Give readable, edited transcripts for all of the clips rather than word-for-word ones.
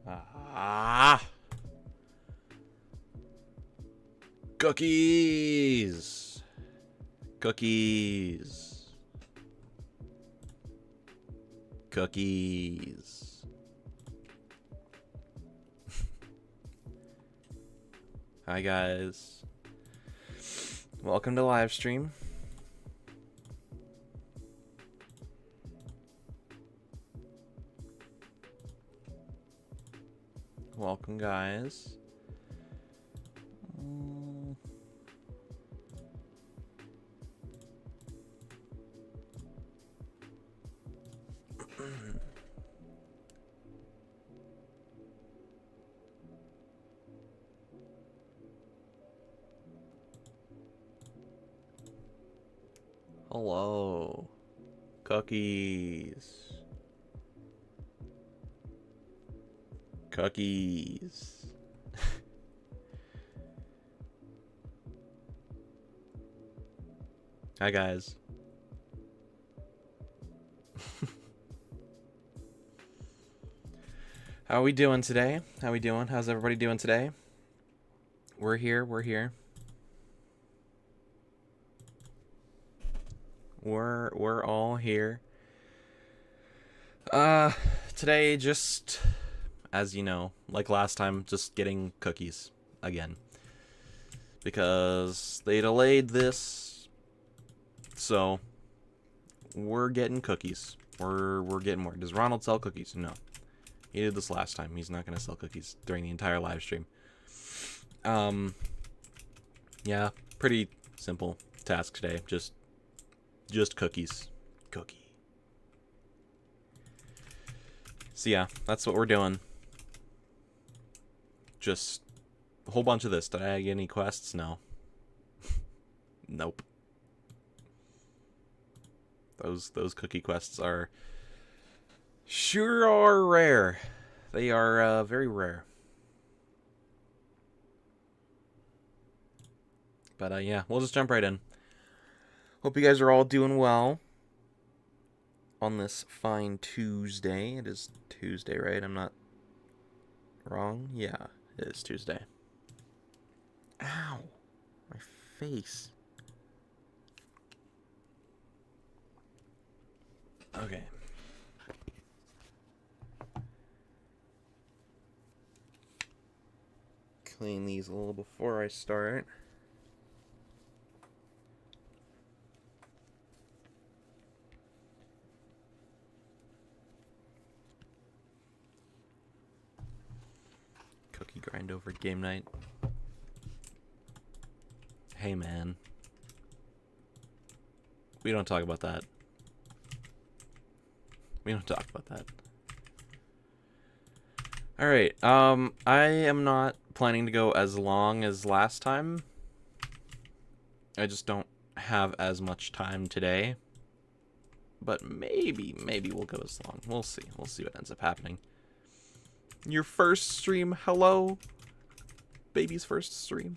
Ah! Cookies! Cookies! Cookies! Hi guys. Welcome to live stream. Welcome guys. Hello. Cookies. Cookies. Hi guys. How are we doing today? How we doing? How's everybody doing today? We're here, we're here. We're all here. Today just, as you know, like last time, just getting cookies again. Because they delayed this, so we're getting cookies. We're getting more. Does Ronald sell cookies? No. He did this last time. He's not gonna sell cookies during the entire live stream. Yeah, pretty simple task today. Just cookies. Cookie. So yeah, that's what we're doing. Just a whole bunch of this. Did I get any quests? No. Nope. Those cookie quests are sure rare. They are very rare. But yeah, we'll just jump right in. Hope you guys are all doing well on this fine Tuesday. It is Tuesday, right? I'm not wrong? Yeah, it is Tuesday. Ow! My face. Okay. Clean these a little before I start. Cookie grind over game night. Hey man. We don't talk about that. We don't talk about that. Alright, I am not planning to go as long as last time. I just don't have as much time today. But maybe we'll go as long. We'll see. We'll see what ends up happening. Your first stream, hello? Baby's first stream.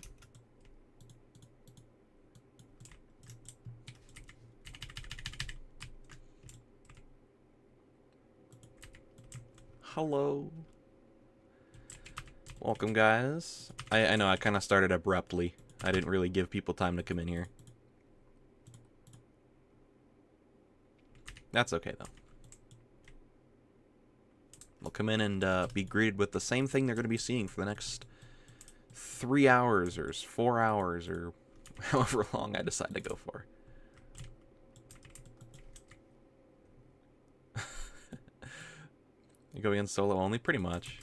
Hello. Welcome, guys. I know I kind of started abruptly. I didn't really give people time to come in here. That's okay, though. They'll come in and be greeted with the same thing they're going to be seeing for the next 3 hours or 4 hours or however long I decide to go for. You go in solo only, pretty much.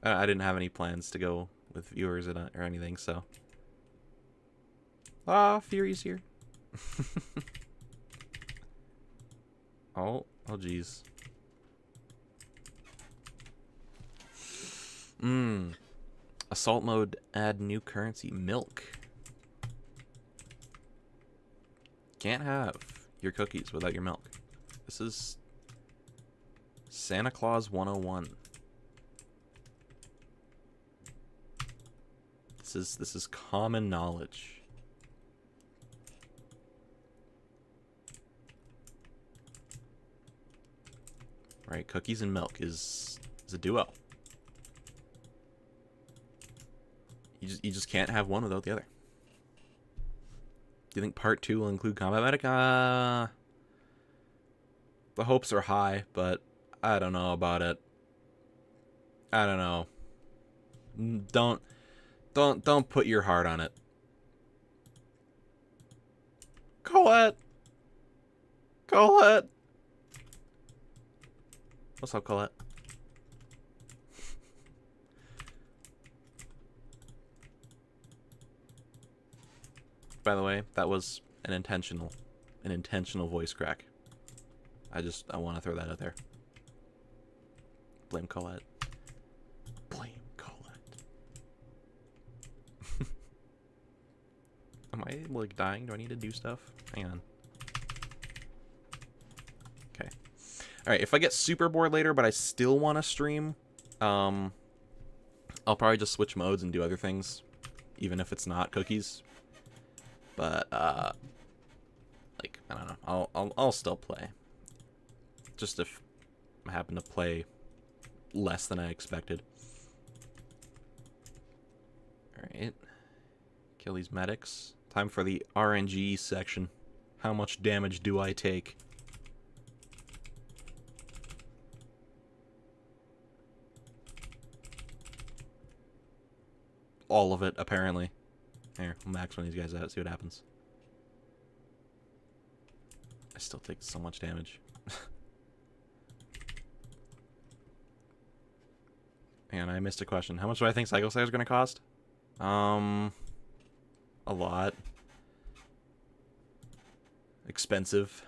I didn't have any plans to go with viewers or anything, so. Ah, Fury's here. Oh, geez. Assault mode, add new currency, milk. Can't have your cookies without your milk. This is Santa Claus 101. This is common knowledge. right? Cookies and milk is a duo. You just can't have one without the other. Do you think part 2 will include combat medic? The hopes are high, but I don't know about it. I don't know. Don't put your heart on it. Colette! Colette! What's up, Colette? By the way, that was an intentional voice crack. I want to throw that out there. Blame Colette. Blame Colette. Am I, like, dying? Do I need to do stuff? Hang on. Okay. Alright, if I get super bored later, but I still want to stream, I'll probably just switch modes and do other things, even if it's not cookies. But, like, I don't know. I'll still play. Just if I happen to play less than I expected. Alright. Kill these medics. Time for the RNG section. How much damage do I take? All of it, apparently. Here, we'll max one of these guys out, see what happens. I still take so much damage. And I missed a question. How much do I think Cycle Slayer is going to cost? A lot. Expensive.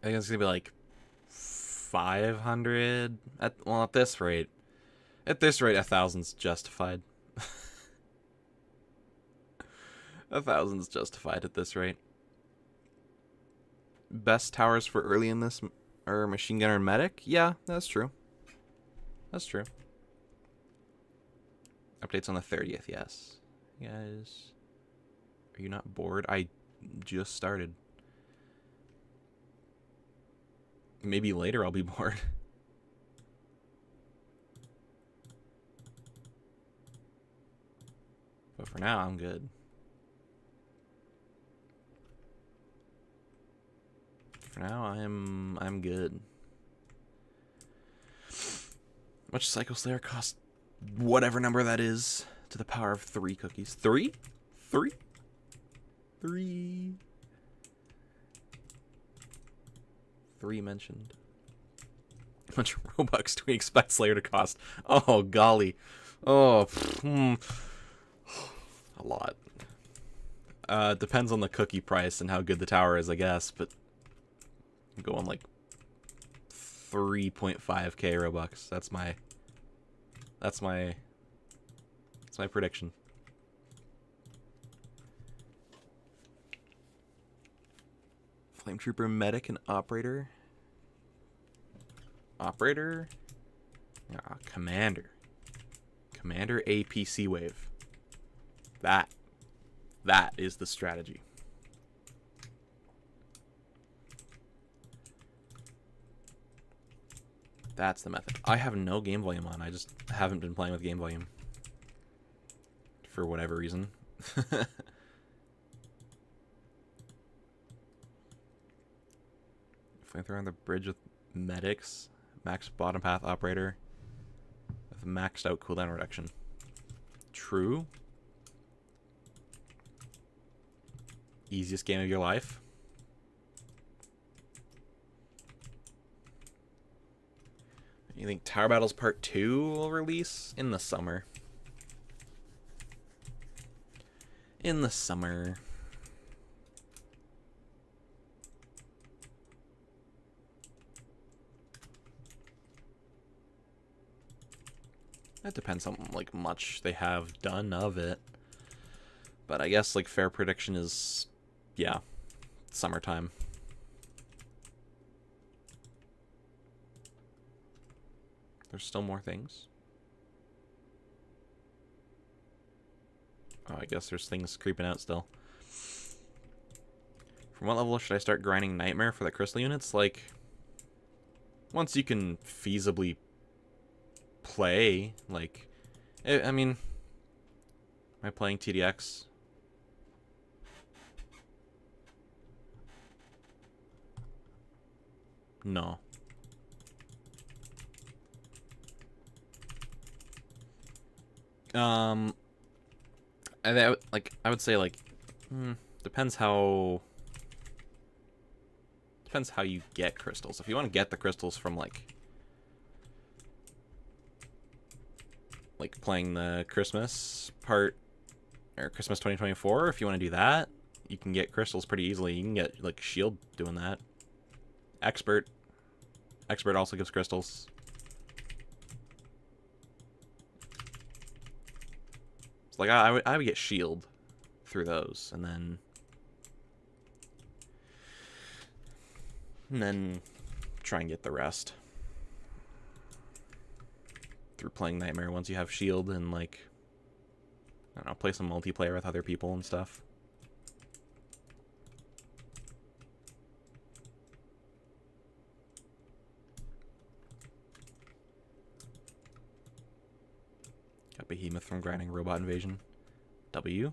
I think it's going to be like 500 at this rate. At this rate, 1,000's justified. 1,000's justified at this rate. Best towers for early in this are Machine Gunner and Medic? Yeah, that's true. That's true. Updates on the 30th, yes. You guys, are you not bored? I just started. Maybe later I'll be bored. But for now, I'm good. For now, I'm good. Much Cycle Slayer cost whatever number that is to the power of 3 cookies. 3? 3? 3. 3 mentioned. How much Robux do we expect Slayer to cost? Oh, golly. Oh, a lot. Depends on the cookie price and how good the tower is, I guess, but I'm going like 3.5k Robux. That's my prediction. Flame Trooper, Medic, and Operator. Operator? Commander. Commander APC Wave. That is the strategy. That's the method. I have no game volume on. I just haven't been playing with game volume. For whatever reason. Flamethrower on the bridge with medics. Max bottom path operator. With maxed out cooldown reduction. True. Easiest game of your life. You think Tower Battles Part 2 will release? In the summer. In the summer. That depends on like much they have done of it. But I guess like fair prediction is, yeah, summertime. There's still more things. Oh, I guess there's things creeping out still. From what level should I start grinding Nightmare for the crystal units? Like, once you can feasibly play, like, I mean, am I playing TDX? No. I would say, like, depends how you get crystals. If you want to get the crystals from like playing the Christmas part or Christmas 2024, if you want to do that, you can get crystals pretty easily. You can get like shield doing that. Expert also gives crystals. So like I would get shield through those, and then try and get the rest through playing Nightmare once you have shield and, like, I don't know, play some multiplayer with other people and stuff. Got Behemoth from grinding Robot Invasion. W.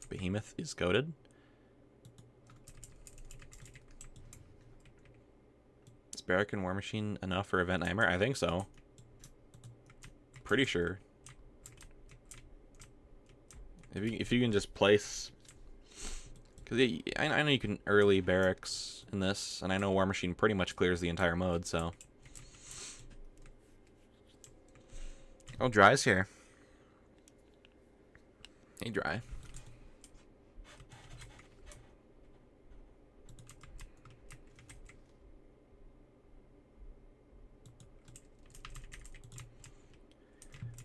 Behemoth is goated. Is Barrack and War Machine enough for Event Nightmare? I think so. Pretty sure. If you can just place, because I know you can early barracks in this, and I know War Machine pretty much clears the entire mode, so. Oh, Dry's here. Hey, Dry.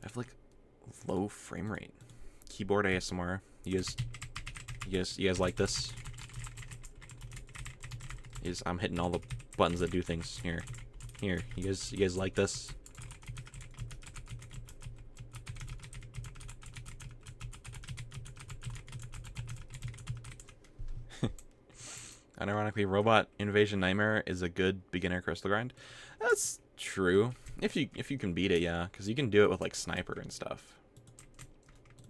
I have like low frame rate. Keyboard ASMR. You guys like this? I'm hitting all the buttons that do things. Here. You guys like this? Unironically, Robot Invasion Nightmare is a good beginner crystal grind. That's true. If you can beat it, yeah, because you can do it with like sniper and stuff.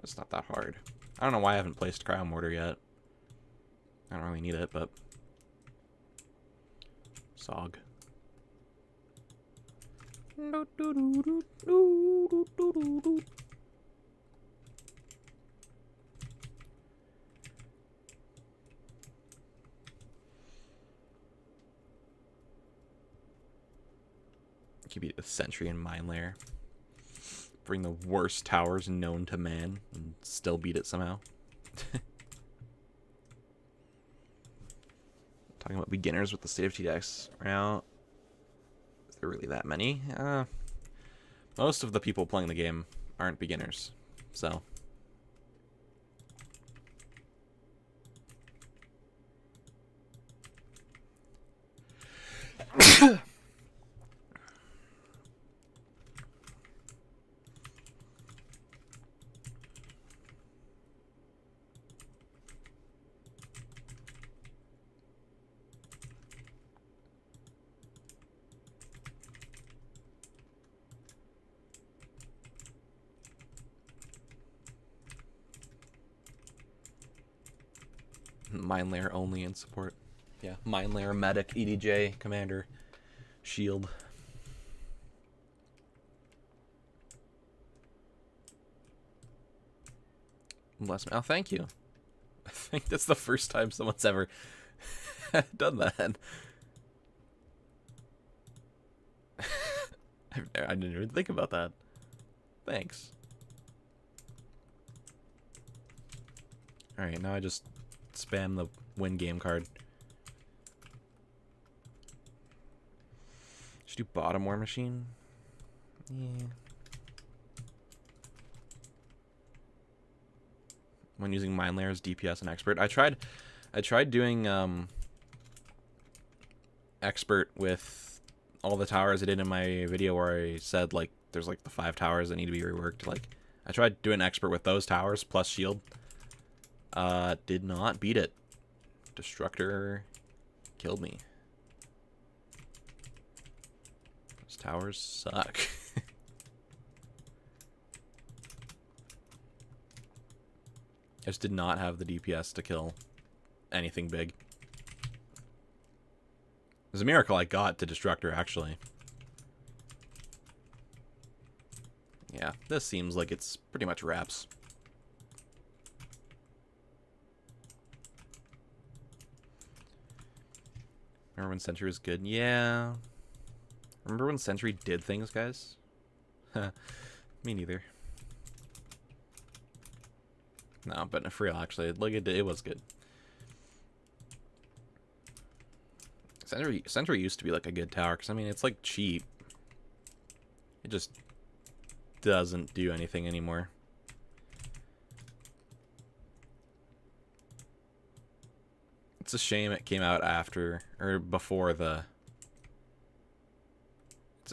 It's not that hard. I don't know why I haven't placed Cryo Mortar yet. I don't really need it, but Sog. Could be the Sentry and Mine Layer. Bring the worst towers known to man and still beat it somehow. Talking about beginners with the state of TDX right now. Is there really that many? Most of the people playing the game aren't beginners, so. Mine Layer only in support. Yeah, Mine Layer, Medic, EDJ, Commander, Shield. Bless me. Oh, thank you. I think that's the first time someone's ever done that. I didn't even think about that. Thanks. Alright, now I just spam the win game card. Should do bottom War Machine. Yeah. When using Mine Layers, DPS, and Expert. I tried doing Expert with all the towers I did in my video where I said there's the 5 towers that need to be reworked. I tried doing Expert with those towers plus Shield. Did not beat it. Destructor killed me. Those towers suck. I just did not have the DPS to kill anything big. It was a miracle I got to Destructor, actually. Yeah, this seems like it's pretty much wraps. Remember when Sentry was good? Yeah. Remember when Sentry did things, guys? Me neither. No, but for real, actually, like it was good. Sentry used to be like a good tower, because I mean it's like cheap. It just doesn't do anything anymore. It's a shame it came out after or before the.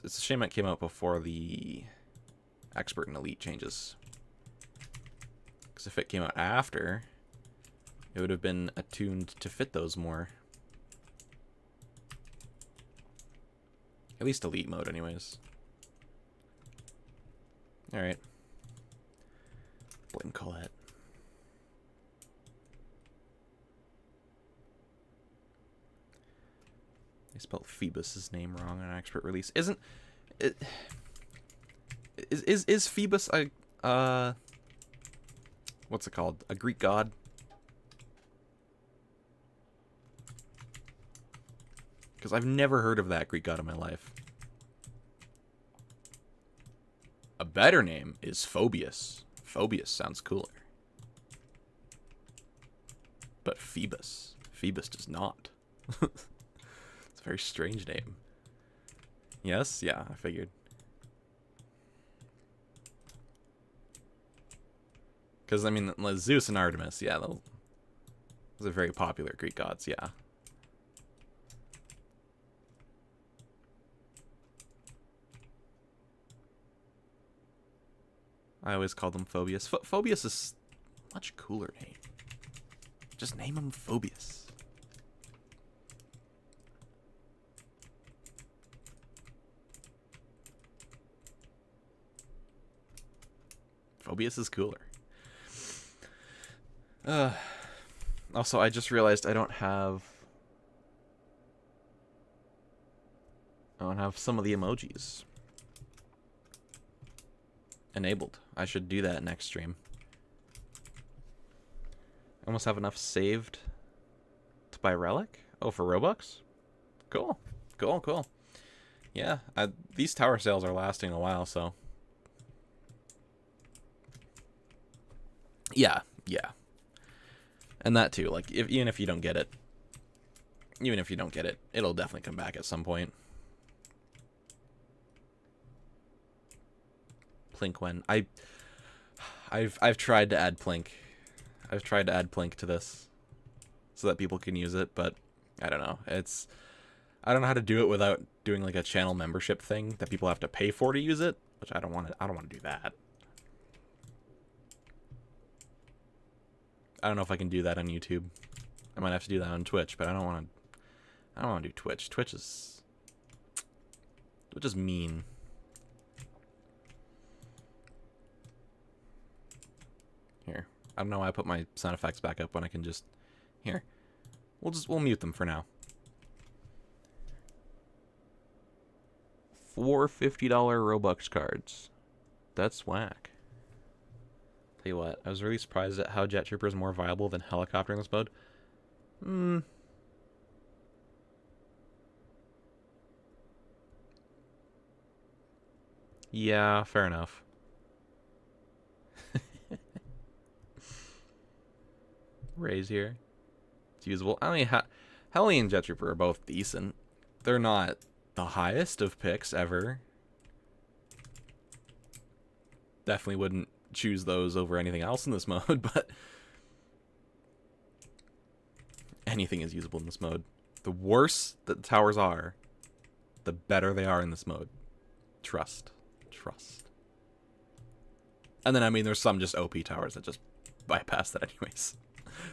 It's a shame it came out before the expert and elite changes. Because if it came out after, it would have been attuned to fit those more. At least elite mode, anyways. Alright. Blink Colette. They spelled Phoebus' name wrong on expert release. Isn't it? Is Phoebus a what's it called? A Greek god? Because I've never heard of that Greek god in my life. A better name is Phobius. Phobius sounds cooler. But Phoebus. Phoebus does not. It's a very strange name. Yes? Yeah, I figured. Because, I mean, Zeus and Artemis, yeah, those are very popular Greek gods, yeah. I always call them Phobius. Phobius is a much cooler name. Just name him Phobius. Phobius is cooler. Also, I just realized I don't have some of the emojis enabled. I should do that next stream. I almost have enough saved to buy Relic. Oh, for Robux? Cool. Cool, cool. Yeah, these tower sales are lasting a while, so. Yeah, yeah. And that too, like, even if you don't get it, it'll definitely come back at some point. Plink when I've tried to add Plink. I've tried to add Plink to this so that people can use it, but I don't know. I don't know how to do it without doing like a channel membership thing that people have to pay for to use it, which I don't want to do that. I don't know if I can do that on YouTube. I might have to do that on Twitch, but I don't want to do Twitch. Twitch is mean. Here. I don't know why I put my sound effects back up when I can just here. We'll mute them for now. 4 $50 Robux cards. That's whack. Tell you what, I was really surprised at how Jet Trooper is more viable than Helicopter in this mode. Yeah, fair enough. Ray's here. It's usable. I mean, Heli and Jet Trooper are both decent. They're not the highest of picks ever. Definitely wouldn't choose those over anything else in this mode, but anything is usable in this mode. The worse that the towers are, the better they are in this mode. Trust. Trust. And then, I mean, there's some just OP towers that just bypass that anyways.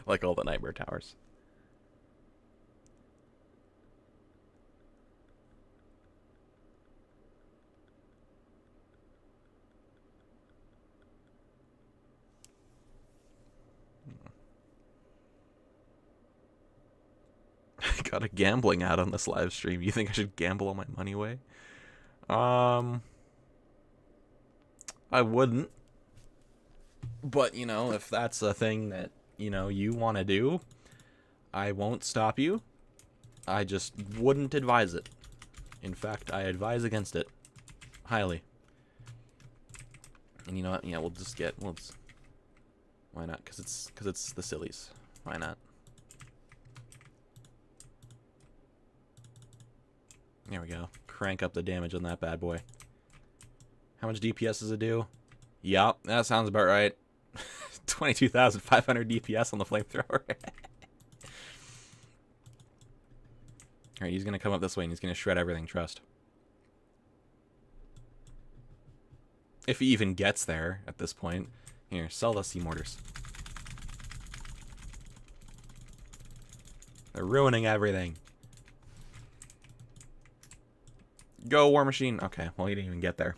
Like all the nightmare towers. I got a gambling ad on this live stream. You think I should gamble all my money away? I wouldn't. But, you know, if that's a thing that, you know, you want to do, I won't stop you. I just wouldn't advise it. In fact, I advise against it. Highly. And you know what? Yeah, we'll just get... why not? Because it's the sillies. Why not? There we go. Crank up the damage on that bad boy. How much DPS does it do? Yup, that sounds about right. 22,500 DPS on the flamethrower. Alright, he's gonna come up this way and he's gonna shred everything, trust. If he even gets there at this point. Here, sell the sea mortars. They're ruining everything. Go, War Machine. Okay, well, he didn't even get there.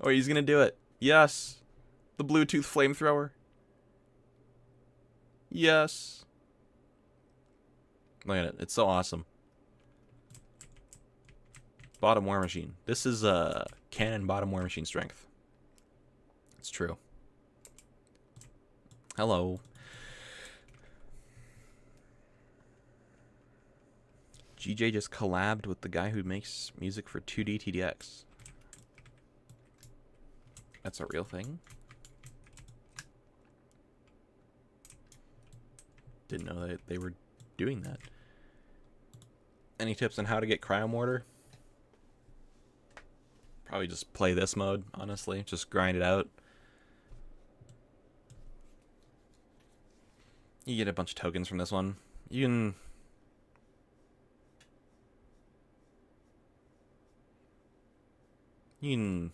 Oh, he's gonna do it. Yes. The Bluetooth flamethrower. Yes. Look at it. It's so awesome. Bottom War Machine. This is cannon bottom War Machine strength. It's true. Hello. GJ just collabed with the guy who makes music for 2D TDX. That's a real thing? Didn't know that they were doing that. Any tips on how to get cryo mortar? Probably just play this mode, honestly. Just grind it out. You get a bunch of tokens from this one. You can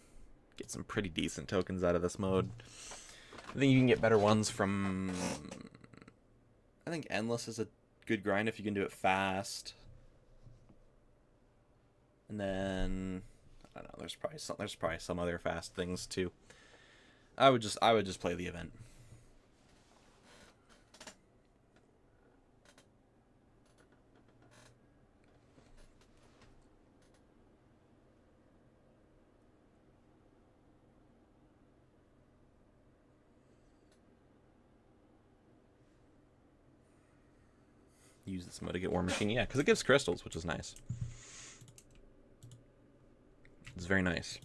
get some pretty decent tokens out of this mode. I think you can get better ones from... I think Endless is a good grind if you can do it fast. And then... I don't know, there's probably some other fast things too. I would just play the event. Use this mode to get War Machine, yeah, because it gives crystals, which is nice. It's very nice.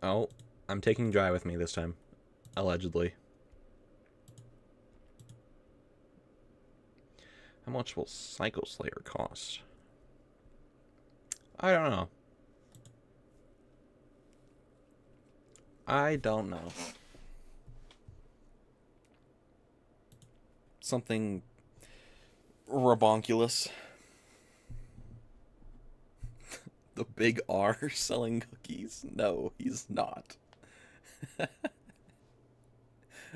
Oh, I'm taking dry with me this time. Allegedly. How much will Psycho Slayer cost? I don't know. I don't know. Something robonkulous. The big R selling cookies? No, he's not.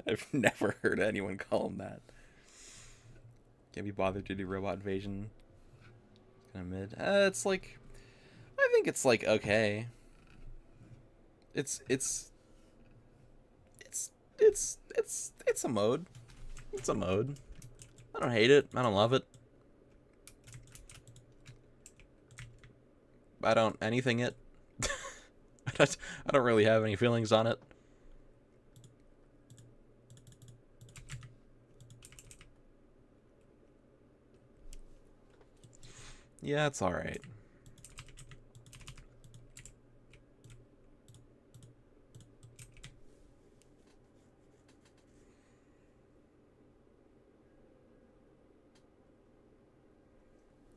I've never heard anyone call him that. Can't be bothered to do Robot Invasion. Kind of mid. It's like, I think it's like okay. It's a mode. It's a mode. I don't hate it. I don't love it. I don't anything it. I don't really have any feelings on it. Yeah, it's alright.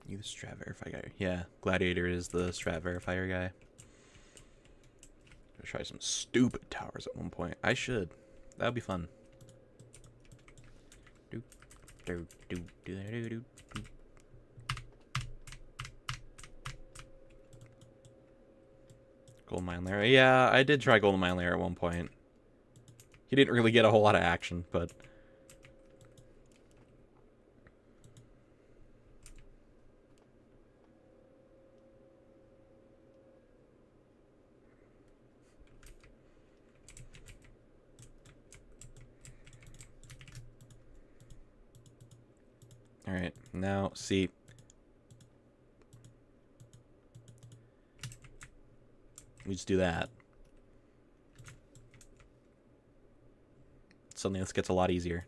You the strat verify guy. Yeah, Gladiator is the strat verifier guy. I'll try some stupid towers at one point. I should. That would be fun. Gold mine layer. Yeah, I did try gold mine layer at one point. He didn't really get a whole lot of action, but... Alright, now, see... We just do that. Suddenly this gets a lot easier.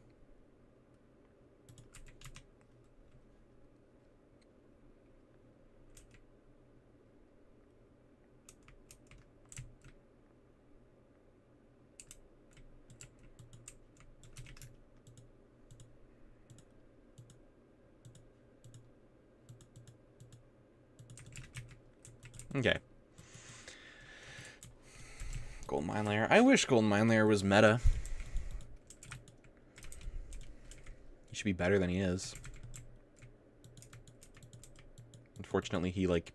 Okay. Gold Mine Layer. I wish Gold Mine Layer was meta. He should be better than he is. Unfortunately, he, like,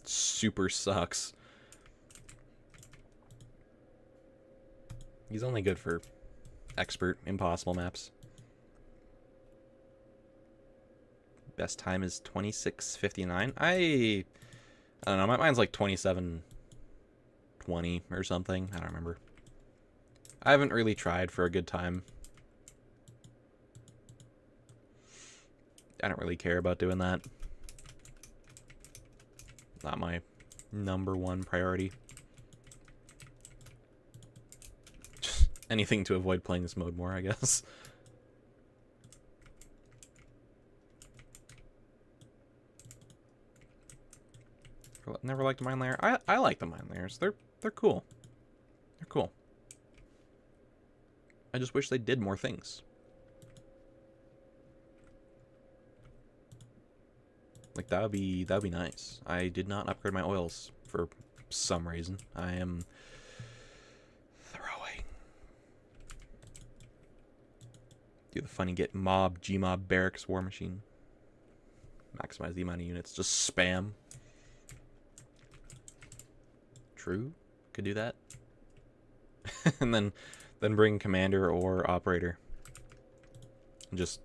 super sucks. He's only good for expert impossible maps. Best time is 26:59. I don't know, mine's like 27:20 or something. I don't remember. I haven't really tried for a good time. I don't really care about doing that. Not my #1 priority. Just anything to avoid playing this mode more, I guess. Never liked the mine layer. I like the mine layers. They're cool. They're cool. I just wish they did more things. Like that'd be nice. I did not upgrade my oils for some reason. I am throwing. Do the funny get mob, Gmob, barracks, war machine. Maximize the amount of units. Just spam. True. Could do that. And then bring commander or operator. And just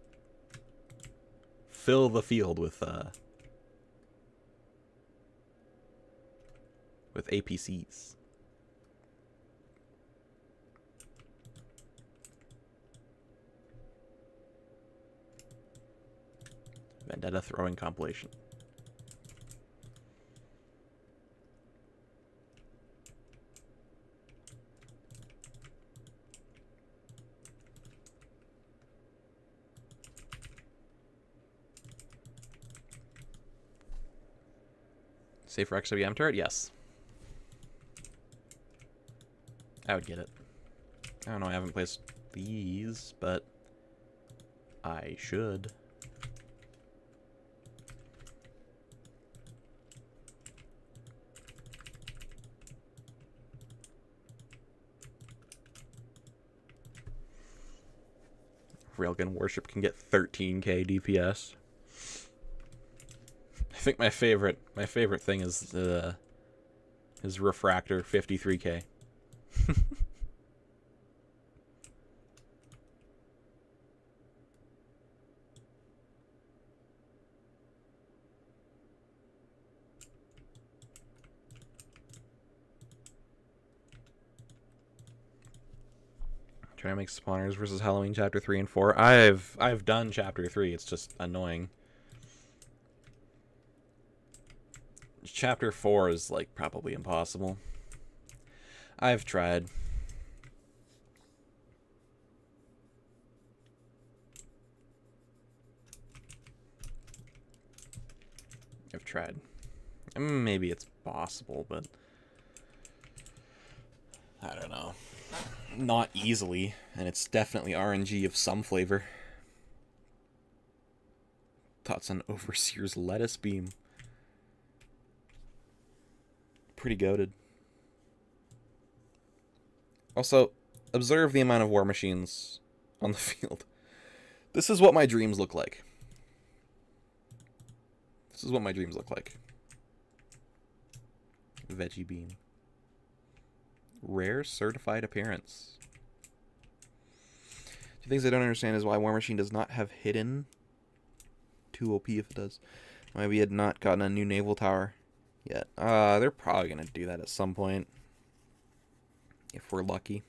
fill the field with APCs. Vendetta throwing compilation. Safer XWM turret? Yes. I would get it. I don't know, I haven't placed these, but I should. Railgun Warship can get 13k DPS. I think my favorite thing is his refractor 53k. Trying to make spawners versus Halloween chapter 3 and 4. I've done chapter 3. It's just annoying. Chapter 4 is like probably impossible. I've tried. Maybe it's possible, but I don't know. Not easily, and it's definitely RNG of some flavor. Thoughts on Overseer's lettuce beam? Pretty goated. Also, observe the amount of war machines on the field. This is what my dreams look like. This is what my dreams look like. Veggie beam. Rare certified appearance. Two things I don't understand is why War Machine does not have hidden. Too OP if it does. Why we had not gotten a new naval tower yet. They're probably gonna do that at some point. If we're lucky.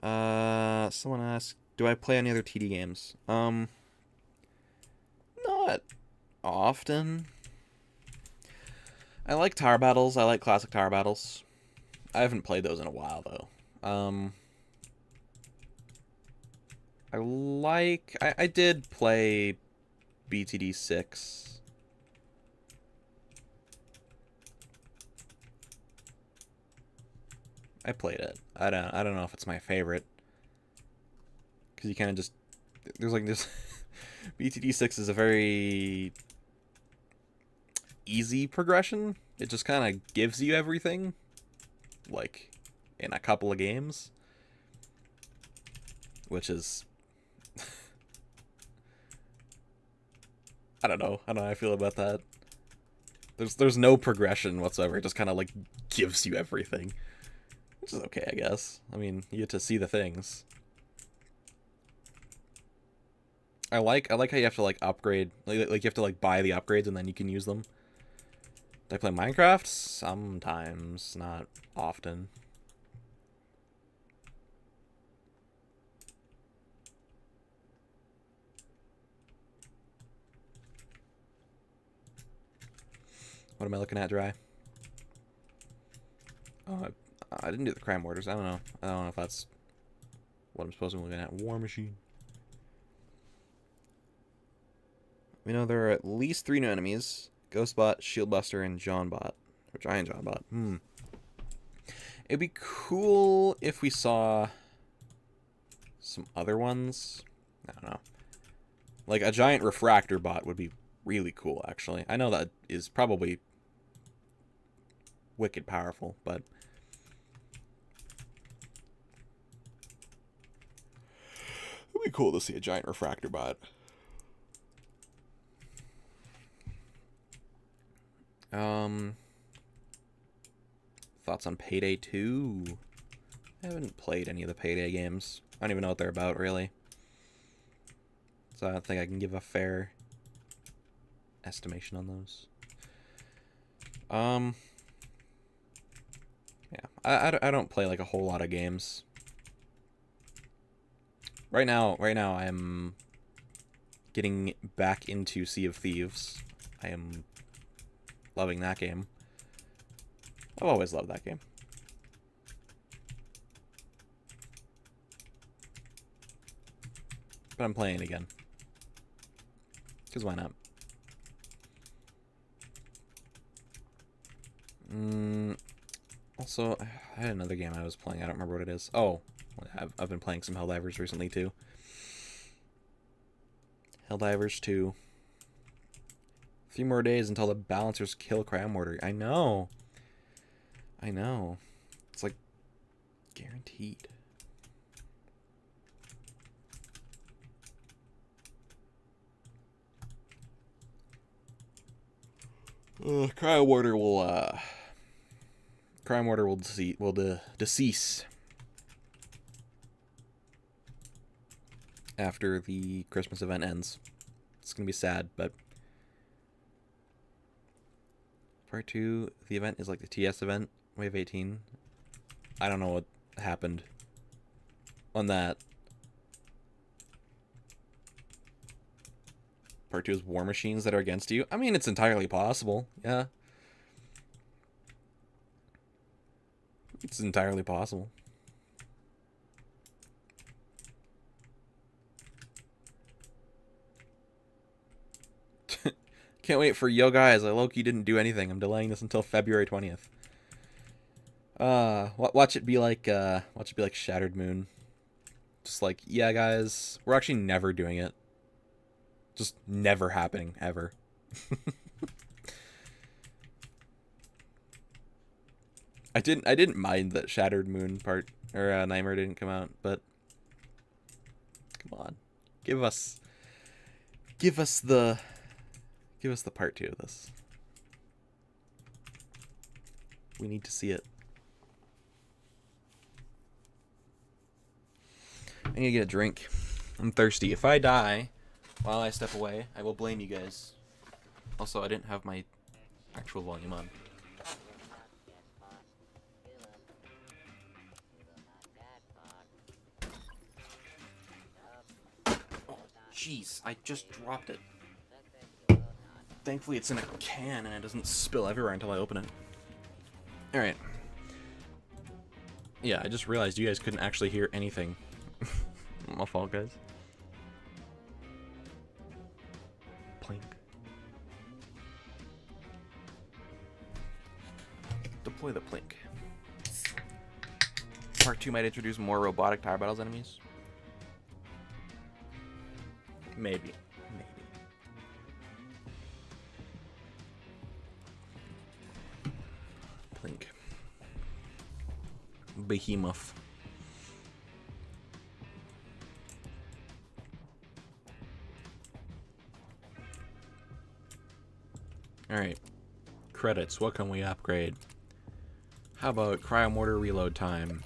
Someone asked, do I play any other TD games? Not often. I like tower battles. I like classic tower battles. I haven't played those in a while, though. I did play BTD 6. I played it. I don't know if it's my favorite. Because you kind of just... There's like this... BTD 6 is a very... easy progression. It just kind of gives you everything. Like, in a couple of games. Which is... I don't know how I feel about that. There's no progression whatsoever. It just kind of, like, gives you everything. Which is okay, I guess. I mean, you get to see the things. I like how you have to, like, upgrade. Like you have to, like, buy the upgrades and then you can use them. Do I play Minecraft? Sometimes, not often. What am I looking at, Dry? Oh, I didn't do the crime orders. I don't know. I don't know if that's what I'm supposed to be looking at. War Machine. We know there are at least 3 new enemies. Ghostbot, Shieldbuster, and Johnbot. Or Giant Johnbot. It'd be cool if we saw some other ones. I don't know. Like a giant refractor bot would be really cool, actually. I know that is probably wicked powerful, but it'd be cool to see a giant refractor bot. Thoughts on Payday 2? I haven't played any of the Payday games. I don't even know what they're about, really. So I don't think I can give a fair estimation on those. Yeah, I don't play like a whole lot of games. Right now I'm getting back into Sea of Thieves. I am loving that game. I've always loved that game. But I'm playing it again. Because why not? Also, I had another game I was playing. I don't remember what it is. Oh, I've been playing some Helldivers recently, too. Helldivers 2. 3 more days until the balancers kill Cram Mortar. I know. I know. It's like guaranteed. Cryo Mortar will decease after the Christmas event ends. It's gonna be sad, but part 2, the event is like the TS event, Wave 18. I don't know what happened on that. Part 2 is War Machines that are against you. I mean, it's entirely possible. Yeah. It's entirely possible. Can't wait for Yo Guys. Loki didn't do anything. I'm delaying this until February 20th. Watch it be like Shattered Moon. Just like, yeah, guys, we're actually never doing it. Just never happening ever. I didn't mind that Shattered Moon part or Nightmare didn't come out, but come on, give us the part 2 of this. We need to see it. I need to get a drink. I'm thirsty. If I die while I step away, I will blame you guys. Also, I didn't have my actual volume on. Oh, jeez. I just dropped it. Thankfully, it's in a can and it doesn't spill everywhere until I open it. Alright. Yeah, I just realized you guys couldn't actually hear anything. My fault, guys. Plink. Deploy the plink. Part 2 might introduce more robotic tire battles enemies. Maybe. Plink. Behemoth. Alright. Credits. What can we upgrade? How about cryomortar reload time?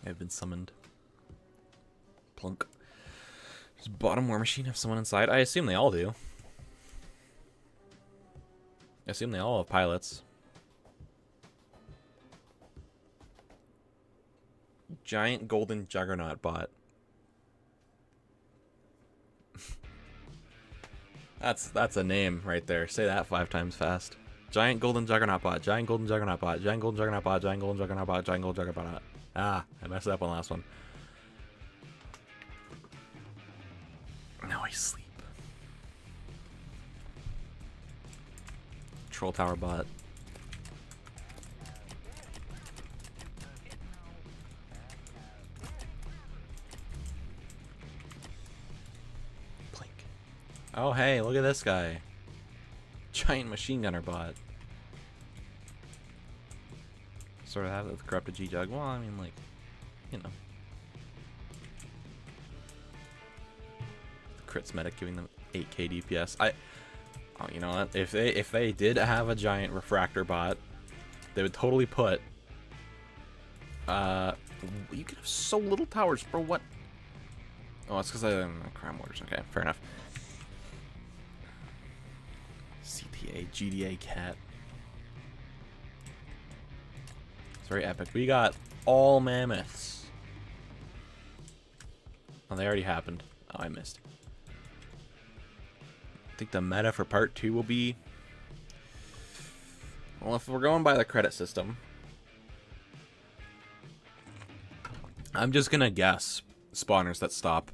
I've been summoned. Plunk. Does bottom war machine have someone inside? I assume they all do. I assume they all have pilots. Giant golden juggernaut bot. That's a name right there. Say that 5 times fast. Giant golden juggernaut bot. Giant golden juggernaut bot. Giant golden juggernaut bot. Giant golden juggernaut bot. Giant golden juggernaut bot. Ah, I messed up on the last one. Now I sleep. Troll tower bot. Oh, hey, look at this guy. Giant machine gunner bot. Sort of have the corrupted G-Jug. Well, I mean, like, you know. The crits medic giving them 8k DPS. Oh, you know what? If they did have a giant refractor bot, they would totally put. You could have so little towers for what? Oh, it's because I'm crime orders. Okay, fair enough. CTA, GDA cat. It's very epic. We got all mammoths. Oh, they already happened. Oh, I missed. I think the meta for part 2 will be... Well, if we're going by the credit system, I'm just gonna guess spawners that stop.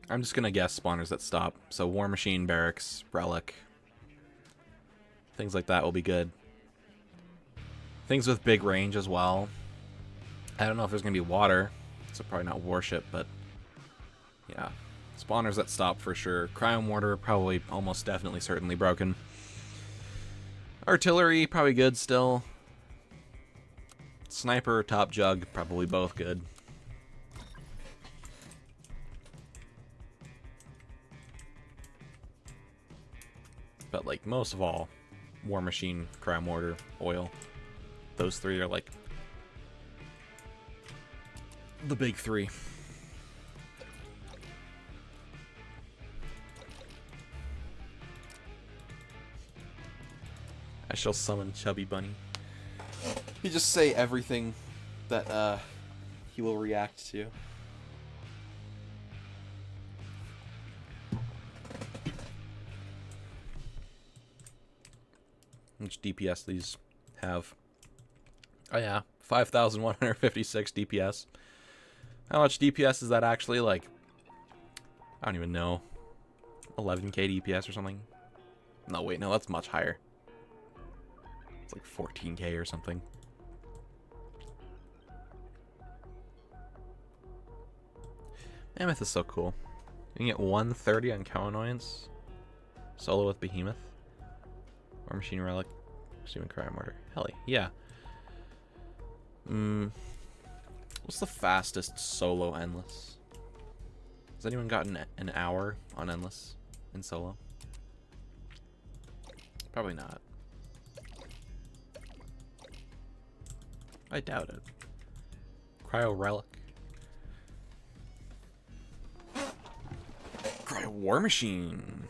I'm just gonna guess spawners that stop. So War Machine, Barracks, Relic, things like that will be good. Things with big range as well. I don't know if there's gonna be water, so probably not warship, but yeah, spawners that stop for sure. Cryo mortar probably, almost definitely, certainly broken. Artillery probably good still. Sniper, top jug, probably both good. But like most of all, War Machine, Cryo Mortar, Oil. Those 3 are like the big 3. I shall summon Chubby Bunny. You just say everything that he will react to. Which DPS these have? Oh yeah, 5,156 DPS. How much DPS is that actually? Like, I don't even know. 11k DPS or something? No, wait, no, that's much higher. It's like 14k or something. Mammoth is so cool. You can get 130 on cow annoyance. Solo with Behemoth. War Machine Relic. Assuming Cryo Mortar. Hell yeah. What's the fastest solo endless? Has anyone gotten an hour on endless in solo? Probably not. I doubt it. Cryo relic. Cryo war machine.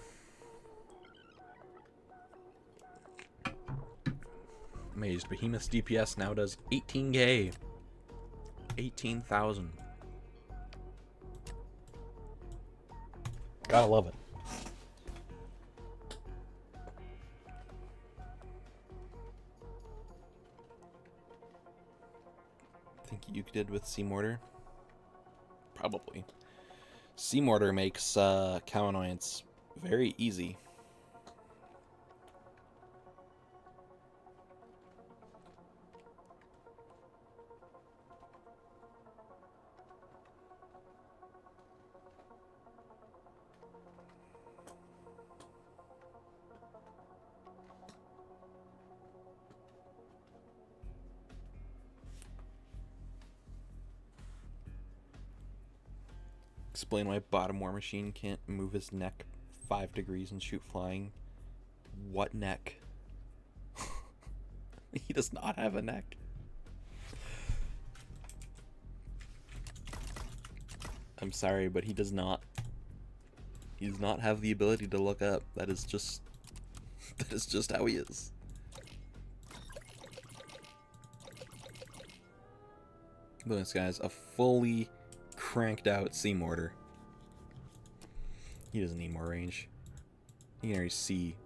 Amazed. Behemoth's DPS now does 18k. 18,000. Gotta love it. Think you did with Sea Mortar? Probably. Sea Mortar makes cow annoyance very easy. Explain why bottom war machine can't move his neck 5 degrees and shoot flying. What neck? He does not have a neck. I'm sorry, but he does not. He does not have the ability to look up. That is just how he is. Look, this guy's a fully cranked out Sea Mortar. He doesn't need more range. He can already see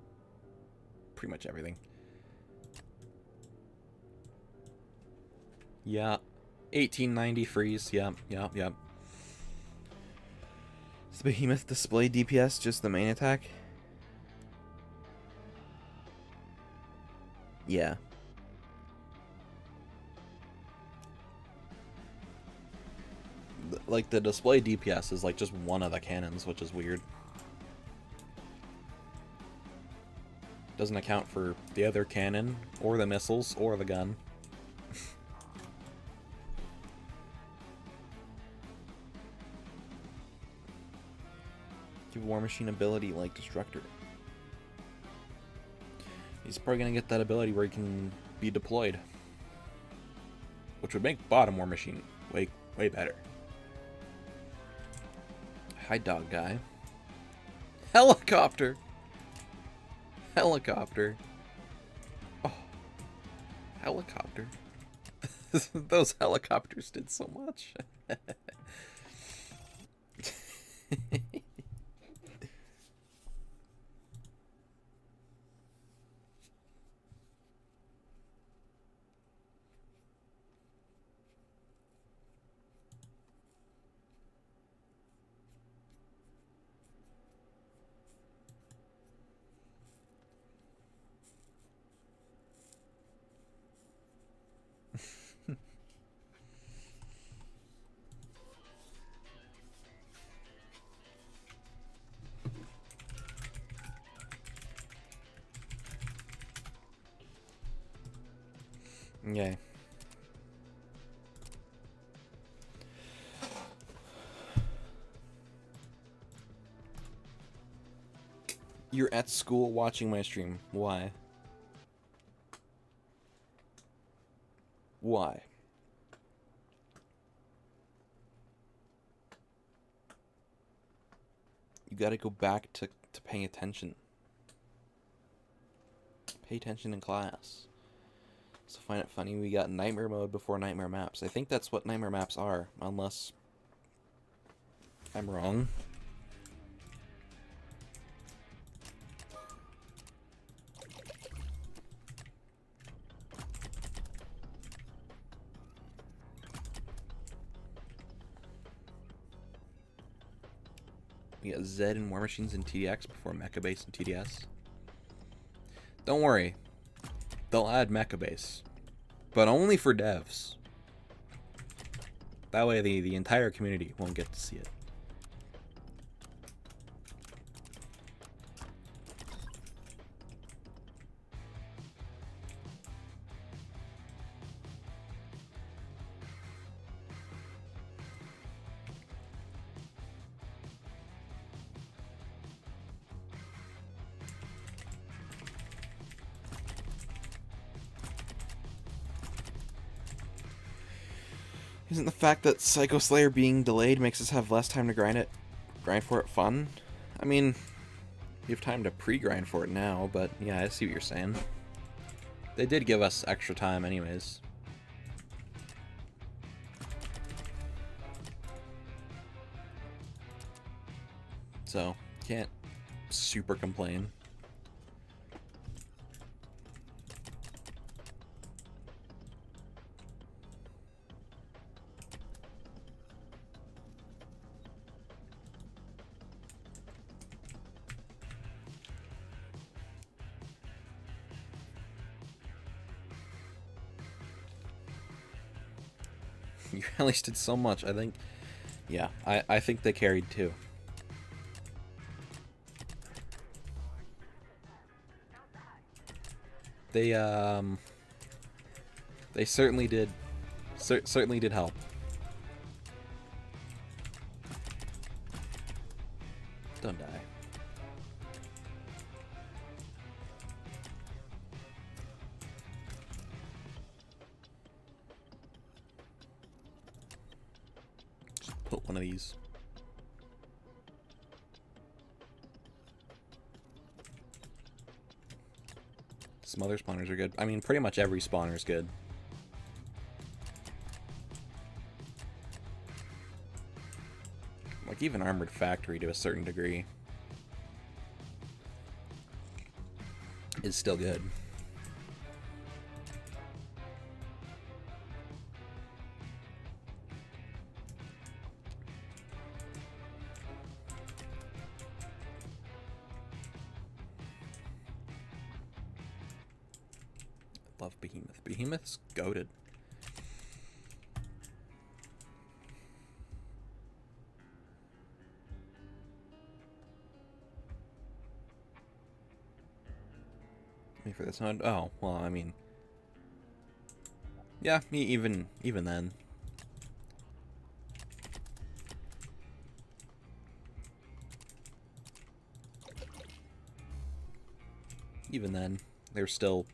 pretty much everything. Yeah. 1890 freeze. Yep. Is the Behemoth display DPS just the main attack? Yeah. Like, the display DPS is like just one of the cannons, which is weird. Doesn't account for the other cannon, or the missiles, or the gun. Give War Machine ability like Destructor. He's probably gonna get that ability where he can be deployed, which would make bottom War Machine way better. Hi, dog guy. Helicopter. Helicopter. Oh, helicopter. Those helicopters did so much. Okay. You're at school watching my stream. Why? Why? You gotta go back to paying attention. Pay attention in class. So find it funny we got nightmare mode before nightmare maps. I think that's what nightmare maps are, unless I'm wrong. We got Z and War Machines and TDX before Mecha Base and TDS. Don't worry. They'll add Mecha Base. But only for devs. That way the entire community won't get to see it. Isn't the fact that Psycho Slayer being delayed makes us have less time to grind for it fun? I mean, you have time to pre-grind for it now, but yeah, I see what you're saying. They did give us extra time anyways. So, can't super complain. You at least did so much, I think. Yeah, I think they carried too. They certainly did. Certainly did help. Don't die. Just put one of these. Some other spawners are good. I mean, pretty much every spawner is good. Like, even Armored Factory to a certain degree is still good. Love Behemoth. Behemoth's goated. Me for this one. Oh, well, I mean, yeah, me even then. Even then, they're still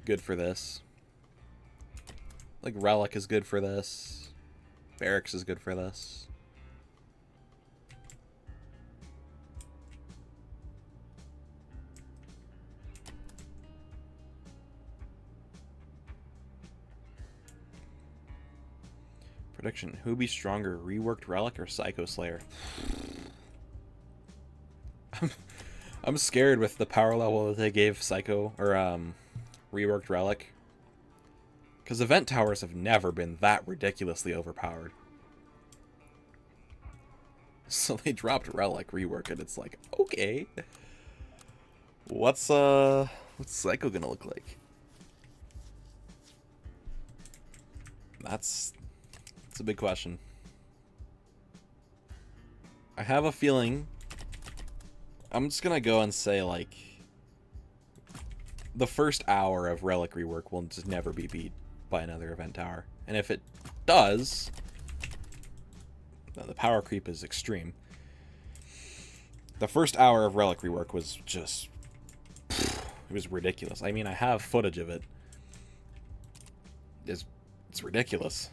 good for this. Like, Relic is good for this. Barracks is good for this. Prediction. Who be stronger, reworked Relic or Psycho Slayer? I'm scared with the power level that they gave Psycho, or reworked Relic. Because event towers have never been that ridiculously overpowered. So they dropped Relic, rework it. It's like, okay. What's Psycho gonna look like? That's a big question. I have a feeling I'm just gonna go and say, like, the first hour of Relic rework will just never be beat by another event tower. And if it does, the power creep is extreme. The first hour of Relic rework was just, it was ridiculous. I mean, I have footage of it. It's ridiculous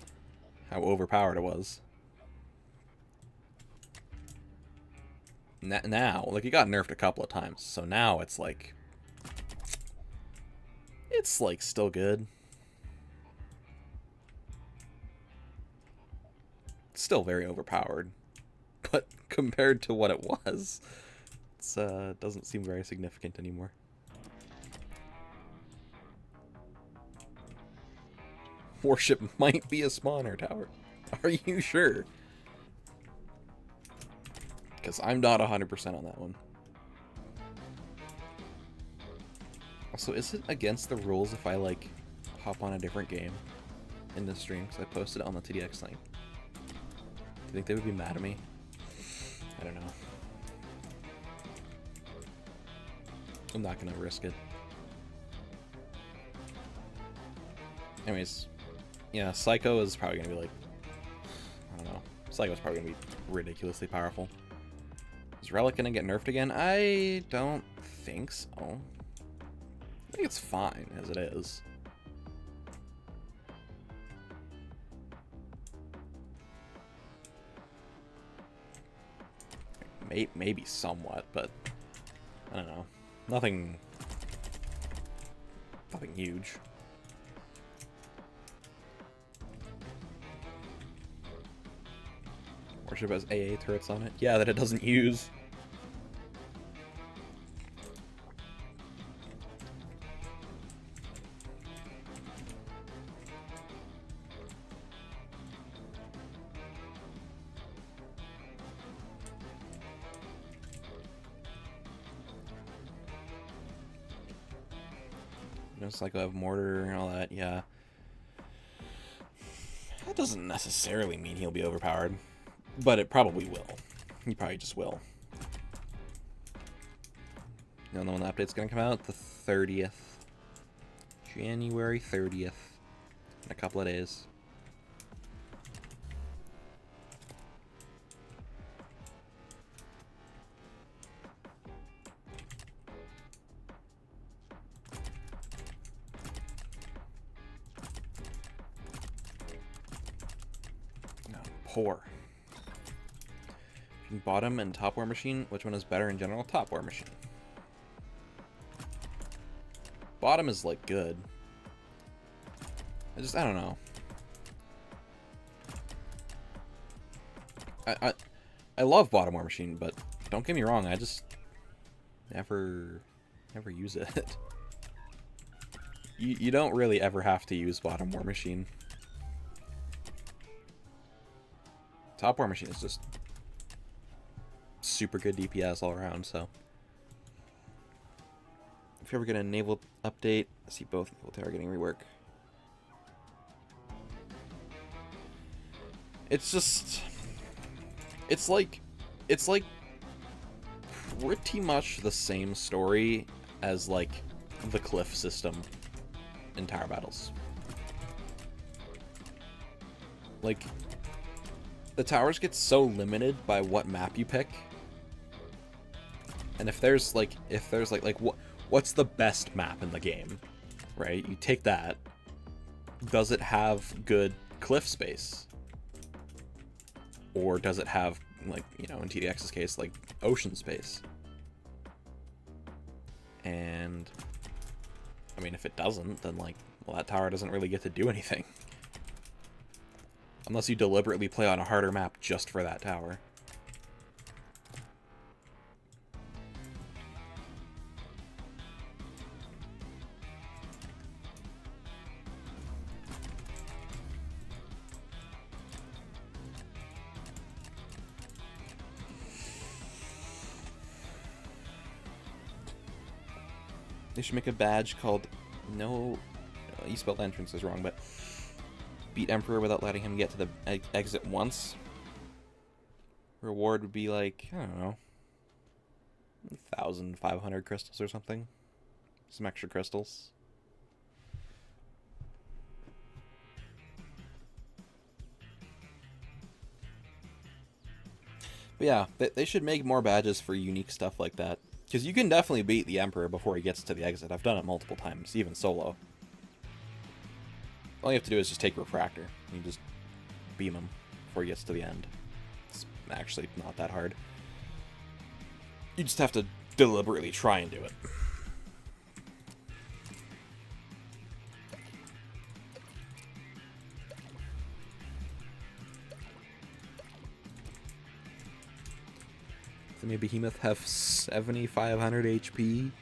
how overpowered it was. Now, like, it got nerfed a couple of times, so now it's like still good. It's still very overpowered, but compared to what it was, it's doesn't seem very significant anymore. Warship might be a spawner tower. Are you sure? Because I'm not 100% on that one. Also, is it against the rules if I, like, hop on a different game in this stream? Because I posted it on the TDX thing. Do you think they would be mad at me? I don't know. I'm not going to risk it. Anyways, yeah, Psycho is probably going to be, like, I don't know. Psycho's probably going to be ridiculously powerful. Is Relic going to get nerfed again? I don't think so. I think it's fine as it is. Maybe somewhat, but I don't know. Nothing huge. Warship has AA turrets on it. Yeah, that it doesn't use. It's like I have mortar and all that, yeah. That doesn't necessarily mean he'll be overpowered, but it probably will. He probably just will. You know when the update's gonna come out? The 30th. January 30th. In a couple of days. Poor. Bottom and top war machine, which one is better in general? Top war machine. Bottom is like good. I don't know. I love bottom war machine, but don't get me wrong, I just never use it. You don't really ever have to use bottom war machine. Top war machine is just super good DPS all around, so. If you ever get a naval update, I see both naval targeting rework. It's just, it's like pretty much the same story as like the cliff system in tower battles. Like, the towers get so limited by what map you pick. And if there's like what's the best map in the game, right? You take that. Does it have good cliff space? Or does it have, like, you know, in TDX's case, like ocean space? And I mean, if it doesn't, then like, well, that tower doesn't really get to do anything. Unless you deliberately play on a harder map just for that tower. They should make a badge called no... You spelled entrance is wrong, but... Beat Emperor without letting him get to the exit once. Reward would be like, I don't know, 1,500 crystals or something. Some extra crystals. But yeah, they should make more badges for unique stuff like that. Because you can definitely beat the Emperor before he gets to the exit. I've done it multiple times, even solo. All you have to do is just take Refractor. You just beam him before he gets to the end. It's actually not that hard. You just have to deliberately try and do it. So maybe Behemoth have 7,500 HP?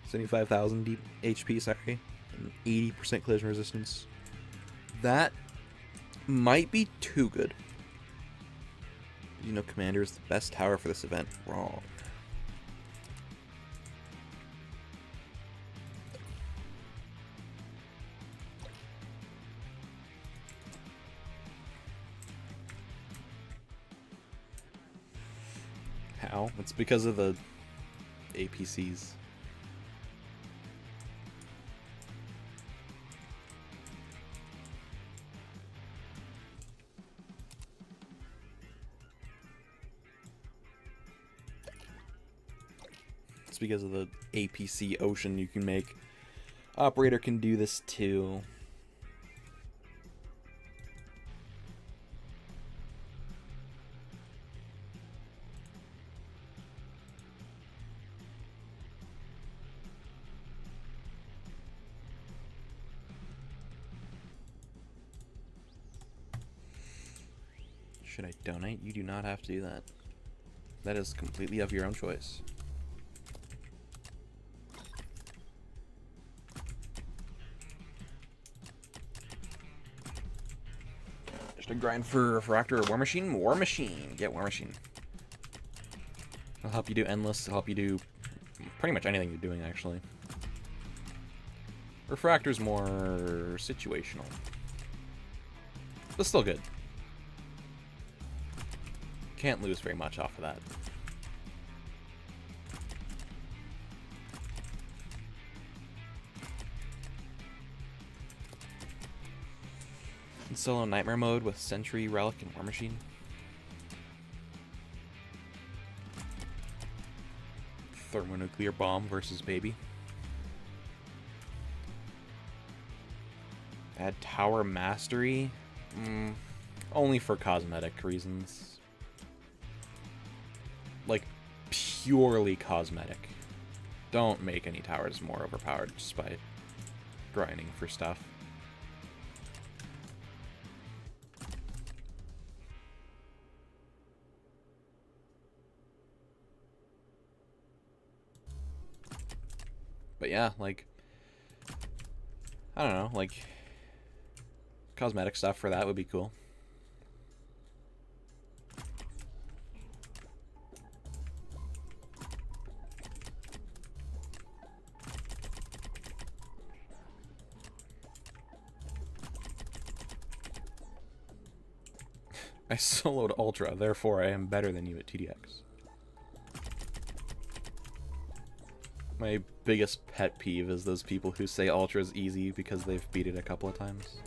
75,000 HP, sorry. And 80% collision resistance. That might be too good. You know, Commander is the best tower for this event. Wrong. How? It's because of the APCs. It's because of the APC ocean you can make. Operator can do this too. Should I donate? You do not have to do that. That is completely of your own choice. Should I grind for Refractor or War Machine? War Machine. Get War Machine. It'll help you do Endless. It'll help you do pretty much anything you're doing, actually. Refractor's more situational. But still good. Can't lose very much off of that. In solo Nightmare mode with Sentry, Relic, and War Machine. Thermonuclear Bomb versus Baby. Add Tower Mastery. Only for cosmetic reasons. Like, purely cosmetic. Don't make any towers more overpowered just by grinding for stuff. But yeah, like, I don't know, like, cosmetic stuff for that would be cool. I soloed Ultra, therefore I am better than you at TDX. My biggest pet peeve is those people who say Ultra is easy because they've beat it a couple of times.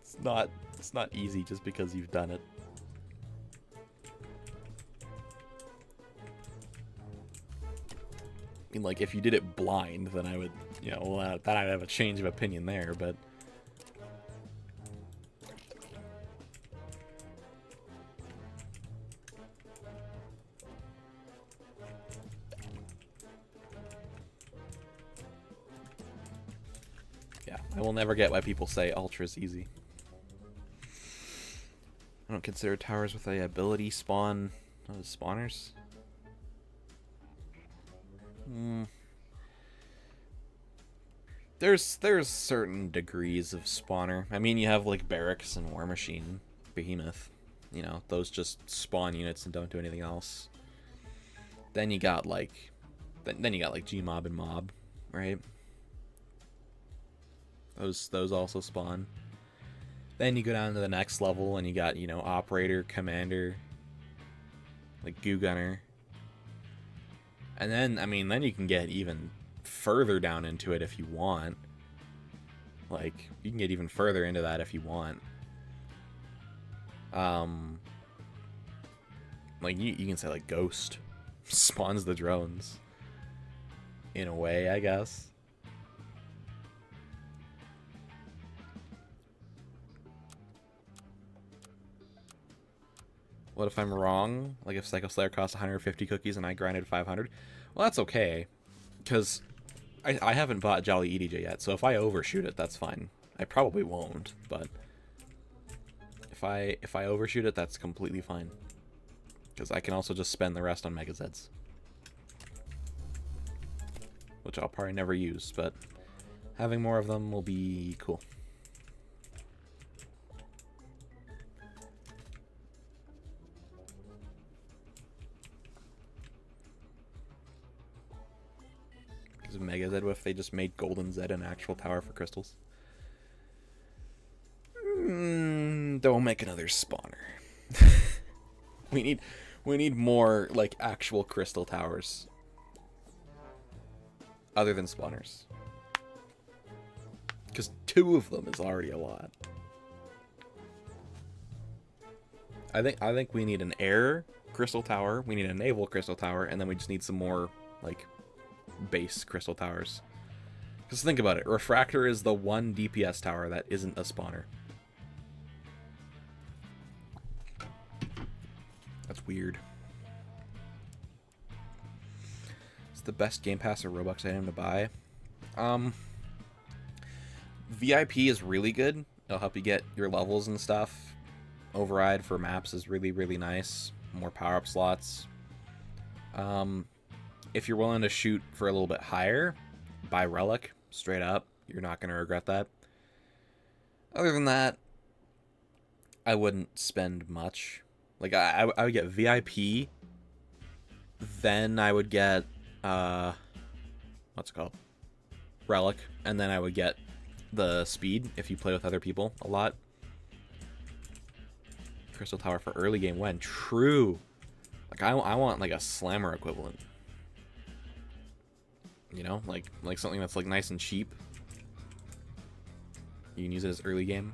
It's not easy just because you've done it. I mean, like, if you did it blind, then I would, you know, well, then I'd have a change of opinion there, but... yeah, I will never get why people say Ultra is easy. I don't consider towers with a ability spawn spawners. There's certain degrees of spawner. I mean, you have like Barracks and War Machine, Behemoth. You know, those just spawn units and don't do anything else. Then you got like, then you got like Gmob and Mob, right? Those also spawn. Then you go down to the next level and you got, you know, Operator, Commander, like Goo Gunner. And then, I mean, then you can get even further down into it if you want. Like, you can get even further into that if you want. Like, you can say, like, Ghost spawns the drones. In a way, I guess. What if I'm wrong? Like if Psycho Slayer costs 150 cookies and I grinded 500? Well, that's okay. Because I haven't bought Jolly EDJ yet, so if I overshoot it, that's fine. I probably won't, but if I overshoot it, that's completely fine. Because I can also just spend the rest on Mega Zeds. Which I'll probably never use, but having more of them will be cool. Mega Zed, what if they just made Golden Zed an actual tower for crystals? Don't make another spawner. we need more like actual crystal towers. Other than spawners. Because 2 of them is already a lot. I think we need an air crystal tower, we need a naval crystal tower, and then we just need some more like base crystal towers. Because think about it, Refractor is the one DPS tower that isn't a spawner. That's weird. It's the best Game Pass or Roblox item to buy. VIP is really good. It'll help you get your levels and stuff. Override for maps is really, really nice. More power-up slots. If you're willing to shoot for a little bit higher, buy Relic, straight up. You're not going to regret that. Other than that, I wouldn't spend much. Like, I would get VIP, then I would get, what's it called? Relic, and then I would get the speed if you play with other people a lot. Crystal Tower for early game when? True. Like, I want, like, a Slammer equivalent. You know? Like something that's, like, nice and cheap. You can use it as early game.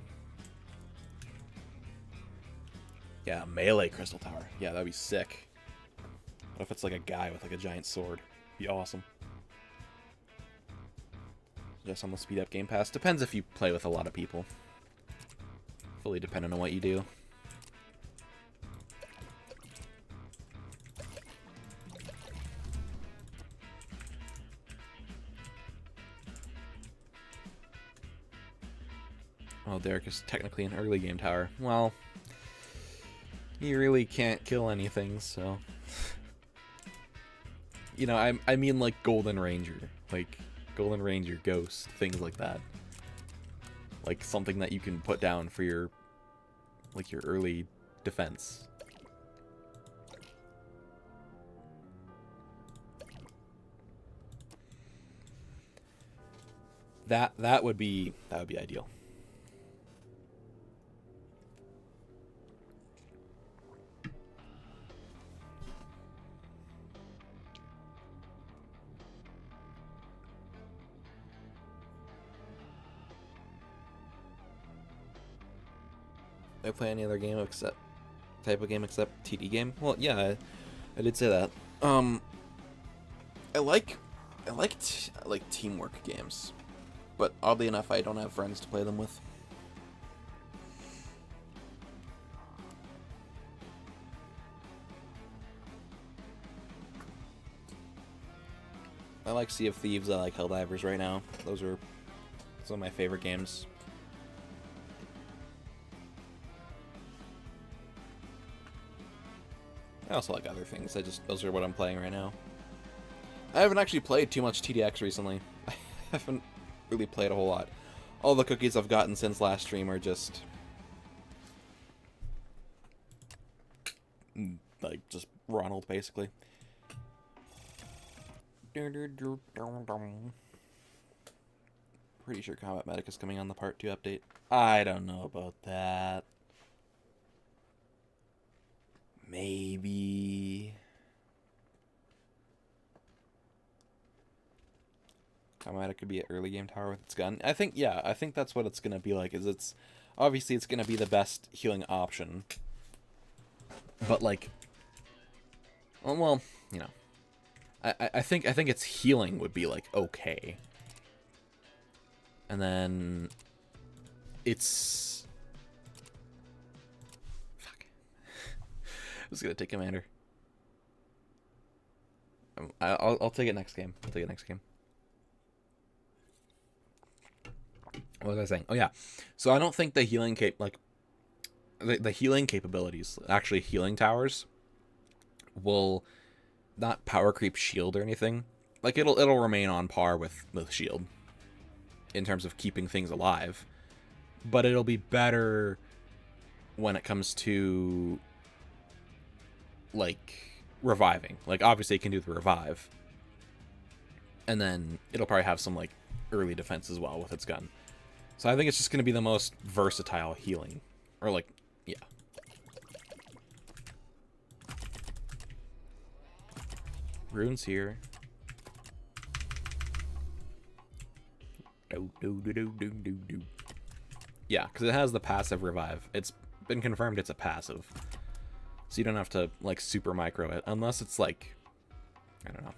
Yeah, melee Crystal Tower. Yeah, that'd be sick. What if it's, like, a guy with, like, a giant sword? Be awesome. Just on the speed up Game Pass. Depends if you play with a lot of people. Fully dependent on what you do. Well, Derek is technically an early game tower. Well, you really can't kill anything, so... You know, I mean like Golden Ranger. Like, Golden Ranger, Ghost, things like that. Like, something that you can put down for your... like, your early defense. That would be ideal. I play any other game except type of game except TD game? Well, yeah, I did say that. I like teamwork games, but oddly enough, I don't have friends to play them with. I like Sea of Thieves. I like Helldivers right now. Those are some of my favorite games. I also like other things. Those are what I'm playing right now. I haven't actually played too much TDX recently. I haven't really played a whole lot. All the cookies I've gotten since last stream are just... like, just Ronald, basically. Pretty sure Combat Medic is coming on the Part 2 update. I don't know about that. Maybe. Combat could be an early game tower with its gun. I think that's what it's gonna be like. It's obviously it's gonna be the best healing option. But like, well, you know, I think its healing would be like okay. And then it's. I was gonna take Commander. I'll take it next game. I'll take it next game. What was I saying? Oh yeah. So I don't think the healing the healing capabilities, actually healing towers, will not power creep shield or anything. Like it'll remain on par with shield in terms of keeping things alive, but it'll be better when it comes to like reviving. Like obviously it can do the revive, and then it'll probably have some like early defense as well with its gun. So I think it's just going to be the most versatile healing, or like, yeah. Runes here. Yeah, because it has the passive revive. It's been confirmed it's a passive. So you don't have to, like, super micro it. Unless it's, like, I don't know.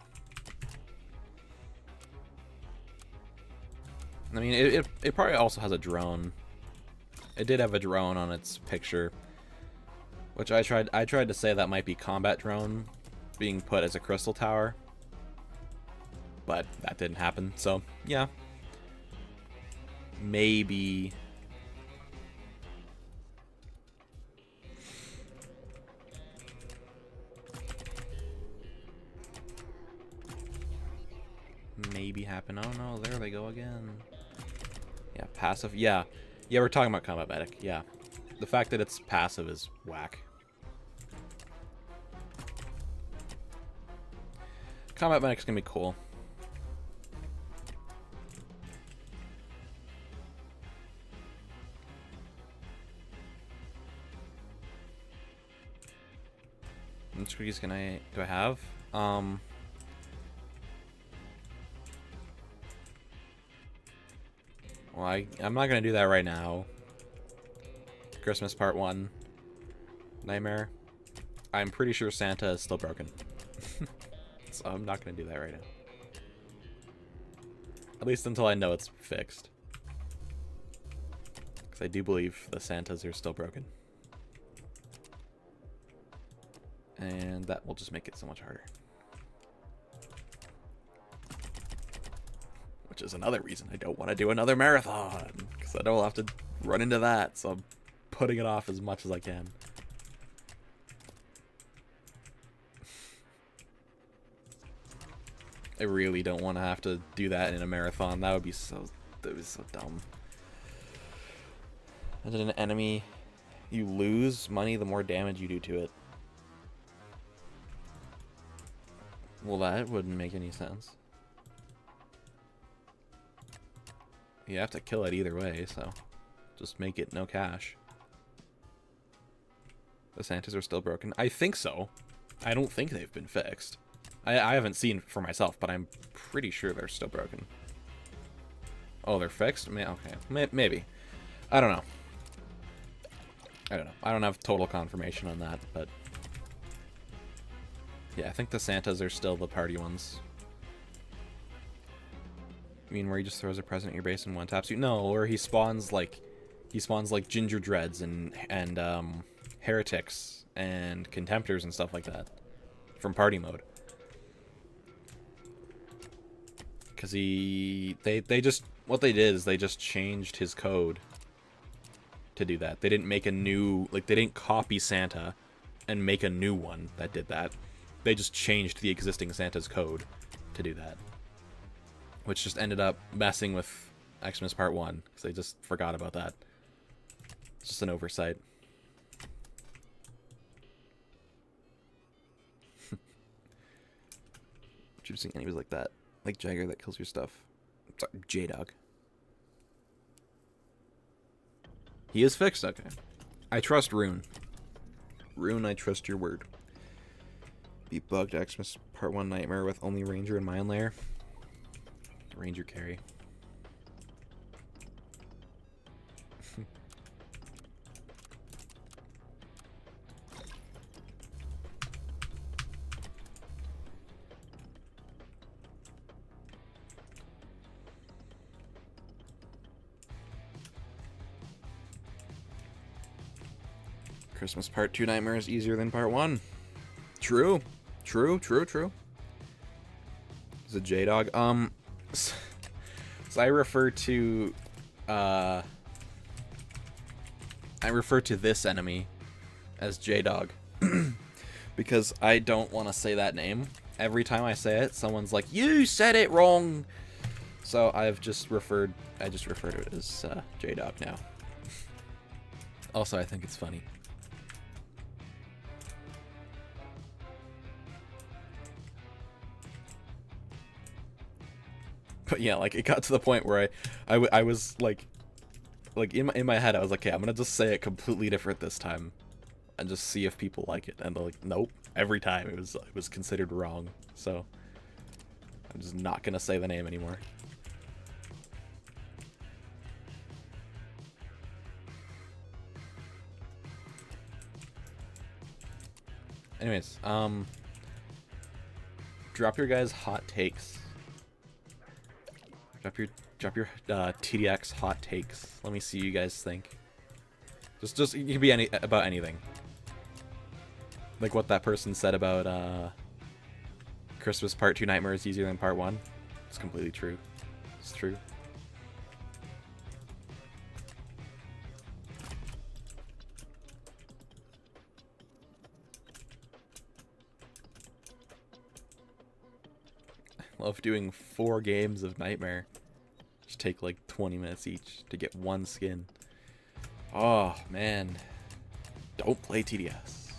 I mean, it probably also has a drone. It did have a drone on its picture. Which I tried to say that might be combat drone being put as a crystal tower. But that didn't happen. So, yeah. Maybe maybe happen. Oh no, there they go again. Yeah, passive. Yeah. Yeah, we're talking about combat medic. Yeah. The fact that it's passive is whack. Combat medic's gonna be cool. Which cookies do I have? Well, I'm not gonna do that right now. Christmas Part 1. Nightmare. I'm pretty sure Santa is still broken. So I'm not gonna do that right now. At least until I know it's fixed. Because I do believe the Santas are still broken. And that will just make it so much harder. Which is another reason I don't want to do another marathon. Because I don't have to run into that. So I'm putting it off as much as I can. I really don't want to have to do that in a marathon. That would be so dumb. And an enemy, you lose money the more damage you do to it. Well, that wouldn't make any sense. You have to kill it either way, so just make it no cash. The Santas are still broken. I think so. I don't think they've been fixed. I haven't seen for myself, but I'm pretty sure they're still broken. Oh, they're fixed? Okay, maybe. I don't know. I don't have total confirmation on that, but yeah, I think the Santas are still the party ones. You mean where he just throws a present at your base and one taps you? No, where he spawns like ginger dreads and heretics and contemptors and stuff like that from party mode. Because they just, what they did is they just changed his code to do that. They didn't make a new, like, they didn't copy Santa and make a new one that did that. They just changed the existing Santa's code to do that. Which just ended up messing with Xmas Part 1, because they just forgot about that. It's just an oversight. Choosing enemies like that. Like Jagger that kills your stuff. Sorry, J-Dog. He is fixed? Okay. I trust Rune. Rune, I trust your word. Be bugged Xmas Part 1 Nightmare with only Ranger and Mine Lair. Ranger carry. Christmas Part 2 Nightmare is easier than Part 1. True. True. Is it J-Dog? So I refer to this enemy as J-Dog because I don't want to say that name. Every time I say it, someone's like, "You said it wrong." So I just refer to it as J-Dog now. Also, I think it's funny. But yeah, like, it got to the point where I was like in my head, I was like, okay, I'm gonna just say it completely different this time, and just see if people like it. And they're like, nope. Every time it was considered wrong. So I'm just not gonna say the name anymore. Anyways, drop your guys' hot takes. Drop your TDX hot takes. Let me see what you guys think. Just it can be about anything. Like what that person said about Christmas Part 2 Nightmare is easier than Part 1. It's completely true. It's true. love doing 4 games of Nightmare. Just take like 20 minutes each to get 1 skin. Oh, man. Don't play TDS.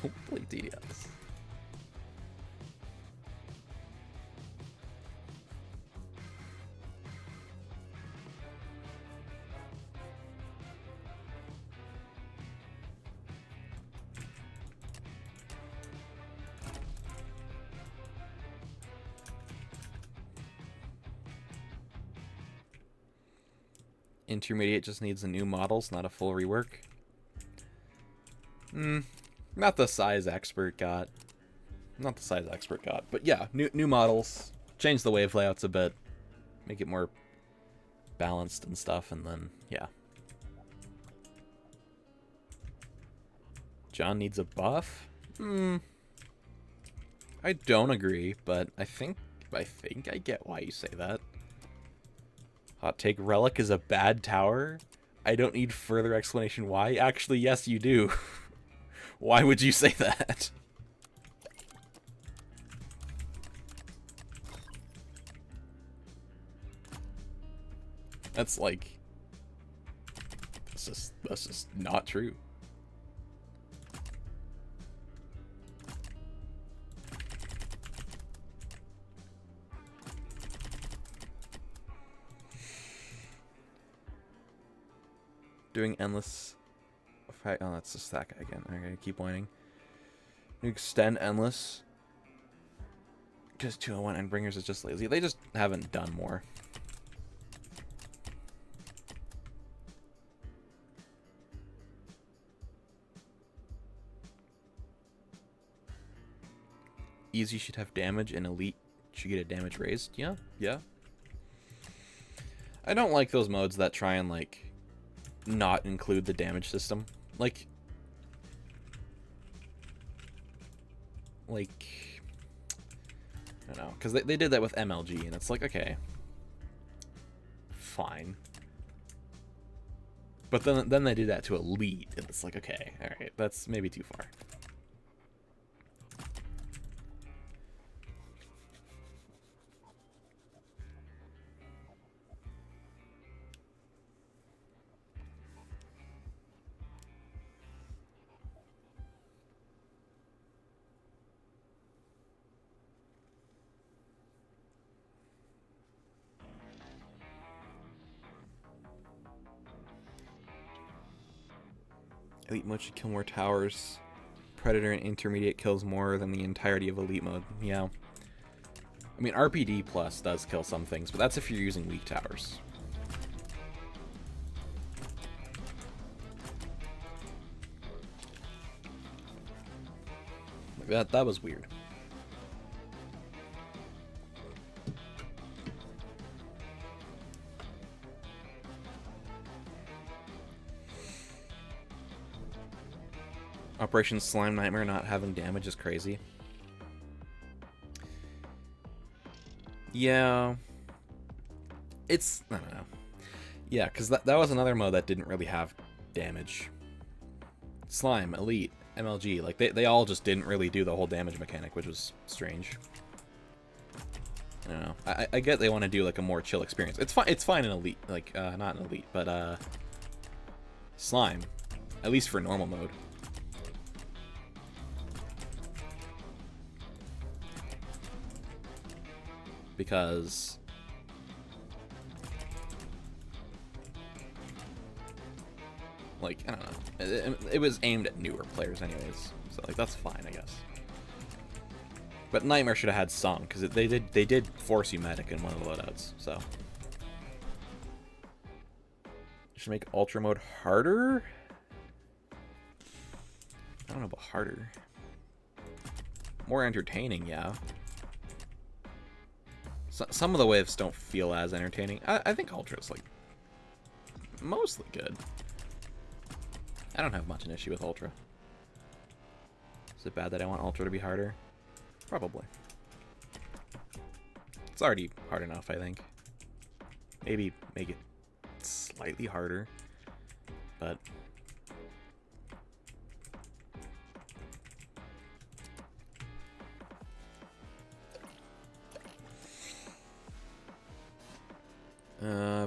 Don't play TDS. Intermediate just needs the new models, not a full rework. Not the size expert got. Not the size expert got, but yeah, new models. Change the wave layouts a bit, make it more balanced and stuff, and then yeah. John needs a buff. I don't agree, but I think I get why you say that. Hot take, Relic is a bad tower? I don't need further explanation why. Actually, yes, you do. Why would you say that? That's like... That's just not true. Doing endless... Oh, that's just that guy again. Okay, keep whining. You extend endless. Because 201 Endbringers is just lazy. They just haven't done more. Easy should have damage and elite should get a damage raised. Yeah, yeah. I don't like those modes that try and like not include the damage system. Like I don't know, because they did that with MLG, and it's like, okay, fine. But then they did that to Elite, and it's like, okay, all right, that's maybe too far. Elite mode should kill more towers. Predator and Intermediate kills more than the entirety of Elite mode. Yeah. I mean, RPD plus does kill some things, but that's if you're using weak towers. That was weird. Operation Slime Nightmare not having damage is crazy. Yeah. It's... I don't know. Yeah, because that was another mode that didn't really have damage. Slime, Elite, MLG, like they all just didn't really do the whole damage mechanic, which was strange. I don't know. I get they want to do like a more chill experience. It's fine in Elite, like not in Elite, but Slime, at least for normal mode. Because like, I don't know, it was aimed at newer players anyways, so like that's fine, I guess. But Nightmare should have had Song, because they did force you medic in one of the loadouts, so. Should make Ultra mode harder? I don't know about harder. More entertaining, yeah. Some of the waves don't feel as entertaining. I think Ultra's like mostly good. I don't have much an issue with Ultra. Is it bad that I want Ultra to be harder? Probably. It's already hard enough, I think. Maybe make it slightly harder, but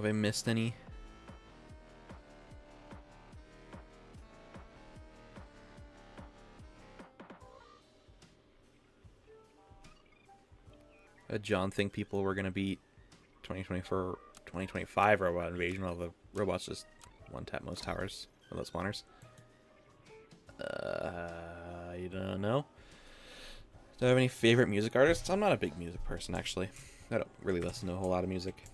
Have I missed any? Did John think people were going to beat 2024, 2025 robot invasion while the robots just one-tap most towers with those spawners? You don't know? Do I have any favorite music artists? I'm not a big music person, actually. I don't really listen to a whole lot of music.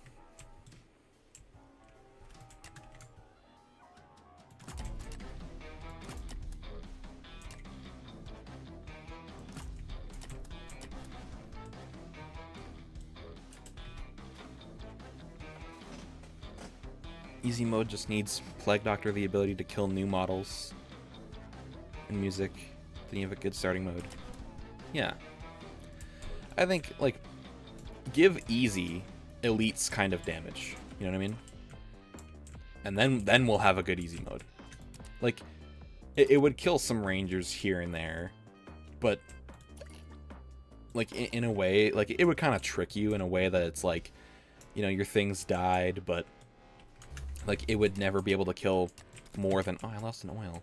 Easy mode just needs Plague Doctor the ability to kill new models in music. Then you have a good starting mode. Yeah. I think, like, give easy elites kind of damage. You know what I mean? And then we'll have a good easy mode. Like, it would kill some rangers here and there, but like in a way, like it would kind of trick you in a way that it's like, you know, your things died, but like it would never be able to kill more than, oh, I lost an oil.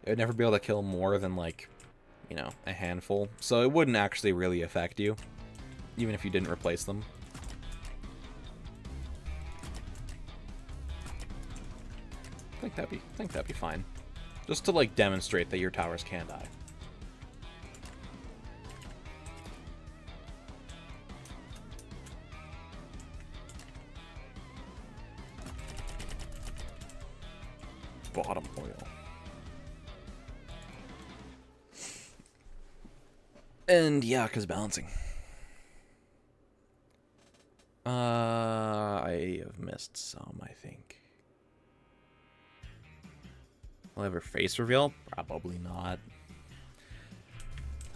It would never be able to kill more than like, you know, a handful. So it wouldn't actually really affect you, even if you didn't replace them. I think that'd be fine. Just to like demonstrate that your towers can die. Bottom oil. And yeah, because balancing. I have missed some, I think. Will I have her face reveal? Probably not.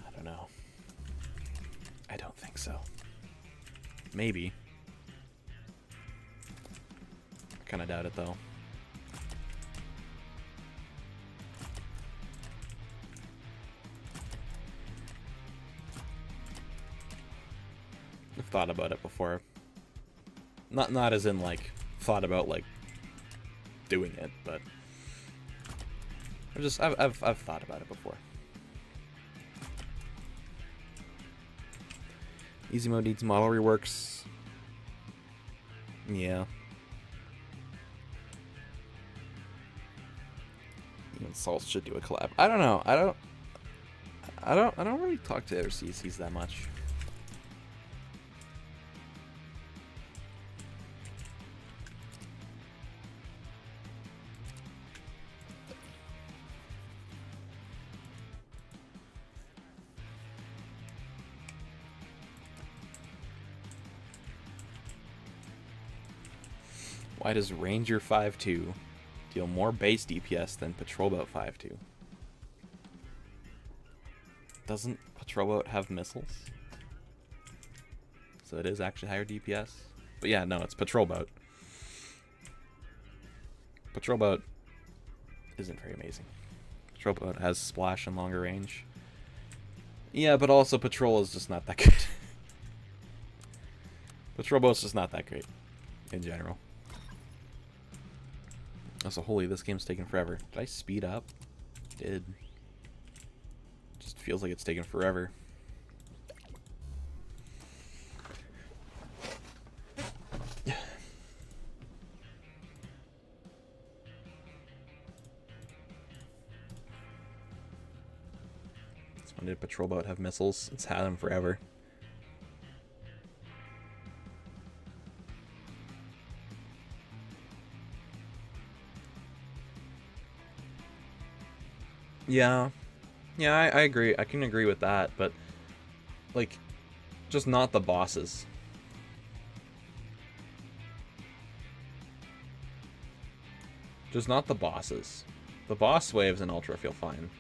I don't know. I don't think so. Maybe. I kind of doubt it, though. I've thought about it before. Not as in, like, thought about, like, doing it, but I've thought about it before. Easy mode needs model reworks. Yeah. Even Salt should do a collab. I don't know. I don't really talk to other CCs that much. Why does Ranger 5.2 deal more base DPS than Patrol Boat 5.2? Doesn't Patrol Boat have missiles? So it is actually higher DPS? But yeah, no, it's Patrol Boat. Patrol Boat isn't very amazing. Patrol Boat has splash and longer range. Yeah, but also Patrol is just not that good. Patrol Boat's just not that great in general. Also, holy, this game's taking forever. Did I speed up? I did. Just feels like it's taking forever. When did Patrol Boat have missiles? It's had them forever. Yeah. Yeah, I agree. I can agree with that, but like just not the bosses. Just not the bosses. The boss waves in Ultra feel fine.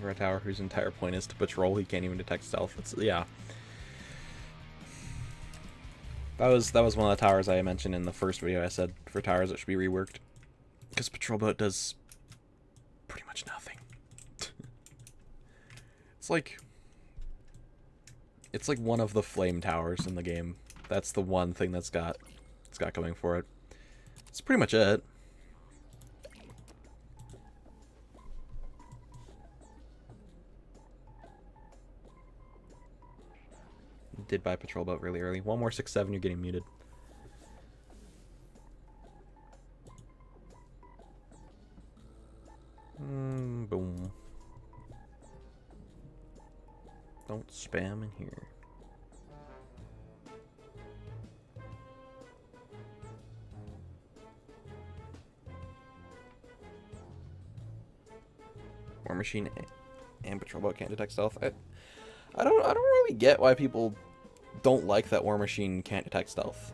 For a tower whose entire point is to patrol, he can't even detect stealth. It's, yeah. That was one of the towers I mentioned in the first video. I said for towers it should be reworked. Because patrol boat does pretty much nothing. It's like one of the flame towers in the game. That's the one thing it's got going for it. That's pretty much it. Did buy patrol boat really early. One more 6-7, you're getting muted. Boom. Don't spam in here. War Machine and patrol boat can't detect stealth. I don't really get why people don't like that War Machine can't detect stealth.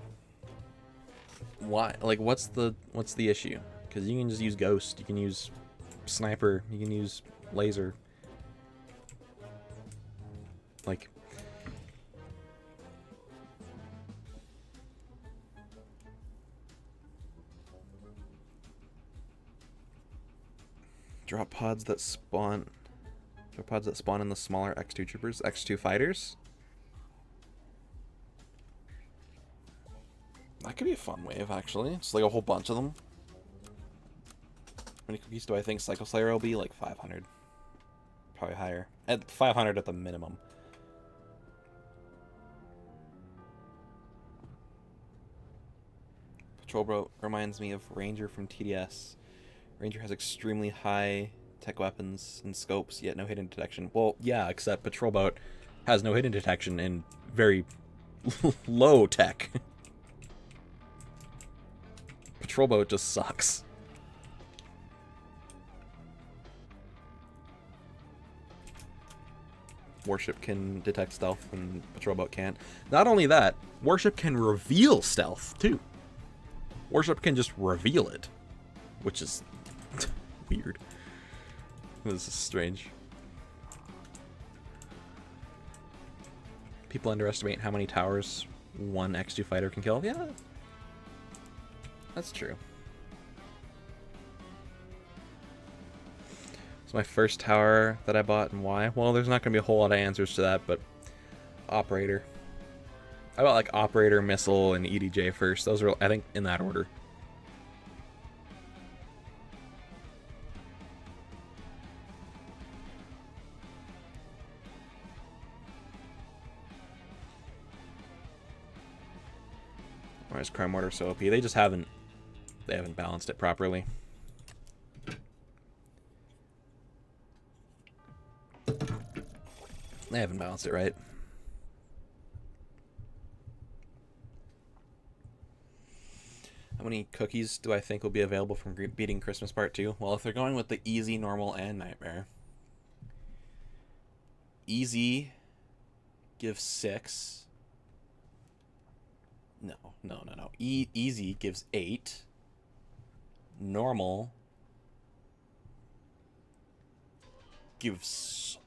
Why? Like, what's the issue? Because you can just use Ghost, you can use Sniper, you can use Laser. Like, drop pods that spawn in the smaller X2 troopers, X2 fighters. That could be a fun wave, actually. It's like a whole bunch of them. How many cookies do I think Psycho Slayer will be? Like 500. Probably higher. At 500 at the minimum. Patrol Boat reminds me of Ranger from TDS. Ranger has extremely high tech weapons and scopes, yet no hidden detection. Well, yeah, except Patrol Boat has no hidden detection and very low tech. Patrol Boat just sucks. Warship can detect stealth and Patrol Boat can't. Not only that, Warship can reveal stealth, too. Warship can just reveal it, which is weird. This is strange. People underestimate how many towers one X2 fighter can kill. Yeah, that's true. It's my first tower that I bought, and why? Well, there's not going to be a whole lot of answers to that, but Operator. I bought like Operator, Missile, and EDJ first. Those are, I think, in that order. Why is Crime Mortar so OP? They just haven't balanced it properly. They haven't balanced it right. How many cookies do I think will be available from beating Christmas Part 2? Well, if they're going with the easy, normal, and nightmare. Easy gives 6. No. Easy gives 8. Normal gives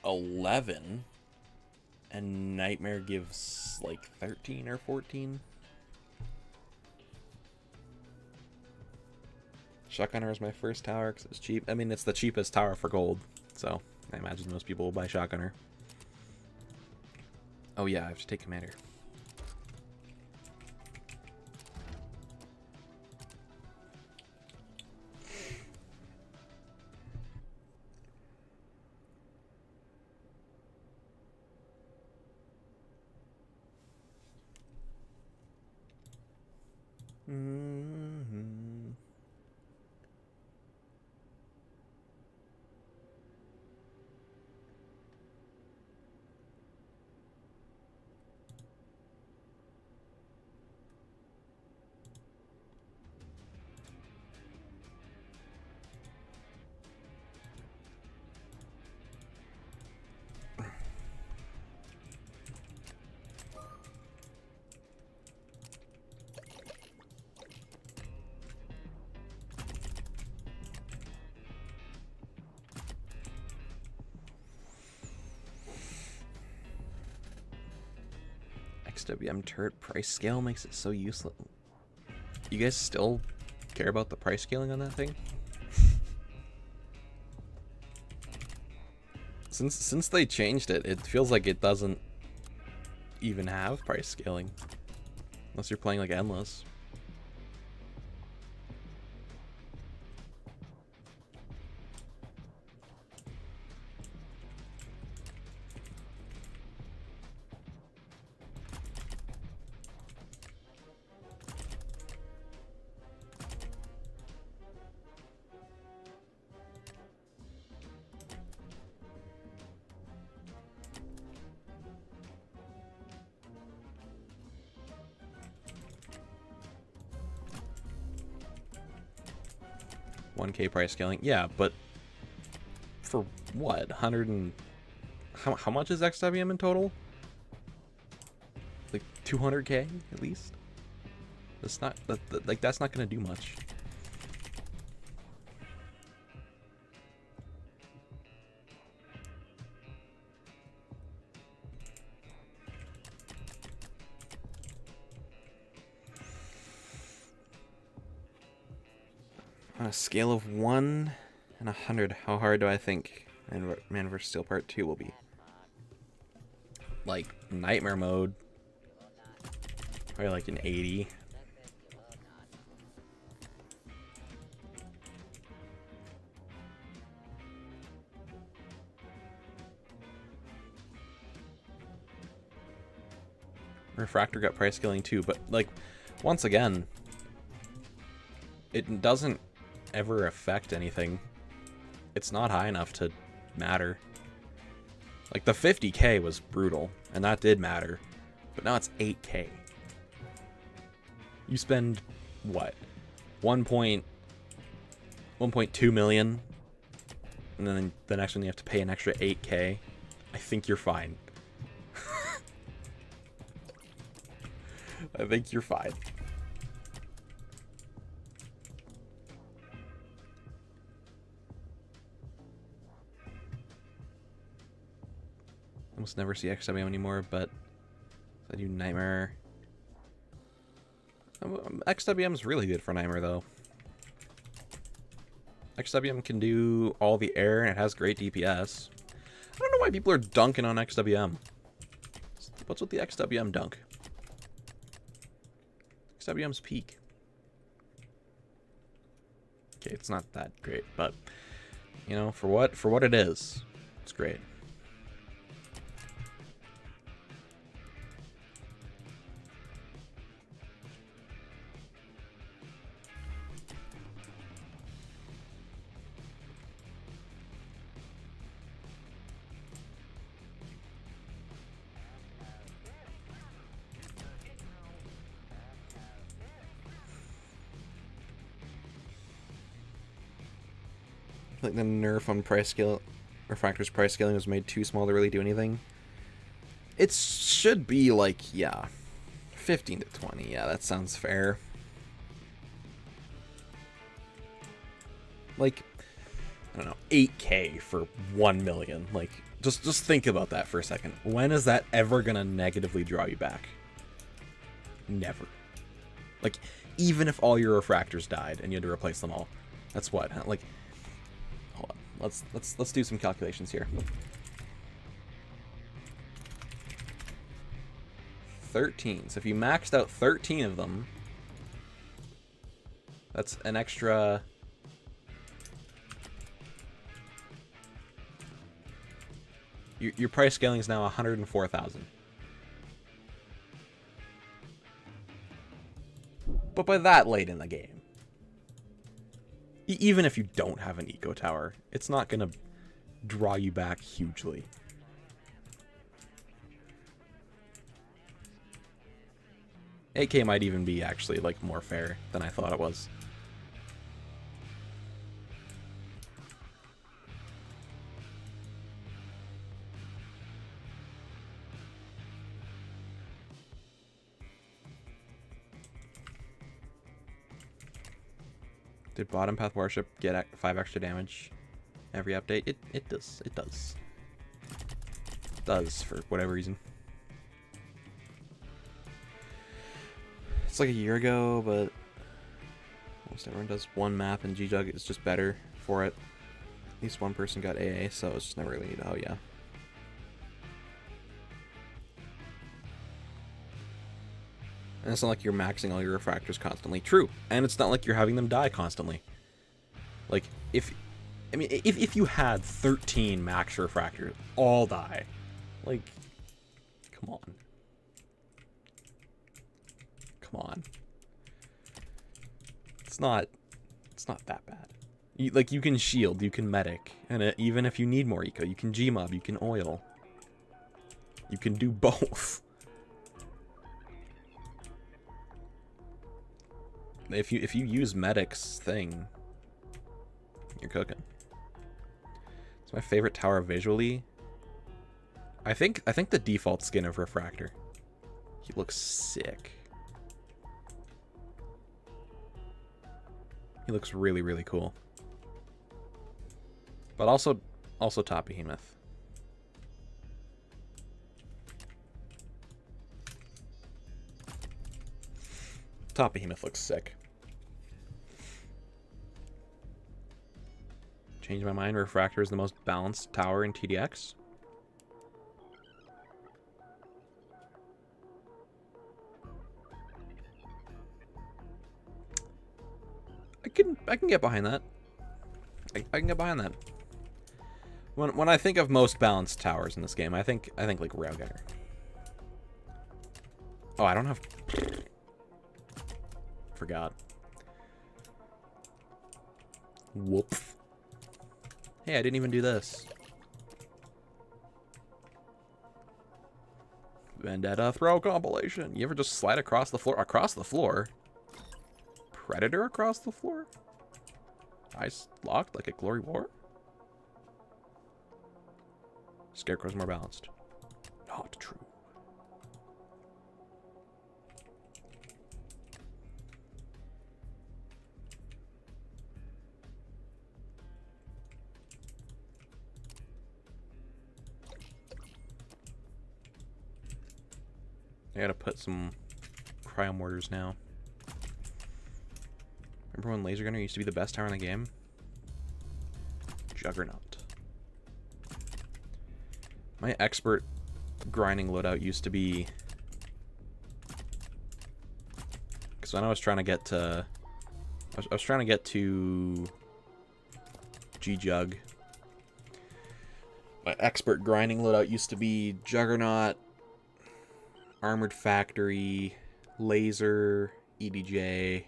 11. And nightmare gives like 13 or 14. Shotgunner is my first tower because it's cheap. I mean, it's the cheapest tower for gold, so I imagine most people will buy Shotgunner. Oh yeah, I have to take Commander. XWM turret price scale makes it so useless. You guys still care about the price scaling on that thing? Since they changed it, it feels like it doesn't even have price scaling. Unless you're playing like endless. $1K price scaling, yeah, but for what? 100 and how much is XWM in total? Like 200K at least. That's not like that's not gonna do much. On a scale of 1 and 100, how hard do I think Man vs. Steel Part 2 will be? Like, Nightmare mode. Probably like an 80. Refractor got price scaling too, but like, once again, it doesn't ever affect anything. It's not high enough to matter. Like the 50K was brutal, and that did matter, but now it's 8K. You spend what, 1.2 million, and then the next one you have to pay an extra 8K. I think you're fine. I think you're fine. Almost never see XWM anymore, but I do Nightmare. XWM is really good for Nightmare, though. XWM can do all the air, and it has great DPS. I don't know why people are dunking on XWM. What's with the XWM dunk? XWM's peak. Okay, it's not that great, but you know, for what it is, it's great. Like the nerf on price scale, Refractor's price scaling was made too small to really do anything. It should be like, yeah, 15 to 20. Yeah, that sounds fair. Like, I don't know, 8K for 1 million. Like, just think about that for a second. When is that ever gonna negatively draw you back? Never. Like, even if all your refractors died and you had to replace them all, that's what, like. Hold on. Let's do some calculations here. 13. So if you maxed out 13 of them, that's an extra. Your price scaling is now 104,000. But by that late in the game. Even if you don't have an eco tower, it's not going to draw you back hugely. AK might even be actually like more fair than I thought it was. Did bottom path warship get 5 extra damage every update? It does. It does. It does for whatever reason. It's like a year ago, but almost everyone does one map, and G-Jug is just better for it. At least one person got AA, so it's just never really, oh yeah. And it's not like you're maxing all your refractors constantly. True. And it's not like you're having them die constantly. Like, if you had 13 max refractors all die, like, come on. Come on. It's not that bad. You can shield, you can medic, and even if you need more eco, you can Gmob, you can oil. You can do both. If you use medic's thing, you're cooking. It's my favorite tower visually. I think the default skin of Refractor. He looks sick. He looks really, really cool. But also top Behemoth. Top Behemoth looks sick. Change my mind. Refractor is the most balanced tower in TDX. I can get behind that. I can get behind that. When I think of most balanced towers in this game, I think like Railgunner. Oh, I don't have. Forgot. Whoop. Hey, I didn't even do this. Vendetta throw compilation. You ever just slide across the floor? Across the floor? Predator across the floor? Ice locked like a Glory War? Scarecrow's more balanced. Not true. I gotta put some cryo mortars now. Remember when Laser Gunner used to be the best tower in the game? Juggernaut. My expert grinding loadout used to be... Because when I was trying to get to... I was trying to get to... G-Jug. My expert grinding loadout used to be Juggernaut, Armored Factory, Laser, EDJ,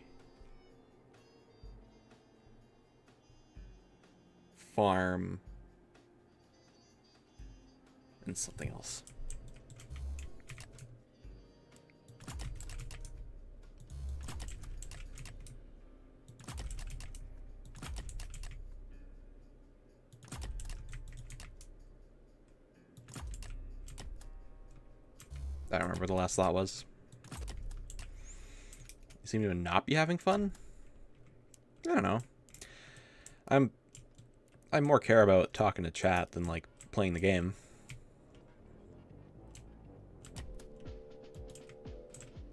Farm, and something else. I don't remember what the last thought was. You seem to not be having fun? I don't know. I more care about talking to chat than like playing the game.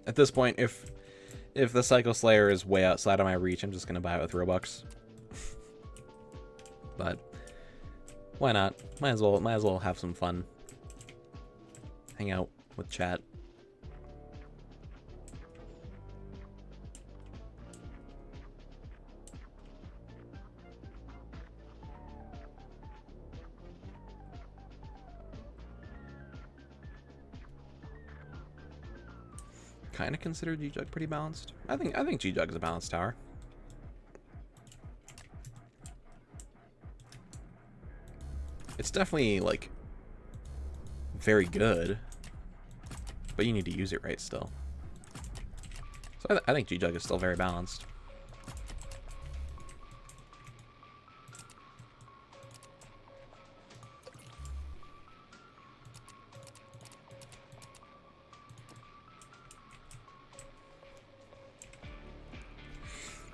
At this point, if the Psycho Slayer is way outside of my reach, I'm just gonna buy it with Robux. But why not? Might as well have some fun. Hang out with chat. Kind of consider G-Jug pretty balanced. I think G-Jug is a balanced tower. It's definitely like very good, but you need to use it right still. So I think G-Jug is still very balanced.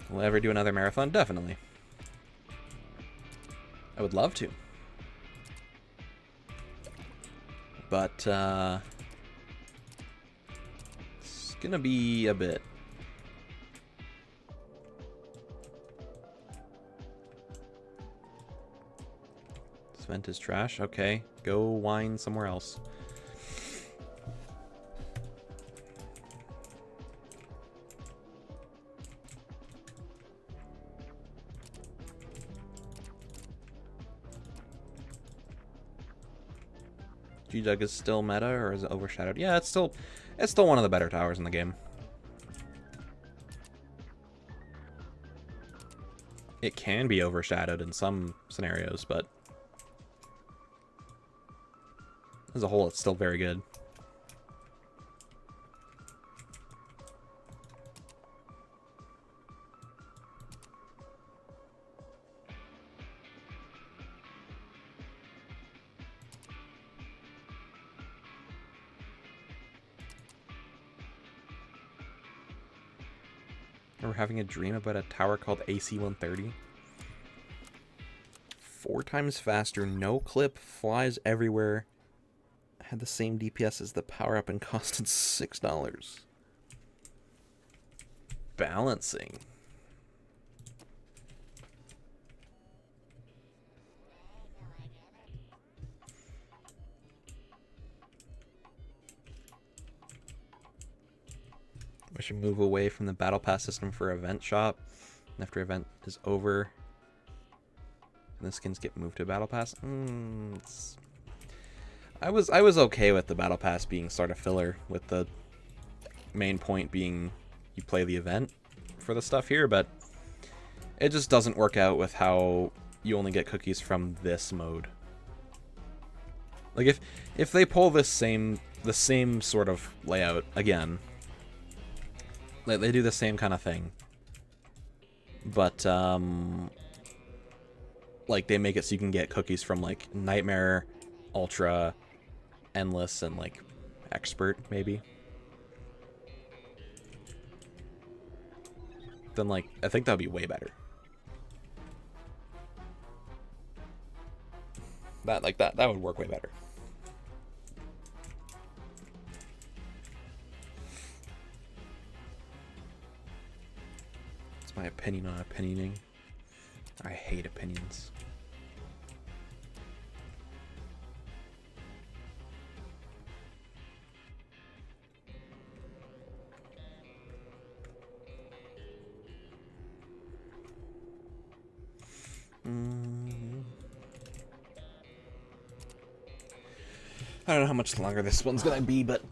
Will I ever do another marathon? Definitely. I would love to. But, it's gonna be a bit. This vent is trash. Okay, go whine somewhere else. G-Jug is still meta, or is it overshadowed? Yeah, it's still one of the better towers in the game. It can be overshadowed in some scenarios, but as a whole, it's still very good. We're having a dream about a tower called AC-130. 4 times faster, no clip, flies everywhere. Had the same DPS as the power-up and costed $6. Balancing. We should move away from the battle pass system for event shop. And after event is over, and the skins get moved to battle pass. I was okay with the battle pass being sort of filler, with the main point being you play the event for the stuff here, but it just doesn't work out with how you only get cookies from this mode. Like if they pull the same sort of layout again, like they do the same kind of thing, but like they make it so you can get cookies from like Nightmare, Ultra, Endless, and like Expert maybe, then like I think that would be way better. That would work way better. It's my opinion on opinioning. I hate opinions. I don't know how much longer this one's gonna be, but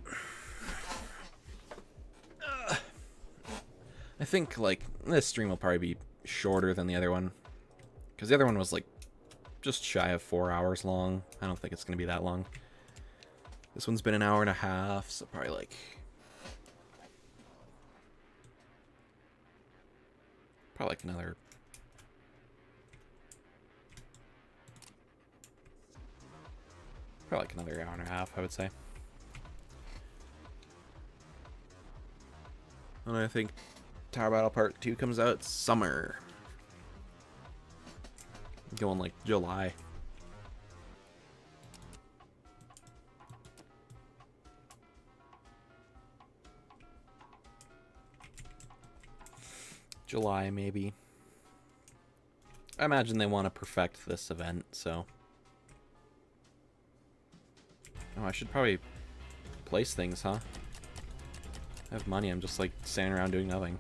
I think like this stream will probably be shorter than the other one, because the other one was like just shy of 4 hours long. I don't think it's gonna be that long. This one's been an hour and a half, so probably like another hour and a half, I would say. And I think Tower Battle Part 2 comes out summer. Going like July. July, maybe. I imagine they want to perfect this event, so. Oh, I should probably place things, huh? I have money, I'm just like standing around doing nothing.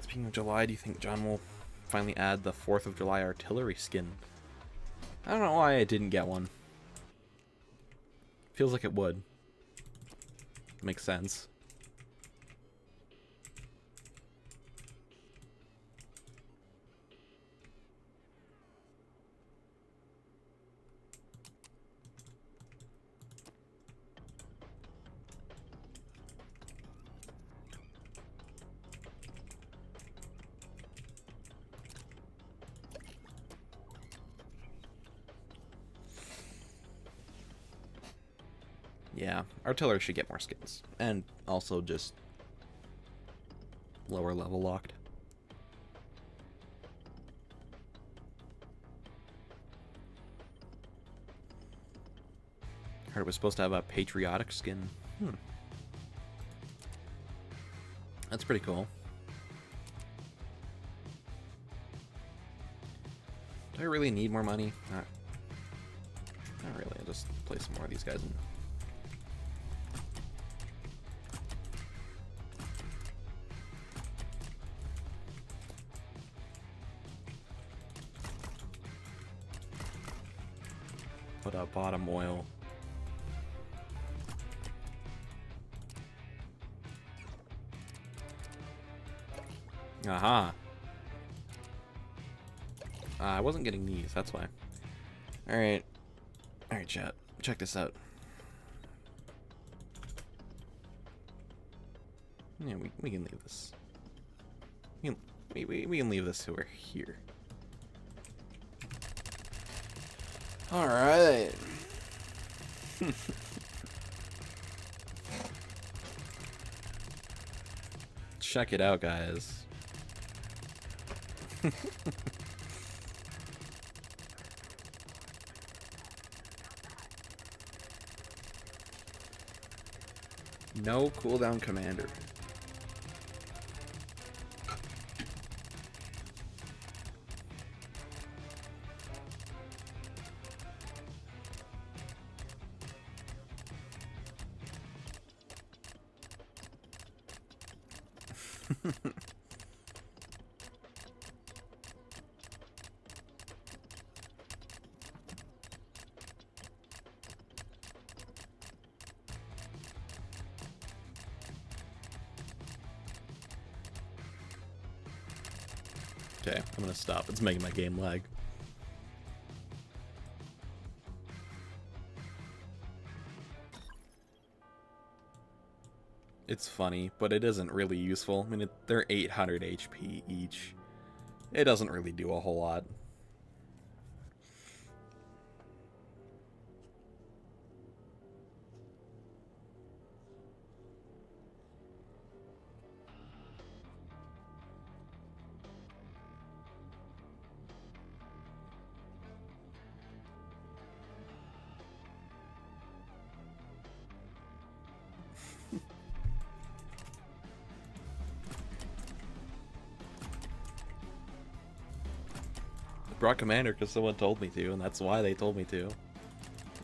Speaking of July, do you think John will finally add the 4th of July artillery skin? I don't know why I didn't get one. Feels like it would. Makes sense. Yeah, artillery should get more skills. And also just lower level locked. Heard it was supposed to have a patriotic skin. That's pretty cool. Do I really need more money? Not really. I'll just play some more of these guys in. Put up bottom oil. Aha. I wasn't getting these, that's why. Alright. Alright, chat. Check this out. Yeah, we can leave this. We can leave this over here. Alright. Check it out, guys. No cooldown commander. Okay, I'm gonna stop. It's making my game lag. It's funny, but it isn't really useful. I mean, they're 800 HP each. It doesn't really do a whole lot. Brought commander because someone told me to, and that's why they told me to.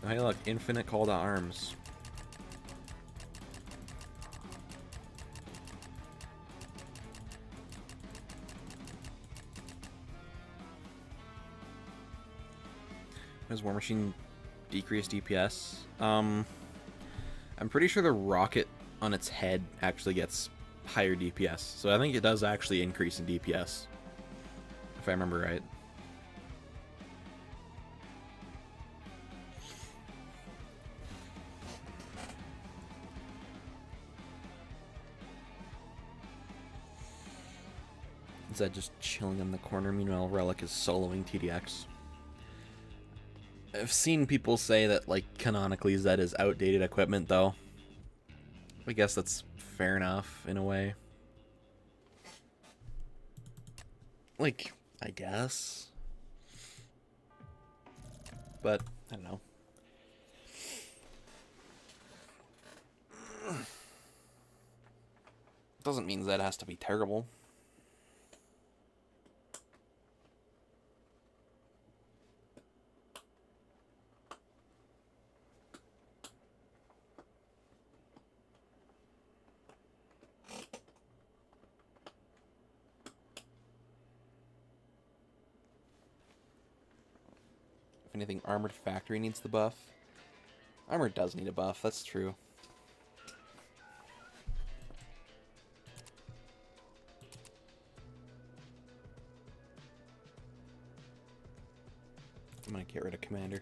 Hey, look, infinite call to arms. Does War Machine decrease DPS? I'm pretty sure the rocket on its head actually gets higher DPS, so I think it does actually increase in DPS, if I remember right. Zed just chilling in the corner, meanwhile Relic is soloing TDX. I've seen people say that, like, canonically Zed is outdated equipment, though. I guess that's fair enough, in a way. Like, I guess. But, I don't know. Doesn't mean Zed has to be terrible. If anything, Armored Factory needs the buff. Armor does need a buff, that's true. I'm gonna get rid of Commander.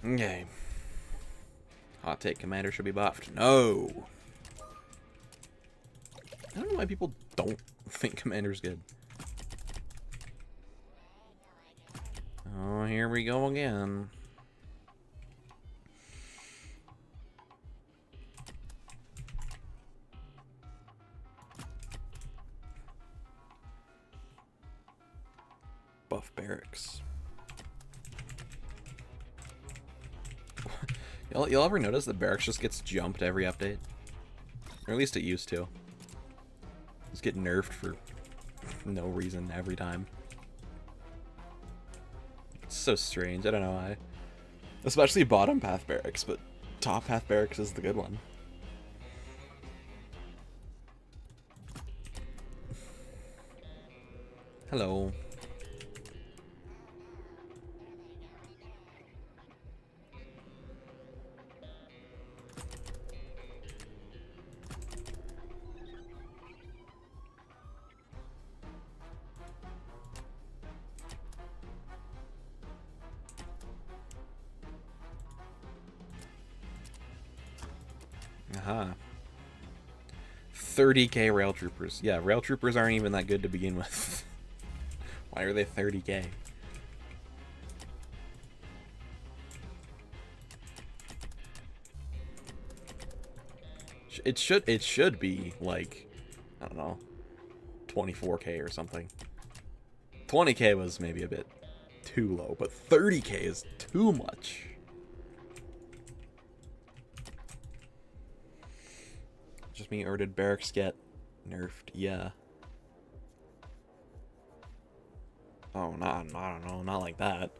Okay. Hot take, Commander should be buffed. No! I don't know why people don't think Commander's good. Oh, here we go again. Buff barracks. Y'all ever notice that barracks just gets jumped every update? Or at least it used to. Just get nerfed for no reason every time. It's so strange, I don't know why. Especially bottom path barracks, but top path barracks is the good one. Hello. Aha. 30k rail troopers. Yeah, rail troopers aren't even that good to begin with. Why are they 30k? It should be like, I don't know, 24k or something. 20k was maybe a bit too low, but 30k is too much. Just me, or did barracks get nerfed? Yeah. Oh, I don't know, not like that.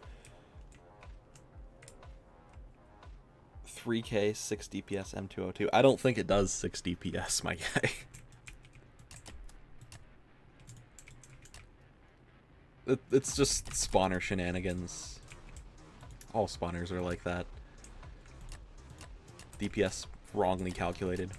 3k, 6 DPS, M202. I don't think it does 6 DPS, my guy. It's just spawner shenanigans. All spawners are like that. DPS wrongly calculated.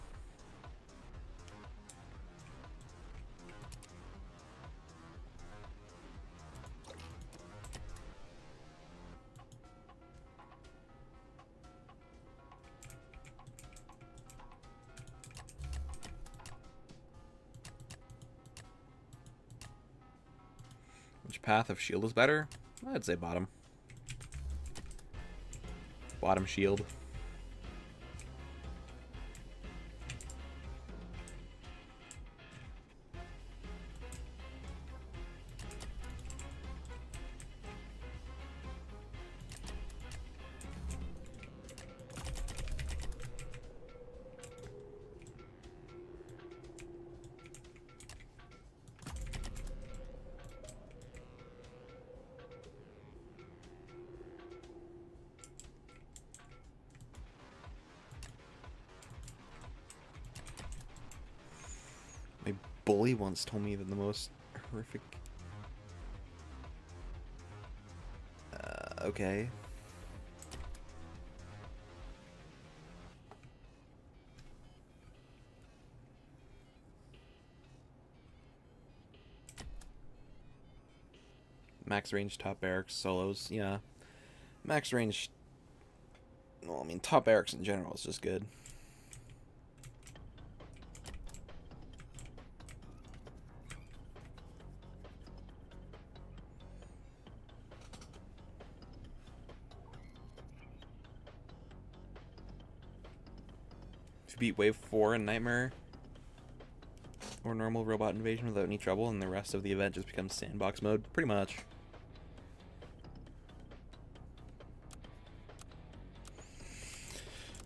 Which path of shield is better? I'd say bottom. Bottom shield. My bully once told me that the most horrific... okay. Max range, top barracks, solos, yeah. Max range... well, I mean, top barracks in general is just good. If you beat Wave 4 in Nightmare or normal robot invasion without any trouble, and the rest of the event just becomes sandbox mode, pretty much.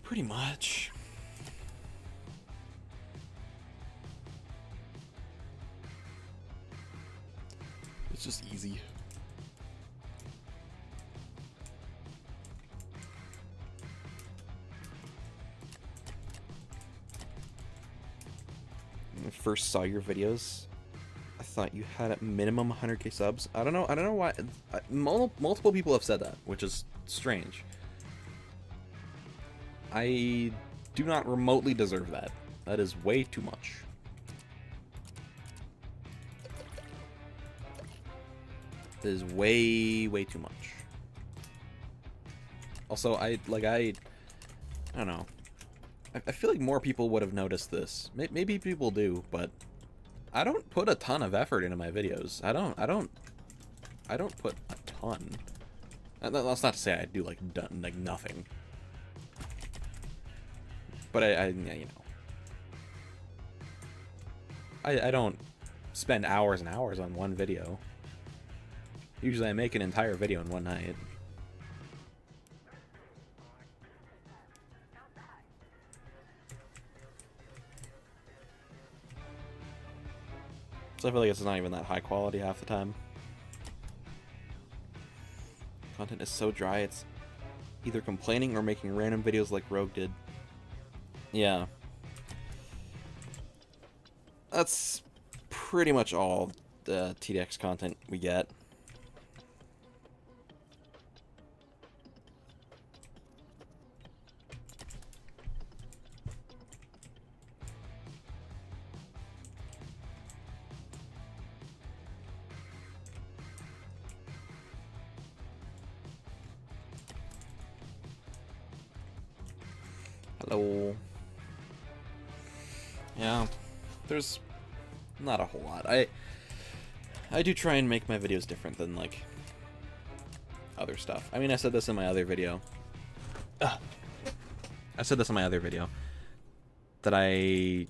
Pretty much. It's just easy. When I first saw your videos, I thought you had at minimum 100k subs. I don't know why. Multiple people have said that, which is strange. I do not remotely deserve that. That is way too much. That is way too much. Also, I don't know. I feel like more people would have noticed this. Maybe people do, but I don't put a ton of effort into my videos. I don't put a ton. That's not to say I do like nothing. But I you know, I don't spend hours and hours on one video. Usually I make an entire video in one night. So I feel like it's not even that high quality half the time. Content is so dry, it's either complaining or making random videos like Rogue did. Yeah. That's pretty much all the TDX content we get. Hello. Yeah, there's not a whole lot. I do try and make my videos different than, like, other stuff. I mean, I said this in my other video. I said this in my other video. That I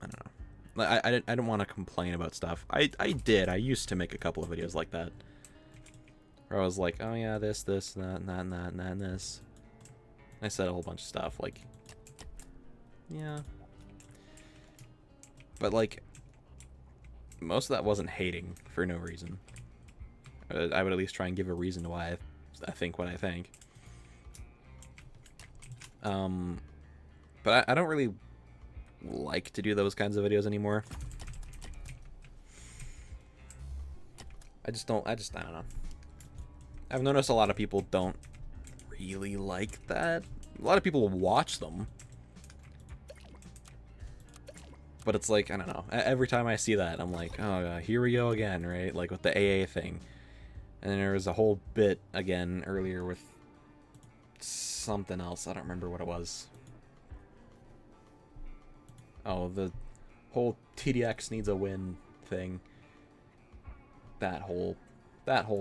don't know. I didn't want to complain about stuff. I did. I used to make a couple of videos like that. Where I was like, oh yeah, this, that, and this. I said a whole bunch of stuff, like, yeah. But, like, most of that wasn't hating for no reason. I would at least try and give a reason why I think what I think. But I don't really like to do those kinds of videos anymore. I don't know. I've noticed a lot of people don't really like that. A lot of people watch them. But it's like, I don't know. Every time I see that, I'm like, oh, God, here we go again, right? Like with the AA thing. And then there was a whole bit again earlier with something else. I don't remember what it was. Oh, the whole TDX needs a win thing. That whole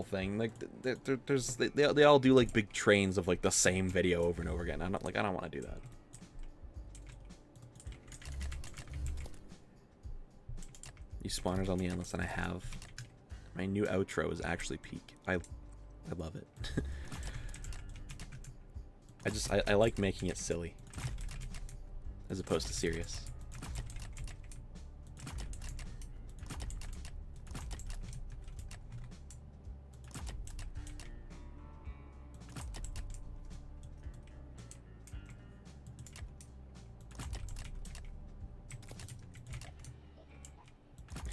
thing. Like, they all do like big trains of like the same video over and over again. I'm not like, I don't want to do that. These spawners on the endless, and I have my new outro is actually peak. I love it. I like making it silly as opposed to serious.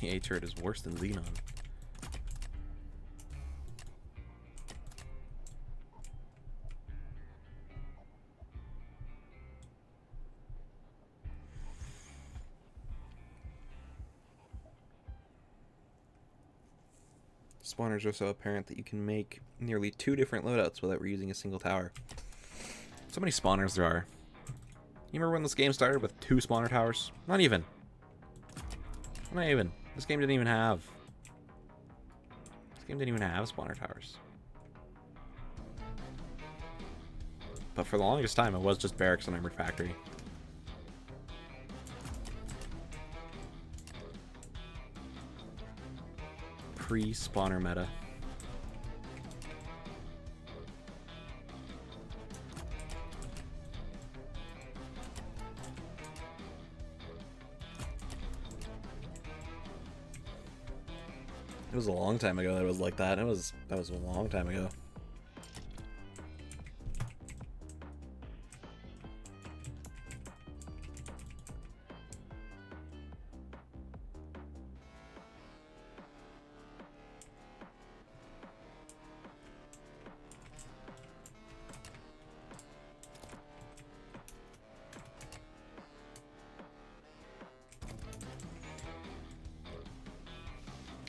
The A turret is worse than Xenon. Spawners are so apparent that you can make nearly 2 different loadouts without reusing a single tower. So many spawners there are. You remember when this game started with 2 spawner towers? Not even. Not even. This game didn't even have spawner towers. But for the longest time, it was just barracks and armored factory. Pre-spawner meta. It was a long time ago that it was like that. That was a long time ago.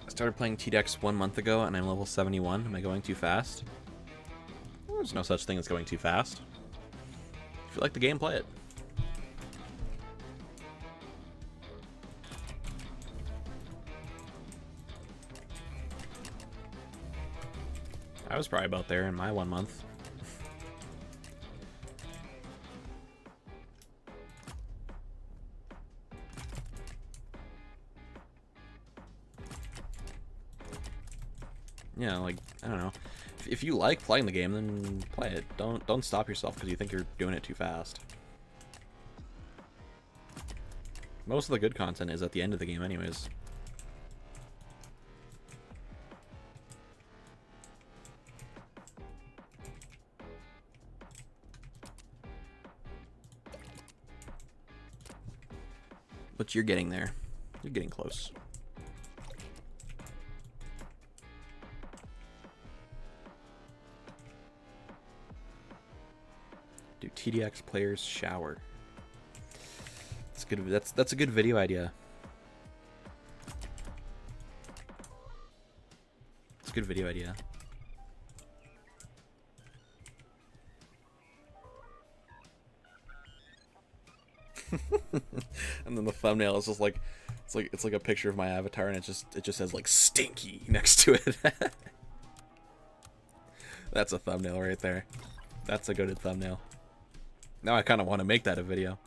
I started playing TDX 1 month ago and I'm level 71. Am I going too fast? There's no such thing as going too fast. If you like the game, play it. I was probably about there in my 1 month. Yeah, like, I don't know. If you like playing the game, then play it. Don't stop yourself because you think you're doing it too fast. Most of the good content is at the end of the game anyways. But you're getting there. You're getting close. Do TDX players shower? That's good. That's a good video idea. It's a good video idea. And then the thumbnail is just like it's like a picture of my avatar, and it just says like stinky next to it. That's a thumbnail right there. That's a good thumbnail. Now I kind of want to make that a video.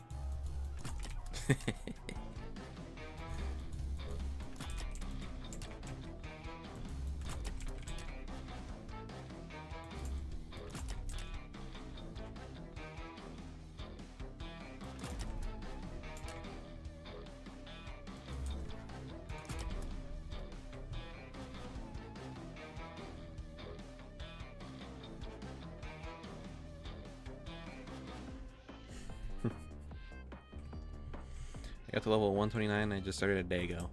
I got to level 129, I just started a day ago.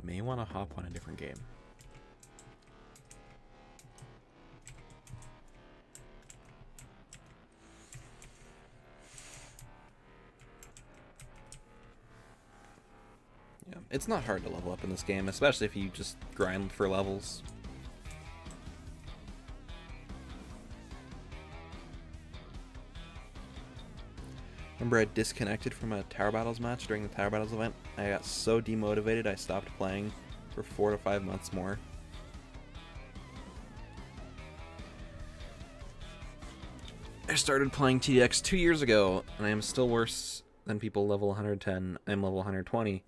May want to hop on a different game. Yeah, it's not hard to level up in this game, especially if you just grind for levels. Remember, I disconnected from a Tower Battles match during the Tower Battles event. I got so demotivated I stopped playing for 4 to 5 months more. I started playing TDX 2 years ago, and I am still worse than people level 110. I'm level 120. Do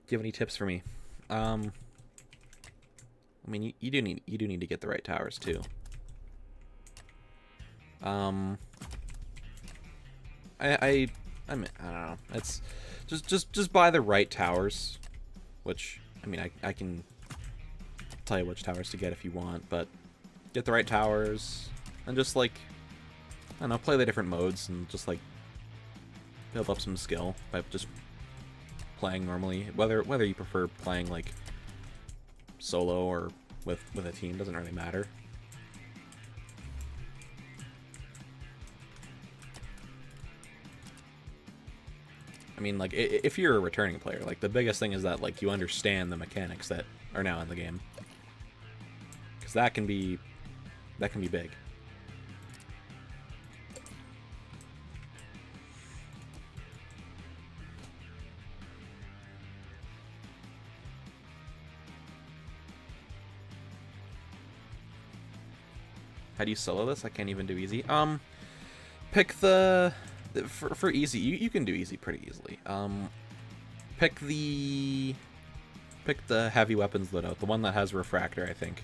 you have any tips for me? I mean, you do need to get the right towers too. I don't know. It's just buy the right towers, which I mean I can tell you which towers to get if you want, but get the right towers and just like I don't know, play the different modes and just like build up some skill by just playing normally. Whether you prefer playing like solo or with a team doesn't really matter. I mean, like, if you're a returning player, like, the biggest thing is that, like, you understand the mechanics that are now in the game. Because that can be big. How do you solo this? I can't even do easy. Pick the... For easy, you can do easy pretty easily. Pick the heavy weapons loadout, the one that has refractor, I think.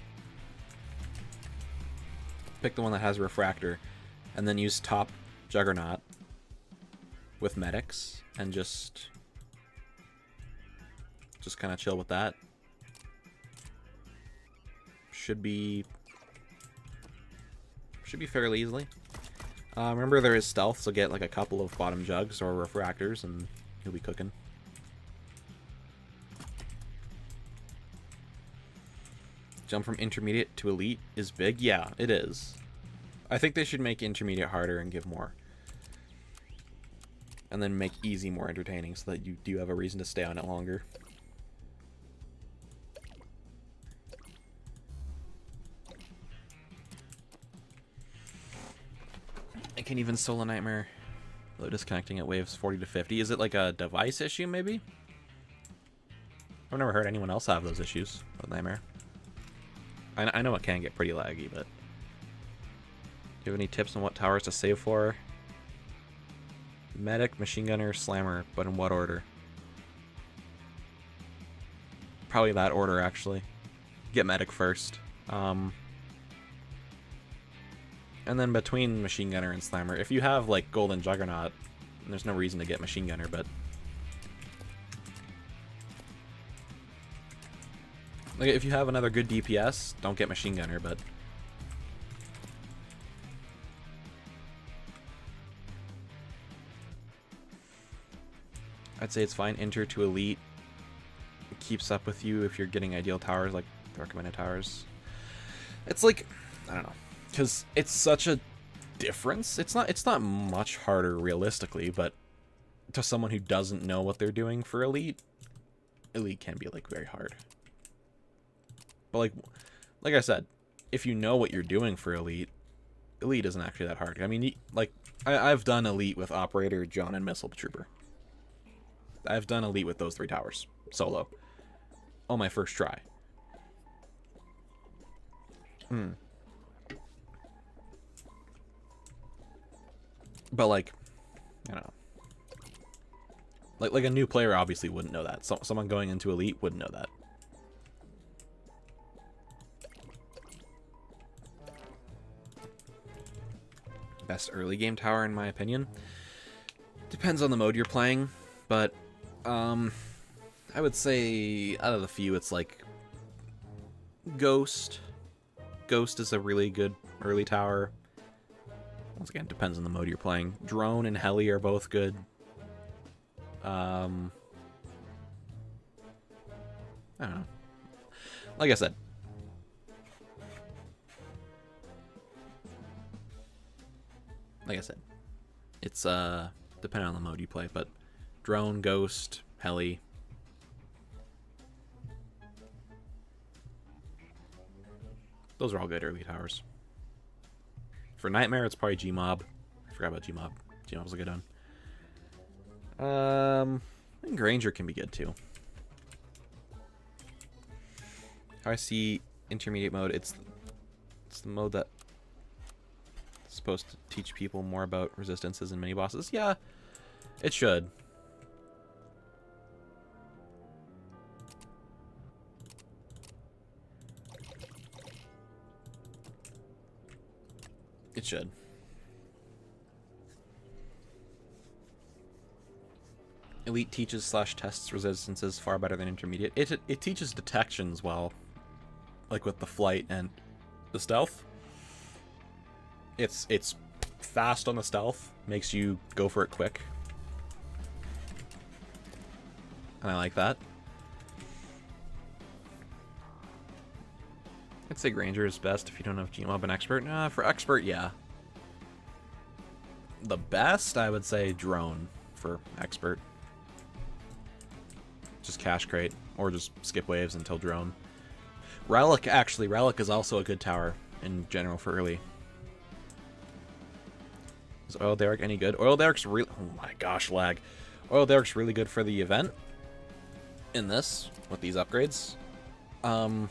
Pick the one that has refractor, and then use top Juggernaut with medics, and just kind of chill with that. Should be fairly easily. Remember, there is stealth, so get like a couple of bottom jugs or refractors, and you'll be cooking. Jump from intermediate to elite is big. Yeah, it is. I think they should make intermediate harder and give more. And then make easy more entertaining so that you do have a reason to stay on it longer. I can even solo Nightmare without disconnecting at waves 40 to 50. Is it like a device issue, maybe? I've never heard anyone else have those issues with Nightmare. I know it can get pretty laggy, but... Do you have any tips on what towers to save for? Medic, Machine Gunner, Slammer, but in what order? Probably that order, actually. Get Medic first. And then between Machine Gunner and Slammer, if you have, like, Golden Juggernaut, there's no reason to get Machine Gunner, but... Like, if you have another good DPS, don't get Machine Gunner, but... I'd say it's fine. Enter to Elite. It keeps up with you if you're getting ideal towers, like the recommended towers. It's like, I don't know, because it's such a difference. It's not much harder realistically, but to someone who doesn't know what they're doing for Elite, Elite can be like very hard. But like I said, if you know what you're doing for Elite, Elite isn't actually that hard. I mean, like I've done Elite with Operator, John, and Missile Trooper. I've done Elite with those 3 towers, solo, on my first try. But like, I don't know. Like a new player obviously wouldn't know that. Someone going into Elite wouldn't know that. Best early game tower in my opinion. Depends on the mode you're playing, but I would say out of the few, it's like Ghost. Ghost is a really good early tower. Once again, depends on the mode you're playing. Drone and Heli are both good. I don't know. Like I said, it's depending on the mode you play, but Drone, Ghost, Heli. Those are all good early towers. For Nightmare, it's probably Gmob. I forgot about Gmob. Gmob's a good one. And Granger can be good too. How I see intermediate mode, it's the mode that is supposed to teach people more about resistances and mini bosses. Yeah, it should. It should. Elite teaches / tests resistances far better than intermediate. It teaches detections well, like with the flight and the stealth. It's fast on the stealth, makes you go for it quick, and I like that. I'd say Granger is best if you don't have Gmob and Expert. Nah, for Expert, yeah. The best, I would say Drone for Expert. Just Cash Crate, or just skip waves until Drone. Relic, actually, Relic is also a good tower in general for early. Is Oil Derrick any good? Oil Derrick's really... Oh my gosh, lag. Oil Derrick's really good for the event. In this, with these upgrades. Oil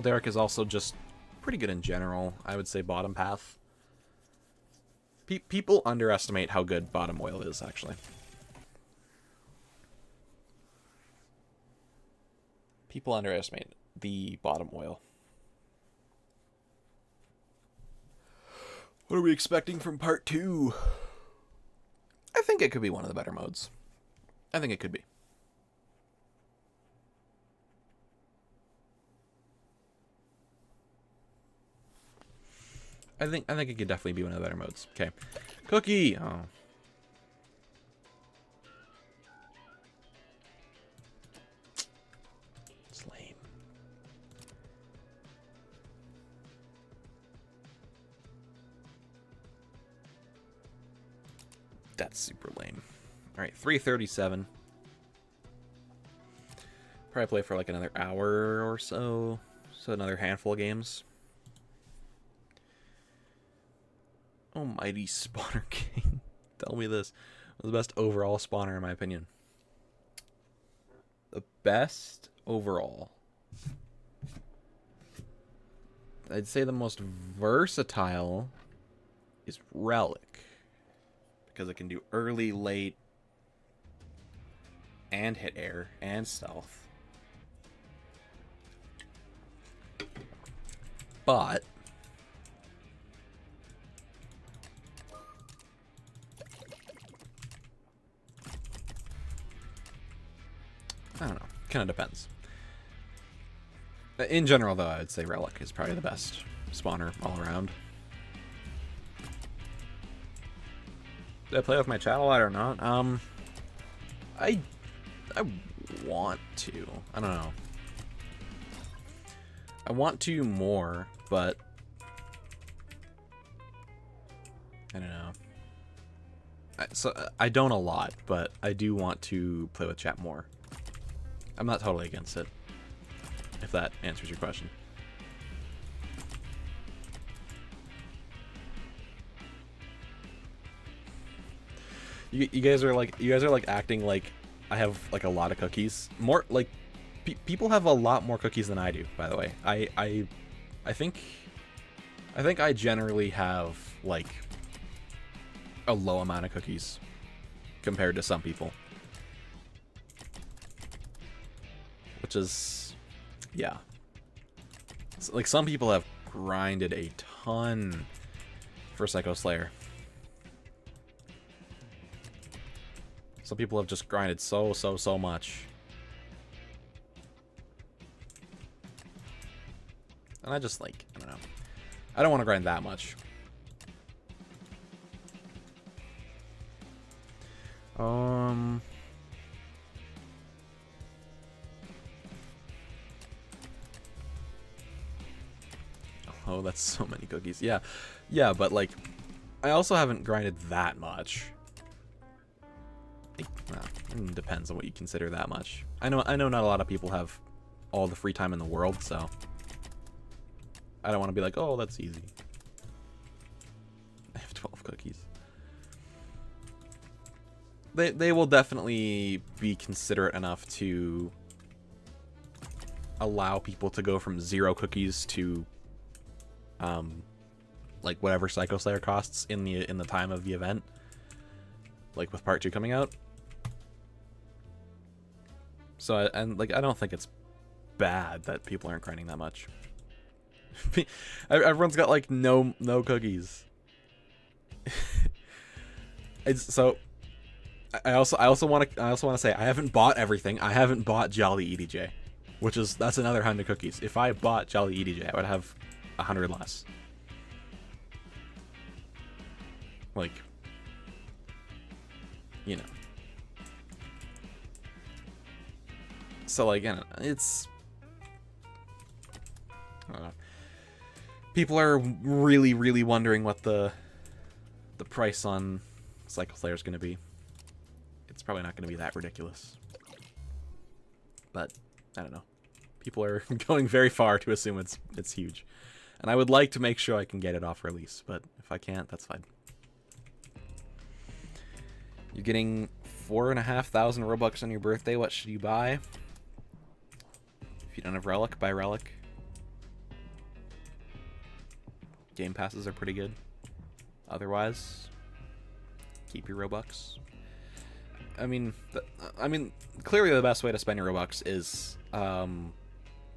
Derrick is also just pretty good in general. I would say bottom path. People underestimate how good bottom oil is, actually. People underestimate the bottom oil. What are we expecting from part 2? I think it could be one of the better modes. I think it could be. I think it could definitely be one of the better modes. Okay. Cookie! Oh. It's lame. That's super lame. Alright, 3:37. Probably play for like another hour or so. So another handful of games. Almighty Spawner King. Tell me this. The best overall spawner, in my opinion. The best overall. I'd say the most versatile is Relic. Because it can do early, late, and hit air, and stealth. But I don't know. Kind of depends. In general, though, I would say Relic is probably the best spawner all around. Did I play with my chat a lot or not? I want to. I don't know. I want to more, but I don't know. I don't a lot, but I do want to play with chat more. I'm not totally against it, if that answers your question. You guys are like acting like I have like a lot of cookies. More like people have a lot more cookies than I do, by the way. I think I generally have like a low amount of cookies compared to some people. Which is, yeah. So, like, some people have grinded a ton for Psycho Slayer. Some people have just grinded so much. And I just, like, I don't know. I don't want to grind that much. Oh, that's so many cookies. Yeah. Yeah, but, like, I also haven't grinded that much. Well, it depends on what you consider that much. I know not a lot of people have all the free time in the world, so I don't want to be like, oh, that's easy. I have 12 cookies. They will definitely be considerate enough to allow people to go from 0 cookies to like whatever Psycho Slayer costs in the time of the event, like with part 2 coming out. So I don't think it's bad that people aren't grinding that much. Everyone's got like no cookies. So I also want to say I haven't bought everything. I haven't bought Jolly EDJ, that's another 100 cookies. If I bought Jolly EDJ, I would have 100 less. Like, you know. So like, you know, it's, I don't know. People are really wondering what the price on Psycho Slayer is going to be. It's probably not going to be that ridiculous. But I don't know. People are going very far to assume it's huge. And I would like to make sure I can get it off release, but if I can't, that's fine. You're getting 4,500 Robux on your birthday. What should you buy? If you don't have Relic, buy Relic. Game passes are pretty good. Otherwise, keep your Robux. I mean, clearly the best way to spend your Robux is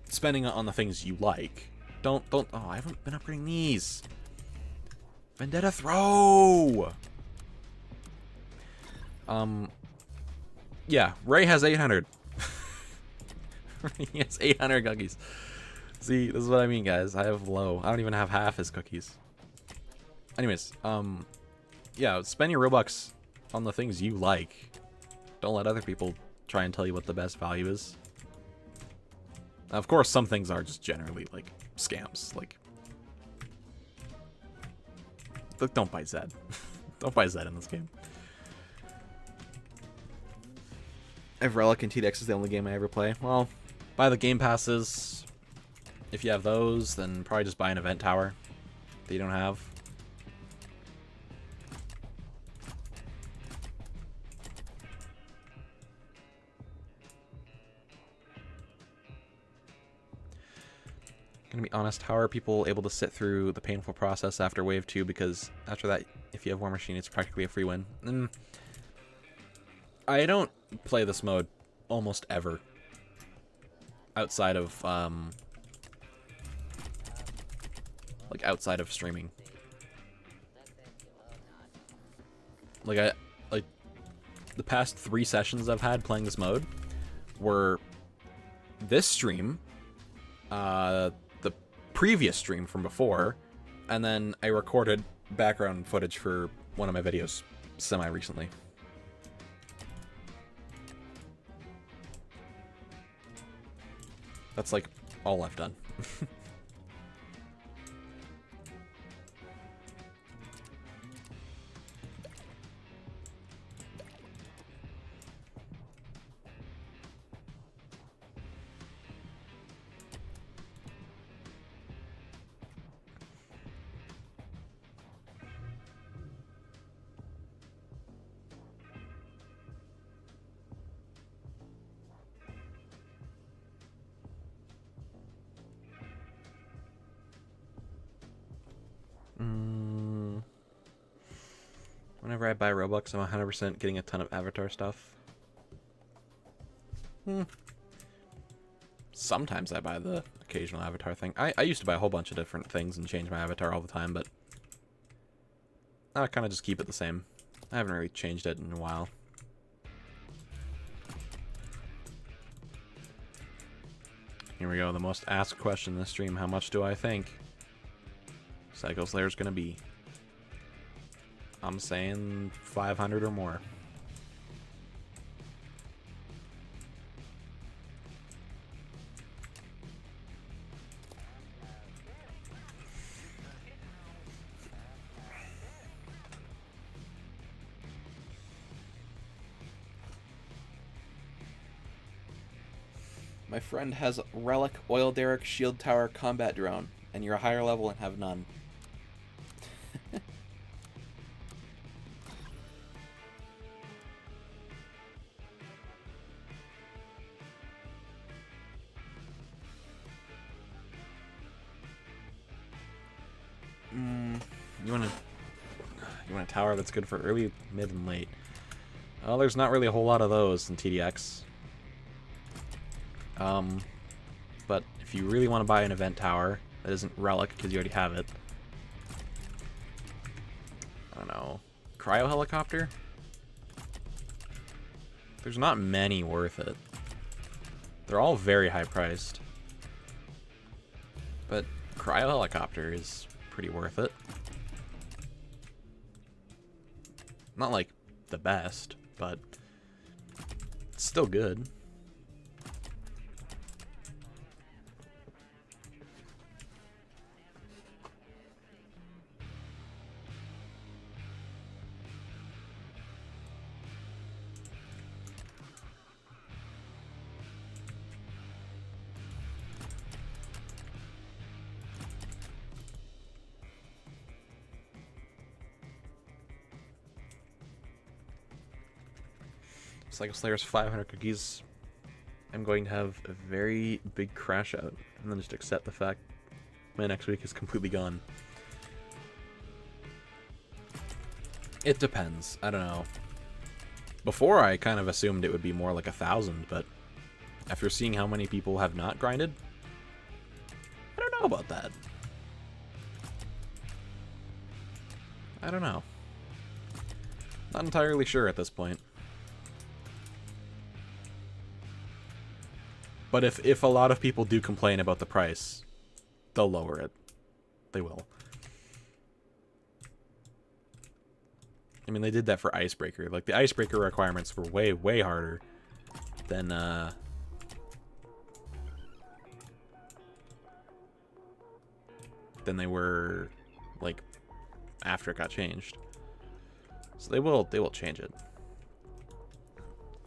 spending it on the things you like. Don't. Oh, I haven't been upgrading these. Vendetta throw. Yeah, Ray has 800. He has 800 cookies. See, this is what I mean, guys. I have low. I don't even have half his cookies. Anyways, yeah, spend your Robux on the things you like. Don't let other people try and tell you what the best value is. Now, of course, some things are just generally, like, scams. Like, don't buy Zed. Don't buy Zed in this game. If Relic and TDX is the only game I ever play, well, buy the game passes. If you have those, then probably just buy an event tower that you don't have. gonna be honest, how are people able to sit through the painful process after Wave 2? Because after that, if you have War Machine, it's practically a free win. I don't play this mode almost ever. Outside of, like, outside of streaming. Like, the past 3 sessions I've had playing this mode were this stream, the previous stream from before, and then I recorded background footage for one of my videos semi-recently. That's, like, all I've done. Whenever I buy Roblox, I'm 100% getting a ton of avatar stuff. Sometimes I buy the occasional avatar thing. I used to buy a whole bunch of different things and change my avatar all the time, but I kind of just keep it the same. I haven't really changed it in a while. Here we go, the most asked question in this stream. How much do I think Psycho Slayer's gonna be? I'm saying 500 or more. My friend has Relic, Oil Derrick, Shield Tower, Combat Drone, and you're a higher level and have none. You want a tower that's good for early, mid, and late. Well, there's not really a whole lot of those in TDX. But if you really want to buy an event tower that isn't Relic, because you already have it. I don't know. Cryo Helicopter? There's not many worth it. They're all very high priced. But Cryo Helicopter is pretty worth it. Not like the best, but it's still good. Psycho Slayer's 500 cookies. I'm going to have a very big crash out, and then just accept the fact my next week is completely gone. It depends. I don't know. Before, I kind of assumed it would be more like 1,000, but after seeing how many people have not grinded, I don't know about that. I don't know. Not entirely sure at this point. But if a lot of people do complain about the price, they'll lower it. They will. I mean, they did that for Icebreaker. Like, the Icebreaker requirements were way, way harder than, they were, like, after it got changed. So they will change it.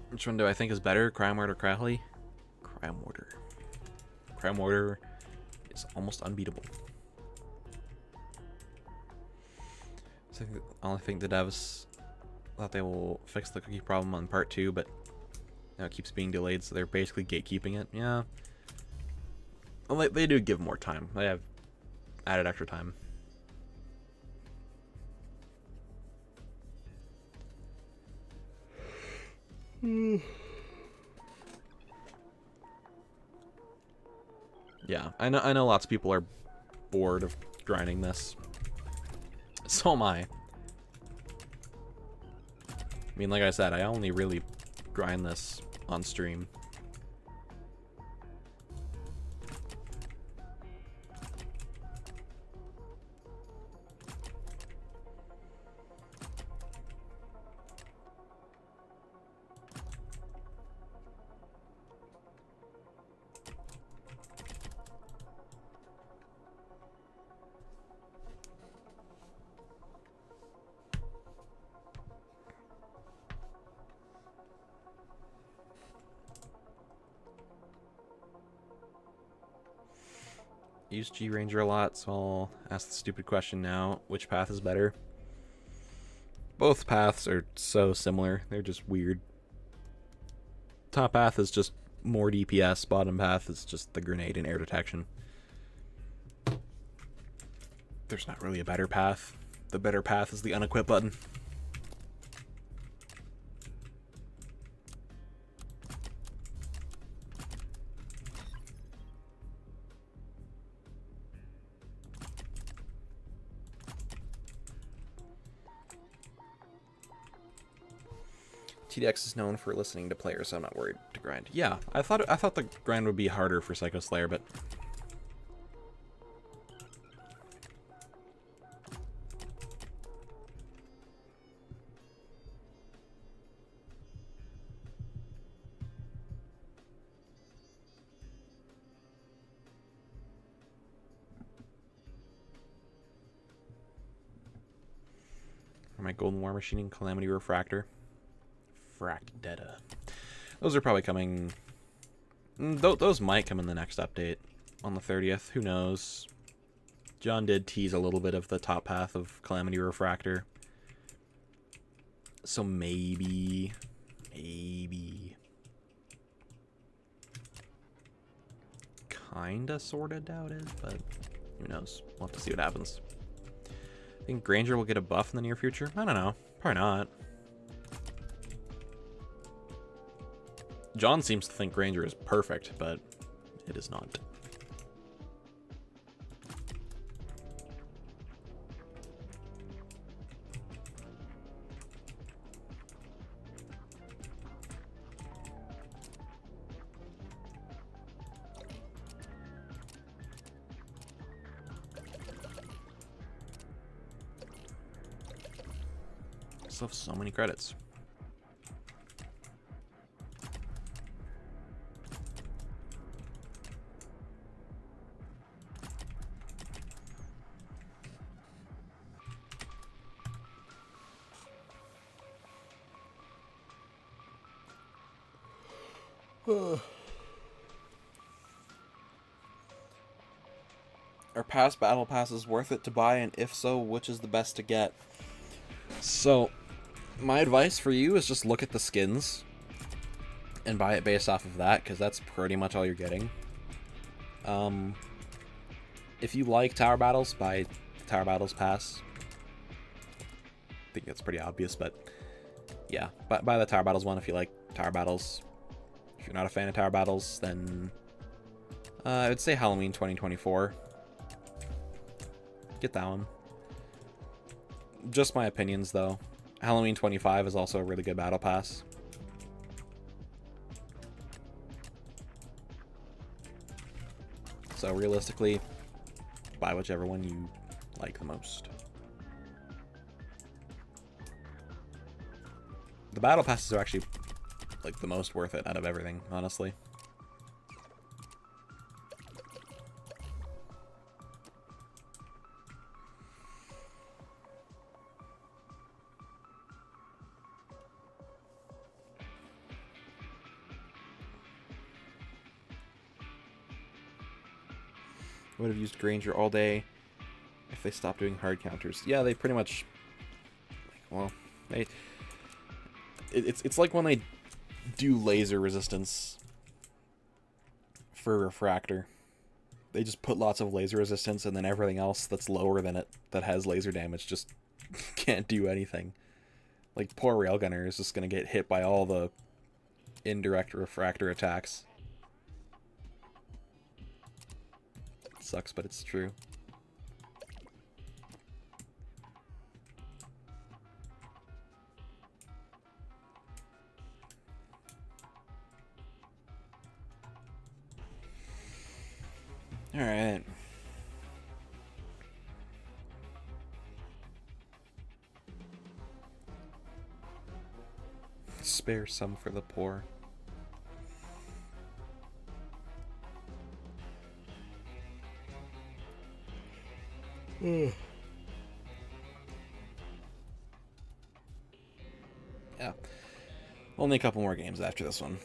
Which one do I think is better? Cryo Mortar, Crowley? Cryo Mortar. Cryo Mortar is almost unbeatable. So I only think the devs thought they will fix the cookie problem on part 2, but now it keeps being delayed, so they're basically gatekeeping it. Yeah. Well, they do give more time. They have added extra time. Yeah, I know lots of people are bored of grinding this. So am I. I mean, like I said, I only really grind this on stream. Use G Ranger a lot, so I'll ask the stupid question now. Which path is better? Both paths are so similar. They're just weird. Top path is just more DPS. Bottom path is just the grenade and air detection. There's not really a better path. The better path is the unequip button. TDX is known for listening to players, so I'm not worried to grind. Yeah, I thought the grind would be harder for Psycho Slayer, but my Golden War Machining, Calamity Refractor, Fractetta. Those are probably coming. Those might come in the next update on the 30th. Who knows? John did tease a little bit of the top path of Calamity Refractor. So maybe. Kinda sorta doubt it, but who knows? We'll have to see what happens. I think Granger will get a buff in the near future. I don't know. Probably not. John seems to think Granger is perfect, but it is not. Still have so many credits. Are past battle passes worth it to buy, and if so, which is the best to get? So, my advice for you is just look at the skins and buy it based off of that, because that's pretty much all you're getting. If you like Tower Battles, buy the Tower Battles pass. I think that's pretty obvious, but yeah, buy the Tower Battles one if you like Tower Battles. If you're not a fan of Tower Battles, then I would say Halloween 2024. Get that one. Just my opinions, though. Halloween 25 is also a really good battle pass. So realistically, buy whichever one you like the most. The battle passes are actually like the most worth it out of everything, honestly. Would have used Granger all day if they stopped doing hard counters. Yeah, they pretty much, well, it's like when they do laser resistance for Refractor. they just put lots of laser resistance, and then everything else that's lower than it that has laser damage just can't do anything. Like, poor Railgunner is just gonna get hit by all the indirect refractor attacks. It sucks, but it's true. Alright. Spare some for the poor. Yeah. Only a couple more games after this one.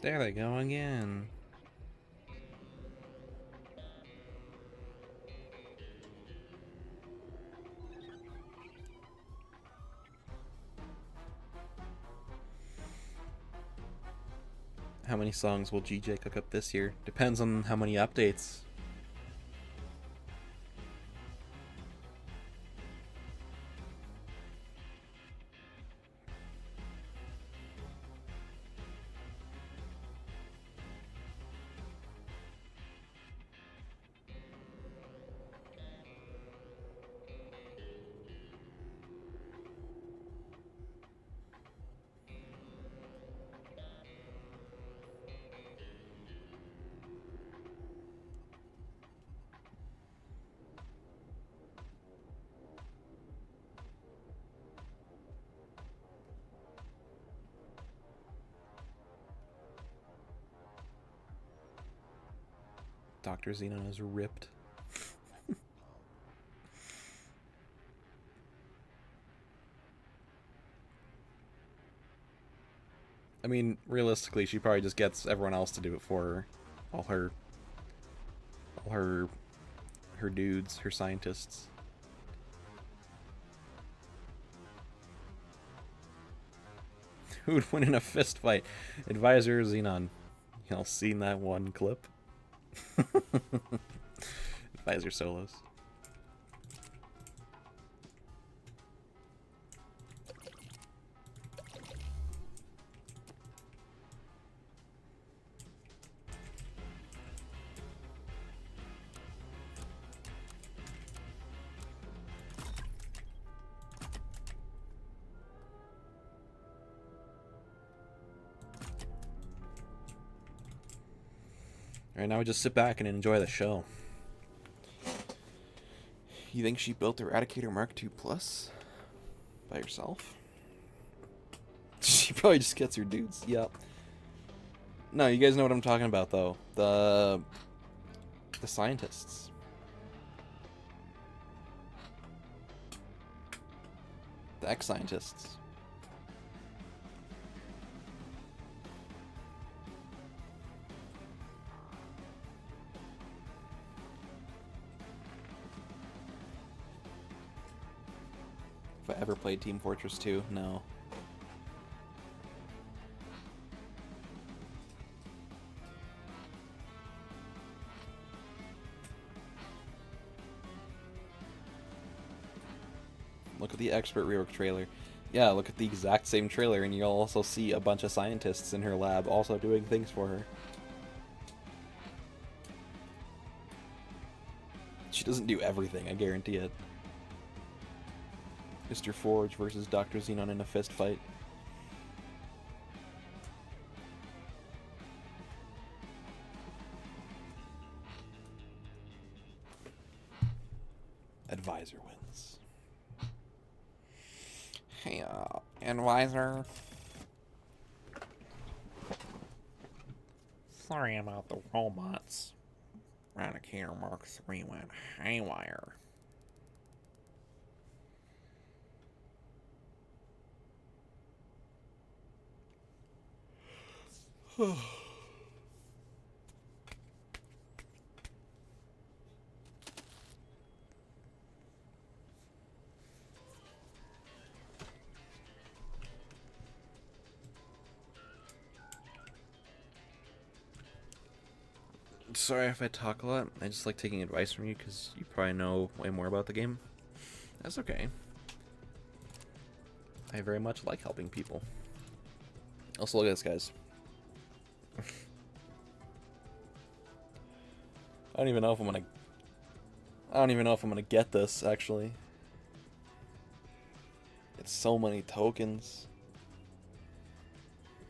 There they go again. How many songs will GJ cook up this year? Depends on how many updates. Dr. Xenon is ripped. I mean, realistically, she probably just gets everyone else to do it for her. All her dudes, her scientists. Who would win in a fist fight? Advisor or Xenon? Y'all seen that one clip? Advisor solos. Alright, now we just sit back and enjoy the show. You think she built the Eradicator Mark II Plus by herself? She probably just gets her dudes. Yep. No, you guys know what I'm talking about, though. The scientists. The ex-scientists. If I ever played Team Fortress 2, no. Look at the Expert rework trailer. Yeah, look at the exact same trailer, and you'll also see a bunch of scientists in her lab also doing things for her. She doesn't do everything, I guarantee it. Mr. Forge versus Dr. Xenon in a fist fight. Advisor wins. Hey, Advisor. Sorry about the robots. Eradicator Mark III went haywire. Sorry if I talk a lot. I just like taking advice from you because you probably know way more about the game. That's okay. I very much like helping people. Also, look at this, guys. I don't even know if I'm gonna get this, actually. It's so many tokens.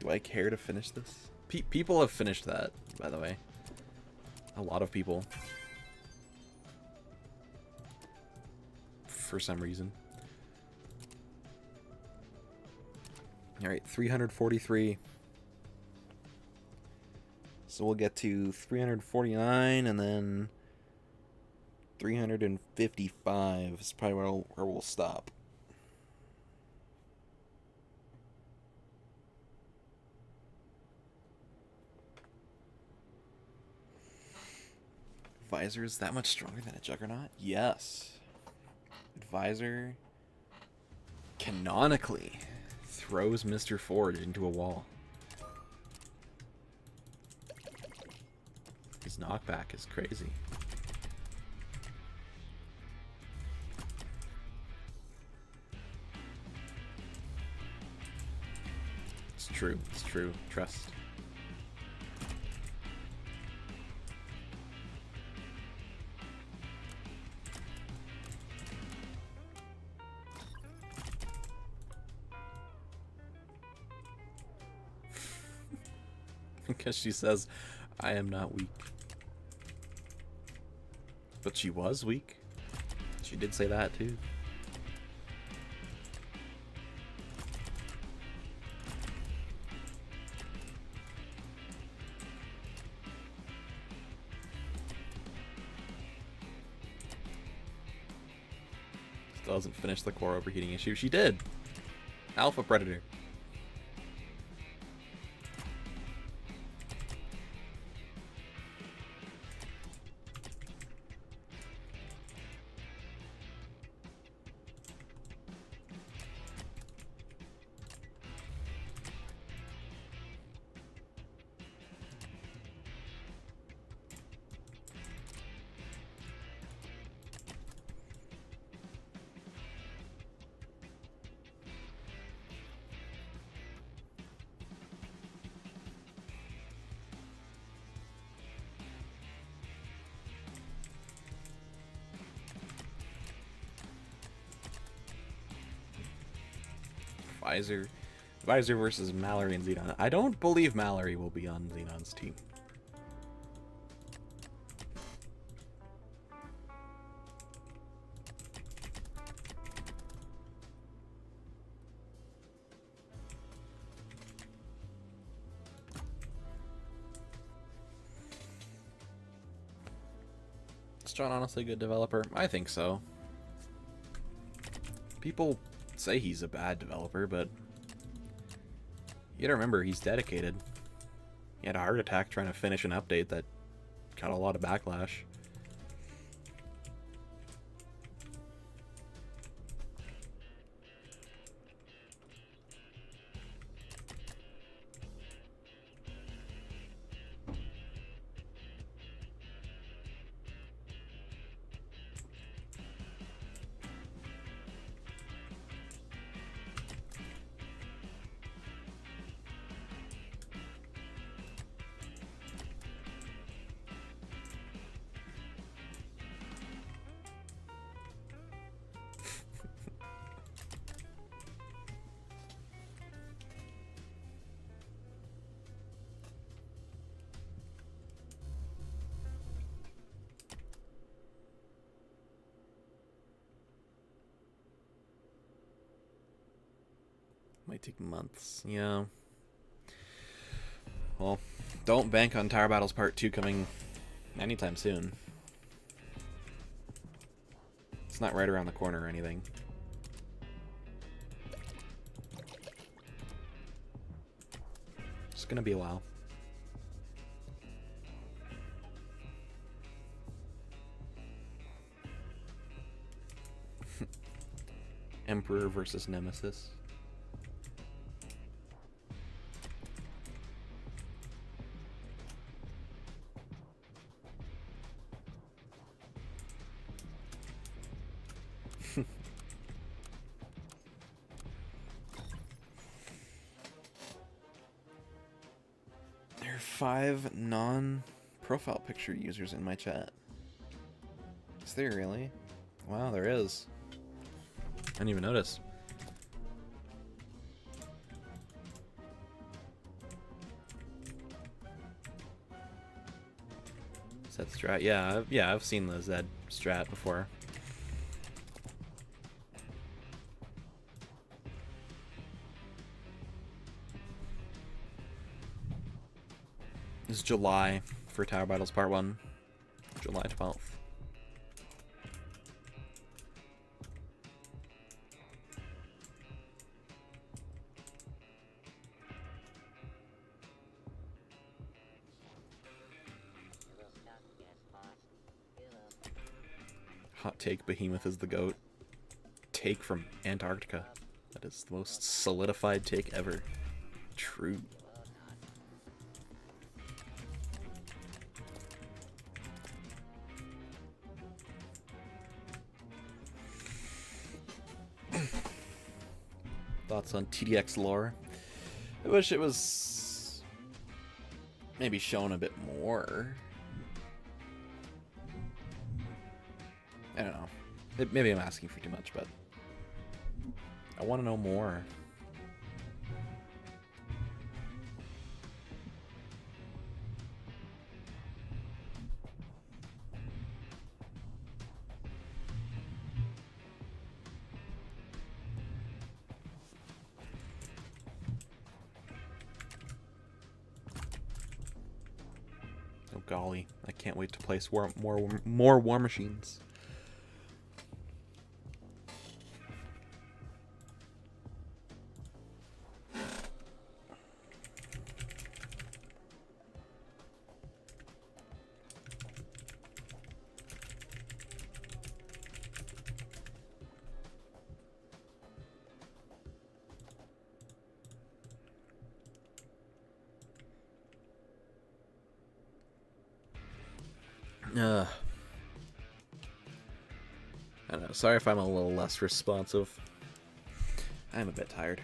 Do I care to finish this? People have finished that, by the way. A lot of people. For some reason. Alright, 343. So we'll get to 349 and then 355 is probably where we'll stop. Advisor is that much stronger than a Juggernaut? Yes. Advisor canonically throws Mr. Forge into a wall. His knockback is crazy. It's true. It's true. Trust. Because she says, I am not weak. But she was weak. She did say that too. Still hasn't finished the core overheating issue. She did. Alpha Predator. Visor versus Mallory and Xenon. I don't believe Mallory will be on Xenon's team. Is John honestly a good developer? I think so. People say he's a bad developer, but you gotta remember he's dedicated. He had a heart attack trying to finish an update that got a lot of backlash. Might take months. Yeah. Well, don't bank on Tower Battles Part 2 coming anytime soon. It's not right around the corner or anything. It's gonna be a while. Emperor versus Nemesis. 5 non-profile picture users in my chat. Is there really? Wow, there is. I didn't even notice. Zed strat, yeah, I've seen the Zed strat before. It's July for Tower Battles Part 1. July 12th. Hot take, Behemoth is the GOAT. Take from Antarctica. That is the most solidified take ever. True. Thoughts on TDX lore? I wish it was maybe shown a bit more. I don't know. Maybe I'm asking for too much, but I want to know more. Oh golly, I can't wait to place more war machines. I don't know. Sorry if I'm a little less responsive. I'm a bit tired.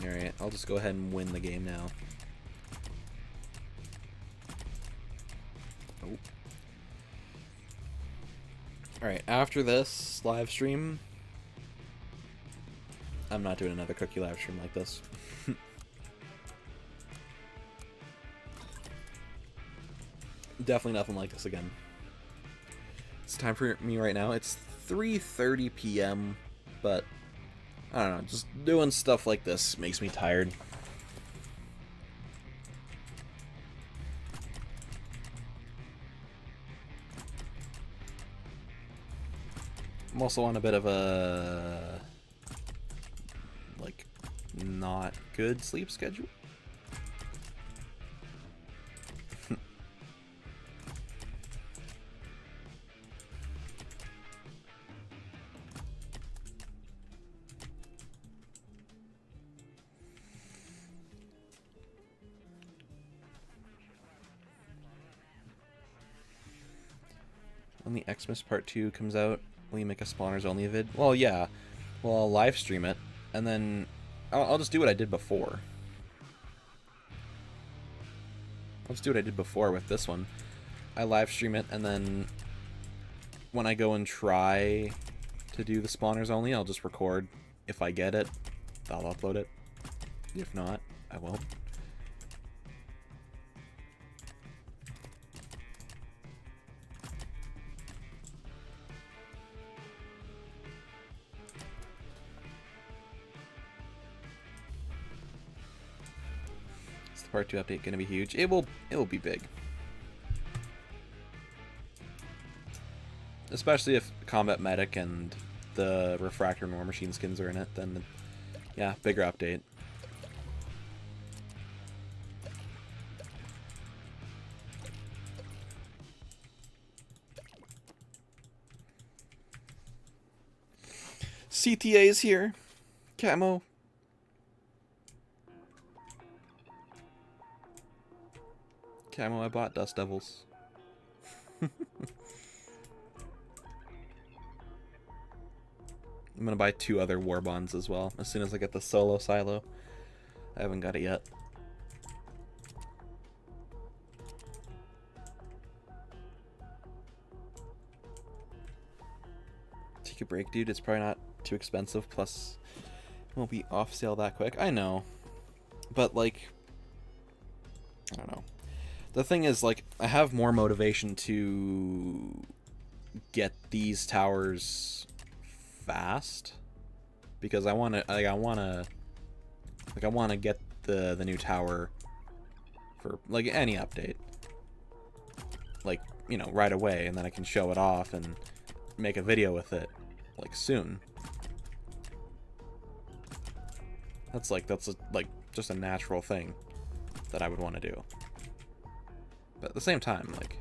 Alright, I'll just go ahead and win the game now. Oh. Alright, after this live stream, I'm not doing another cookie live stream like this. Definitely nothing like this again. It's time for me right now. It's 3:30 p.m., but I don't know, just doing stuff like this makes me tired. I'm also on a bit of a, like, not good sleep schedule. When the Xmas Part 2 comes out, will you make a spawners only vid? Well, yeah. Well, I'll live stream it, and then I'll just do what I did before. I'll just do what I did before with this one. I live stream it, and then when I go and try to do the spawners only, I'll just record. If I get it, I'll upload it. If not, I won't. Part 2 update going to be huge. It will be big. Especially if Combat Medic and the Refractor and War Machine skins are in it, then yeah, bigger update. CTA is here. Camo. Camo, I bought Dust Devils. I'm gonna buy 2 other War Bonds as well, as soon as I get the solo silo. I haven't got it yet. Take a break, dude. It's probably not too expensive, plus it won't be off sale that quick. I know. But, like, I don't know. The thing is, like, I have more motivation to get these towers fast, because I want to get the new tower for, like, any update, like, you know, right away, and then I can show it off and make a video with it, like, soon. That's just a natural thing that I would want to do. But at the same time, like,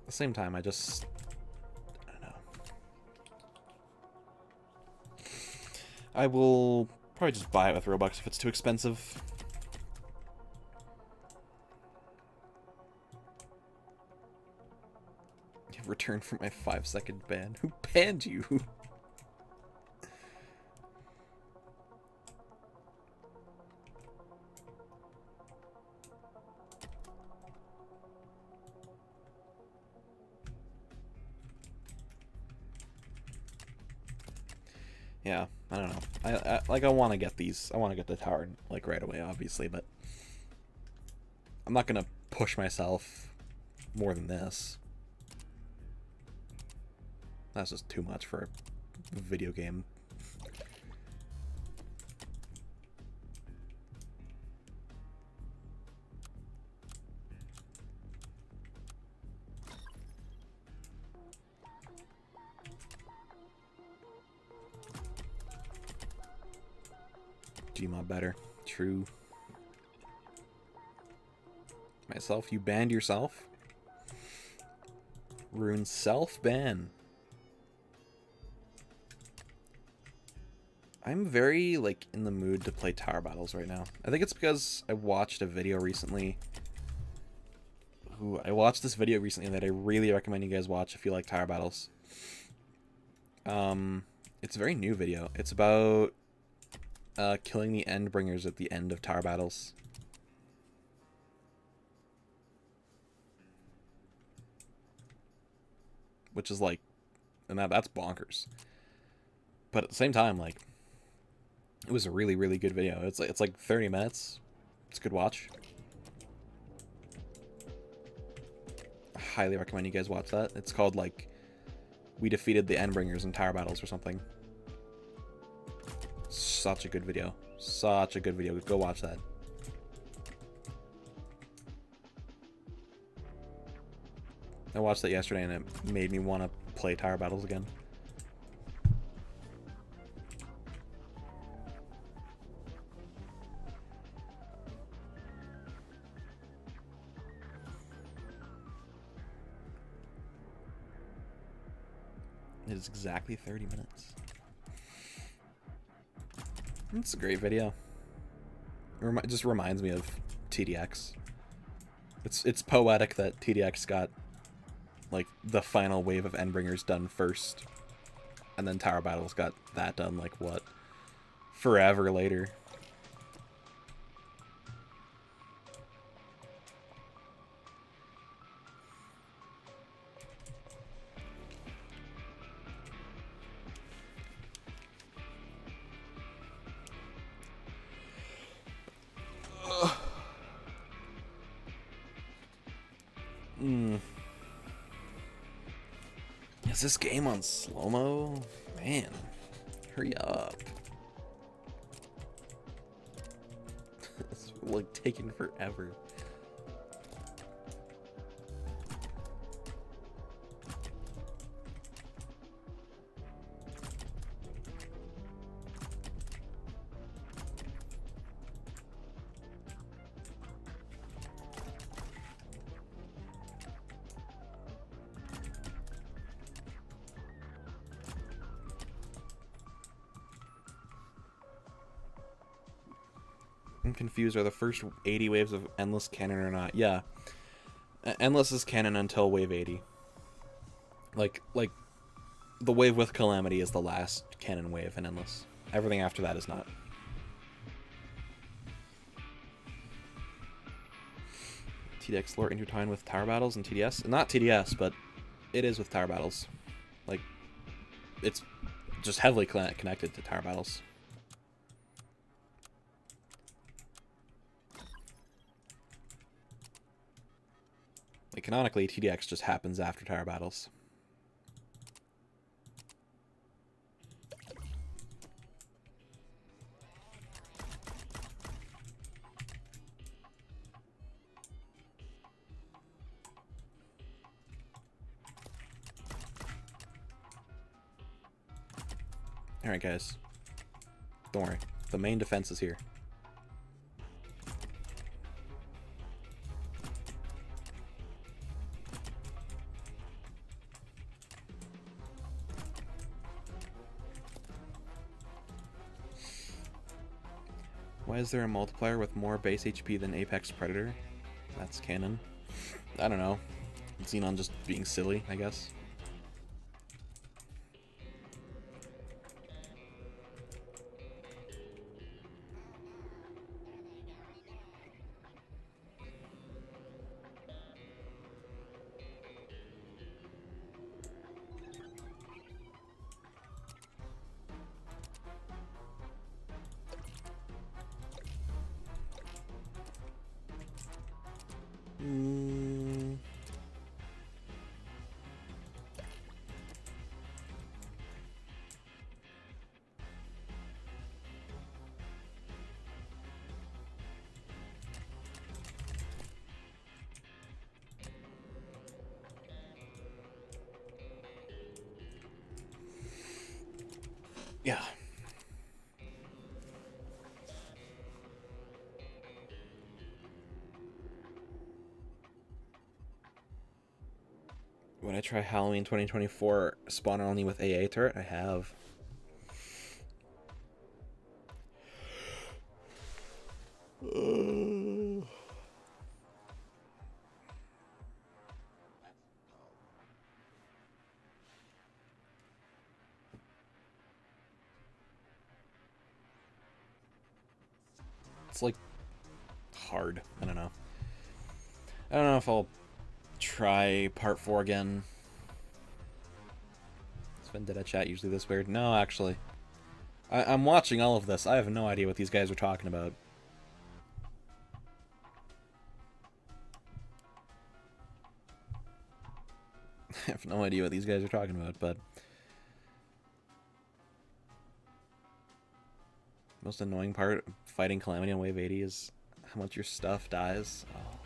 I don't know. I will probably just buy it with Robux if it's too expensive. You've returned from my 5-second ban. Who banned you? Yeah, I don't know. I want to get these. I want to get the tower, like, right away, obviously, but I'm not gonna push myself more than this. That's just too much for a video game. Gmod better. True. Myself, you banned yourself? Rune self-ban. I'm very, like, in the mood to play tower battles right now. I think it's because I watched a video recently. I watched this video recently that I really recommend you guys watch if you like tower battles. It's a very new video. It's about killing the Endbringers at the end of tower battles. Which is like, and that's bonkers. But at the same time, like, it was a really, really good video. It's like 30 minutes. It's a good watch. I highly recommend you guys watch that. It's called, like, We Defeated the Endbringers in Tower Battles or something. Such a good video. Such a good video. Go watch that. I watched that yesterday and it made me want to play tower battles again. It is exactly 30 minutes. It's a great video. It just reminds me of TDX. It's poetic that TDX got, like, the final wave of Endbringers done first, and then Tower Battles got that done, like, what? Forever later. Is this game on slow-mo? Man, hurry up. It's, like, taking forever. I'm confused. Are the first 80 waves of Endless canon or not? Yeah. Endless is canon until wave 80. Like, the wave with Calamity is the last canon wave in Endless. Everything after that is not. TDX lore intertwined with tower battles and TDS? Not TDS, but it is with tower battles. Like, it's just heavily connected to tower battles. Like, canonically, TDX just happens after tower battles. Alright, guys. Don't worry. The main defense is here. Why is there a multiplier with more base HP than Apex Predator? That's canon. I don't know. Xenon just being silly, I guess. Yeah. When I try Halloween 2024 spawn only with AA turret, I have. It's like hard. I don't know. I don't know if I'll try part 4 again. Is Vendetta chat usually this weird? No, actually. I'm watching all of this. I have no idea what these guys are talking about. I have no idea what these guys are talking about, but... most annoying part of fighting Calamity on wave 80 is how much your stuff dies. Oh.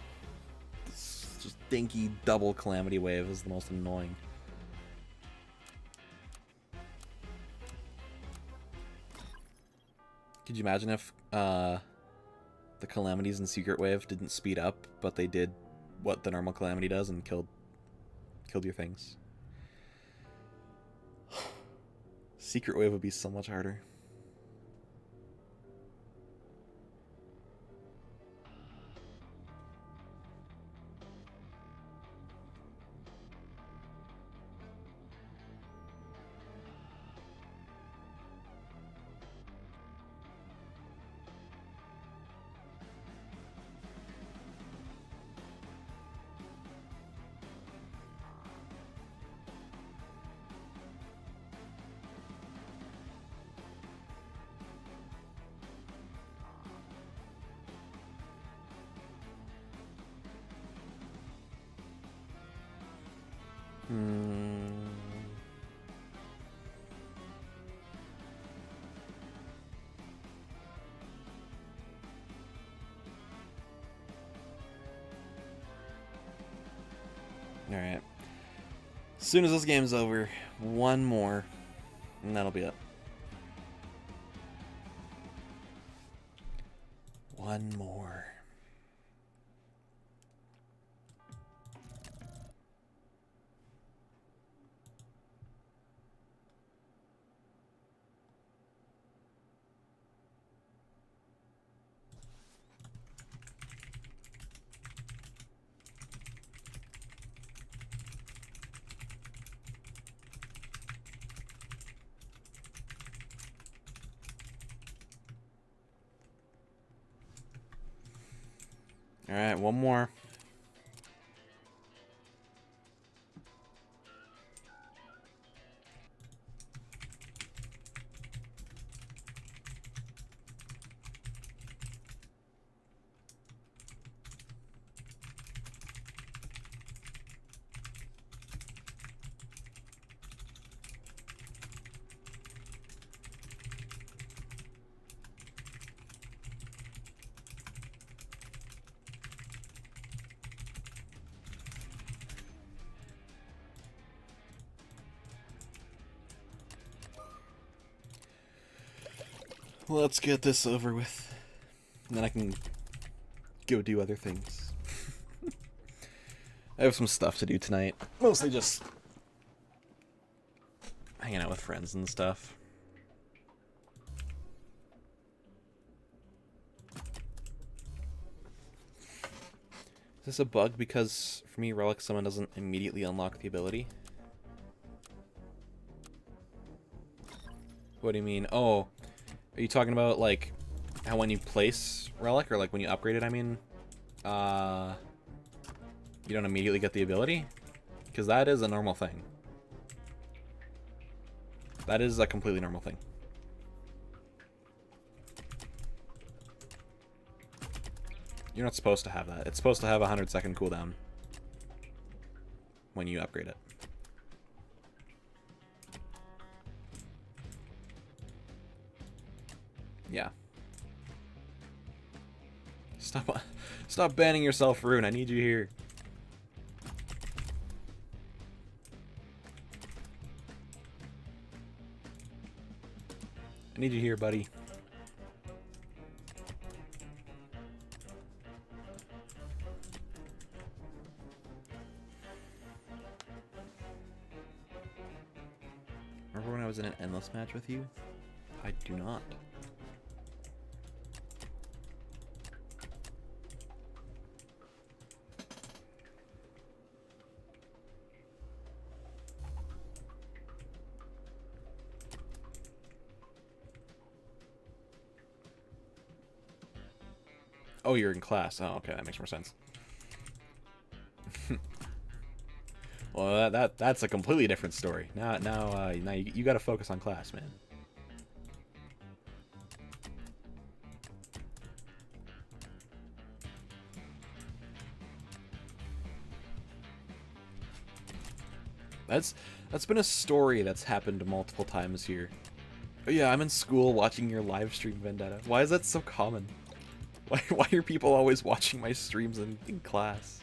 This just dinky double Calamity wave is the most annoying. Could you imagine if the Calamities in Secret Wave didn't speed up, but they did what the normal Calamity does and killed your things? Secret Wave would be so much harder. Alright. As soon as this game's over, one more, and that'll be it. One more. Alright, one more. Let's get this over with. And then I can go do other things. I have some stuff to do tonight. Mostly just hanging out with friends and stuff. Is this a bug because for me Relic Summon doesn't immediately unlock the ability? What do you mean? Oh, are you talking about like how when you place Relic or like when you upgrade it, I mean, you don't immediately get the ability? Because that is a normal thing. That is a completely normal thing. You're not supposed to have that. It's supposed to have a 100-second cooldown when you upgrade it. Yeah. Stop banning yourself, Rune. I need you here. I need you here, buddy. Remember when I was in an endless match with you? I do not. Oh, you're in class. Oh, okay, that makes more sense. Well, that's a completely different story. Now you got to focus on class, man. That's been a story that's happened multiple times here. Oh yeah, I'm in school watching your live stream, Vendetta. Why is that so common? Why are people always watching my streams in class?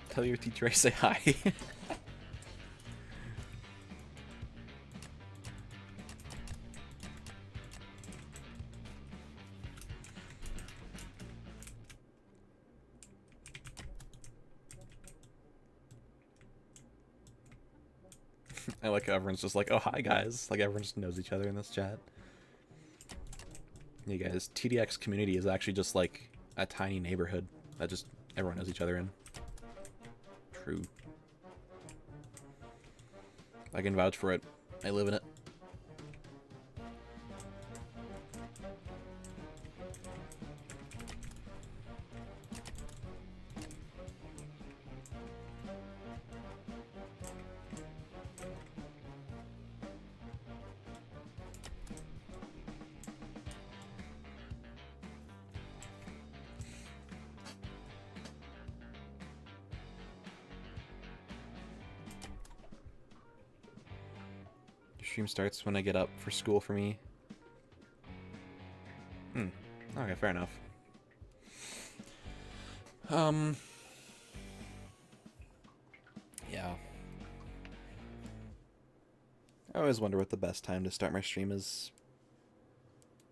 Tell your teacher I say hi. I like how everyone's just like, oh, hi, guys. Like, everyone just knows each other in this chat. You guys, TDX community is actually just, like, a tiny neighborhood that just everyone knows each other in. True. I can vouch for it. I live in it. Stream starts when I get up for school for me. Okay, fair enough. Yeah. I always wonder what the best time to start my stream is.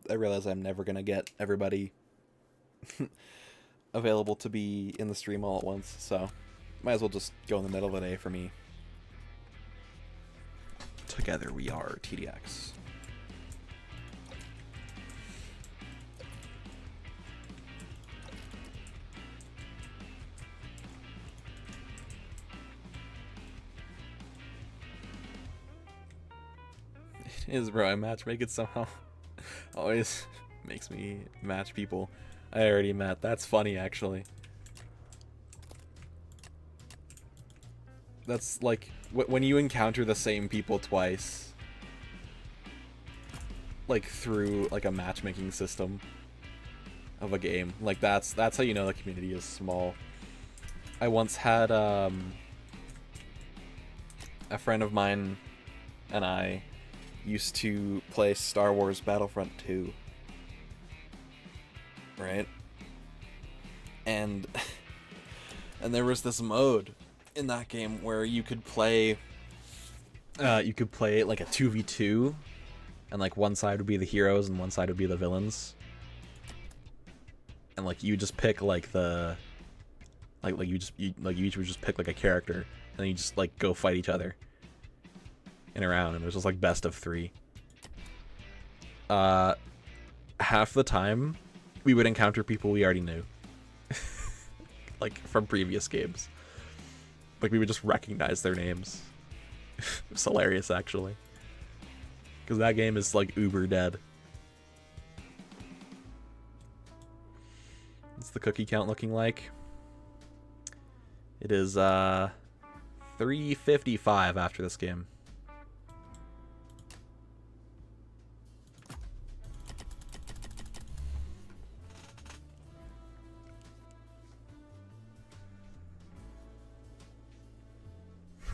I realize I'm never gonna get everybody available to be in the stream all at once, so might as well just go in the middle of the day for me. Together we are TDX. It is, bro. I matchmake it somehow. Always Makes me match people I already met. That's funny, actually. That's like when you encounter the same people twice, like through like a matchmaking system of a game. Like that's how you know the community is small. I once had a friend of mine and I used to play Star Wars Battlefront 2. Right? And there was this mode in that game where you could play like a 2v2, and like one side would be the heroes and one side would be the villains, and like you just pick like the you each would just pick like a character, and then you just like go fight each other in a round, and it was just like best of 3. Half the time we would encounter people we already knew. Like from previous games. Like we would just recognize their names. It's hilarious, actually. Because that game is like uber dead. What's the cookie count looking like? It is 355 after this game.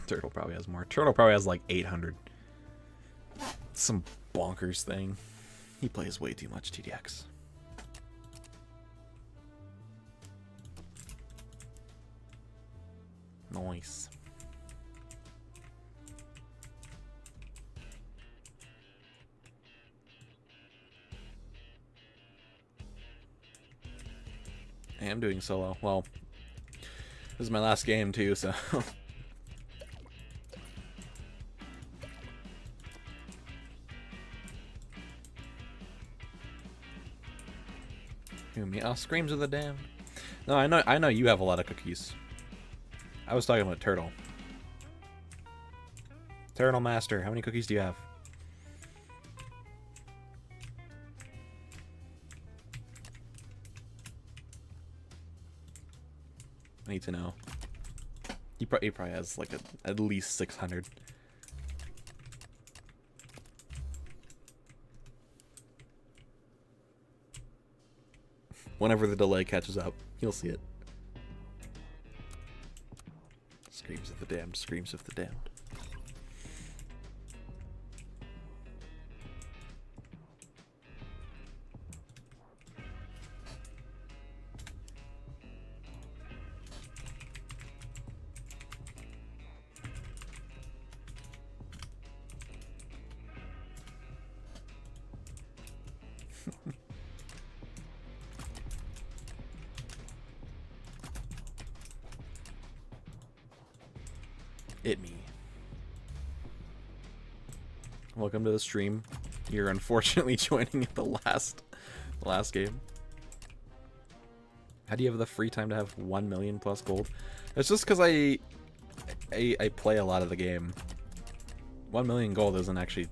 Turtle probably has more. Turtle probably has like 800. Some bonkers thing. He plays way too much TDX. Nice. I am doing solo. Well, this is my last game too, so... Who, me? Oh, Screams of the Damned. No, I know you have a lot of cookies. I was talking about Turtle. Turtle Master, how many cookies do you have? I need to know. He probably has like at least 600. Whenever the delay catches up, you'll see it. Screams of the Damned, Screams of the Damned. It me. Welcome to the stream. You're unfortunately joining at the last game. How do you have the free time to have 1 million plus gold? It's just because I play a lot of the game. 1 million gold isn't actually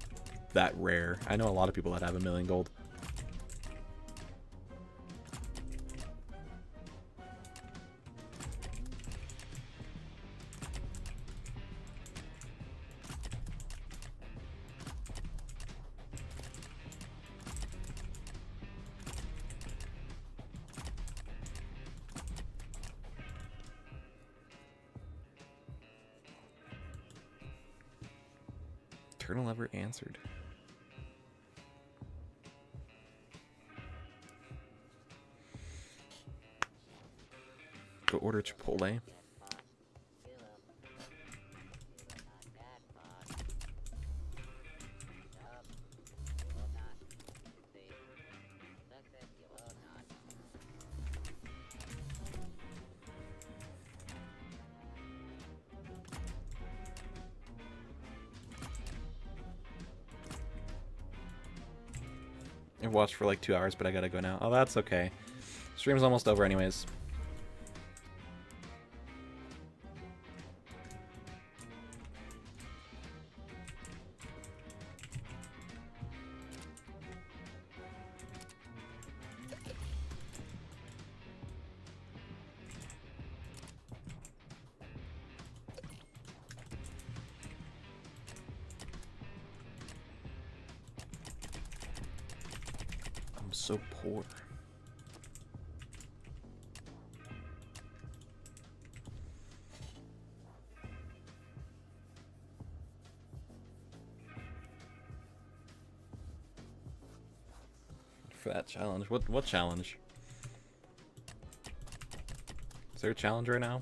that rare. I know a lot of people that have 1 million gold. Turtle never answered. Go order Chipotle. I watched for like 2 hours, but I gotta go now. Oh, that's okay. Stream's almost over anyways. I'm so poor. For that challenge. What challenge? Is there a challenge right now?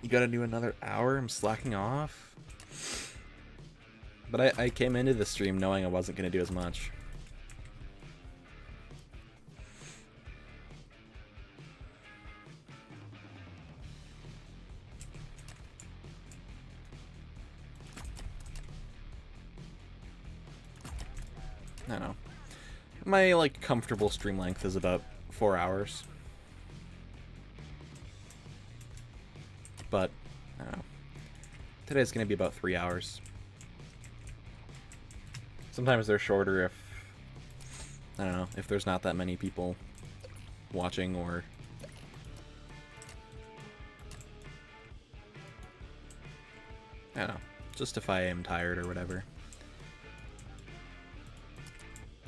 You gotta do another hour? I'm slacking off? But I came into the stream knowing I wasn't gonna do as much. I don't know. My, like, comfortable stream length is about 4 hours. But, I don't know. Today's gonna be about 3 hours. Sometimes they're shorter if, I don't know, if there's not that many people watching, or... I don't know. Just if I am tired or whatever.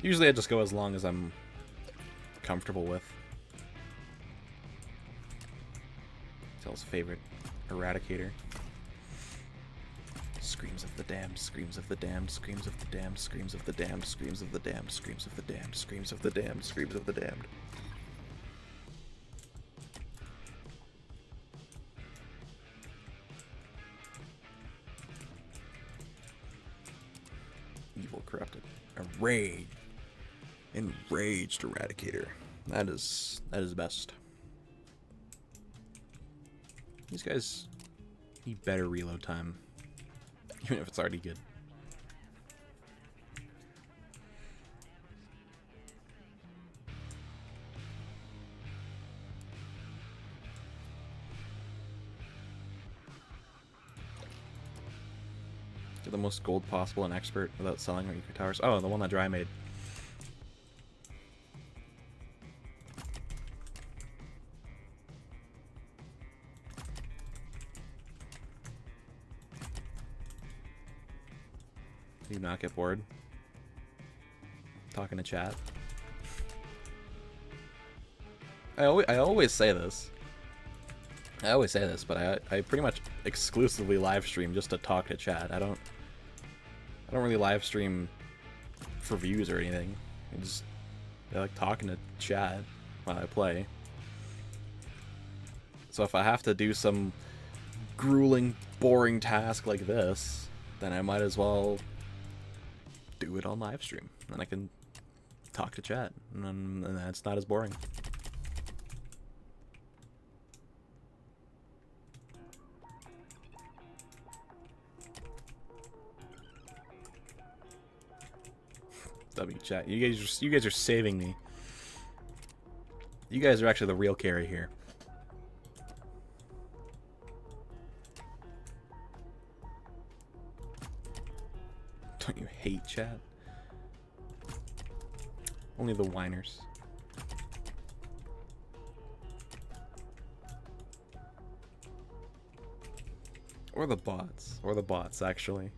Usually I just go as long as I'm comfortable with. Tell's favorite eradicator. Screams of the damned, screams of the damned, screams of the damned, screams of the damned, screams of the damned, screams of the damned, screams of the damned, screams of the damned. Evil corrupted. Arrayed. Enraged eradicator. That is best. These guys need better reload time, even if it's already good. Get the most gold possible and expert without selling our eco towers. Oh, the one that Dry made. Do you not get bored talking to chat? I always say this. But I pretty much exclusively live stream just to talk to chat. I don't really live stream for views or anything. I like talking to chat while I play. So if I have to do some grueling, boring task like this, then I might as well do it on live stream, and I can talk to chat, and that's not as boring. W chat, you guys are saving me. You guys are actually the real carry here. Don't you hate chat? Only the whiners. Or the bots. Or the bots, actually.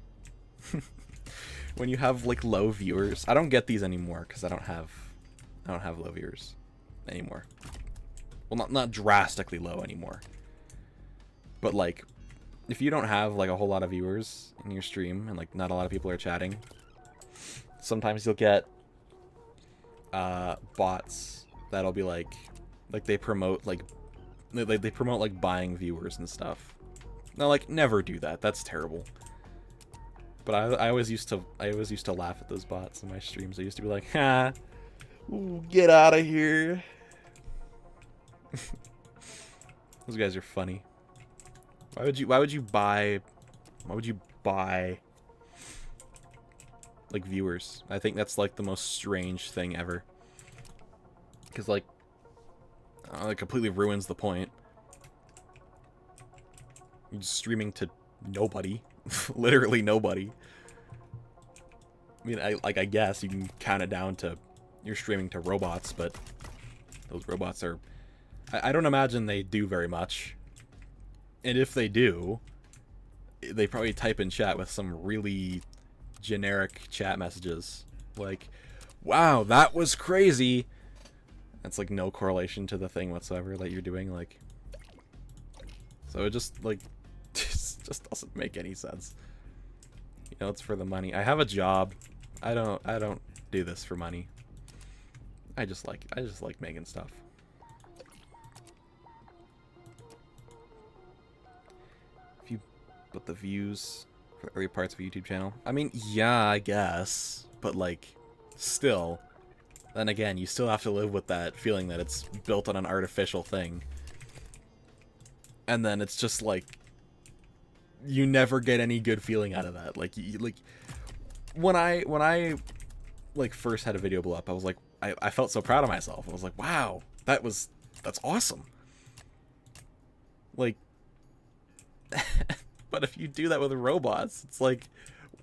When you have, like, low viewers. I don't get these anymore, because I don't have low viewers anymore. Well, not drastically low anymore. But, like, if you don't have, like, a whole lot of viewers in your stream, and, like, not a lot of people are chatting, sometimes you'll get bots that'll be like they promote they promote like buying viewers and stuff. Now, like, never do that. That's terrible. But I always used to laugh at those bots in my streams. I used to be like, ha, ooh, get out of here. Those guys are funny. Why would you buy like viewers? I think that's like the most strange thing ever. Because like it completely ruins the point. You're just streaming to nobody. Literally nobody. I mean, I guess you can count it down to you're streaming to robots, but Those robots are... I don't imagine they do very much. And if they do, they probably type in chat with some really generic chat messages. Like, wow, that was crazy. That's like no correlation to the thing whatsoever that you're doing. Like, so it just like just doesn't make any sense. You know, it's for the money. I have a job. I don't do this for money. I just like making stuff. If you put the views for every parts of a YouTube channel, I mean, yeah, I guess, but like, still, then again, you still have to live with that feeling that it's built on an artificial thing, and then it's just like, you never get any good feeling out of that. Like, when I like first had a video blow up, I was like, I felt so proud of myself. I was like, wow, that's awesome. Like, but if you do that with robots, it's like,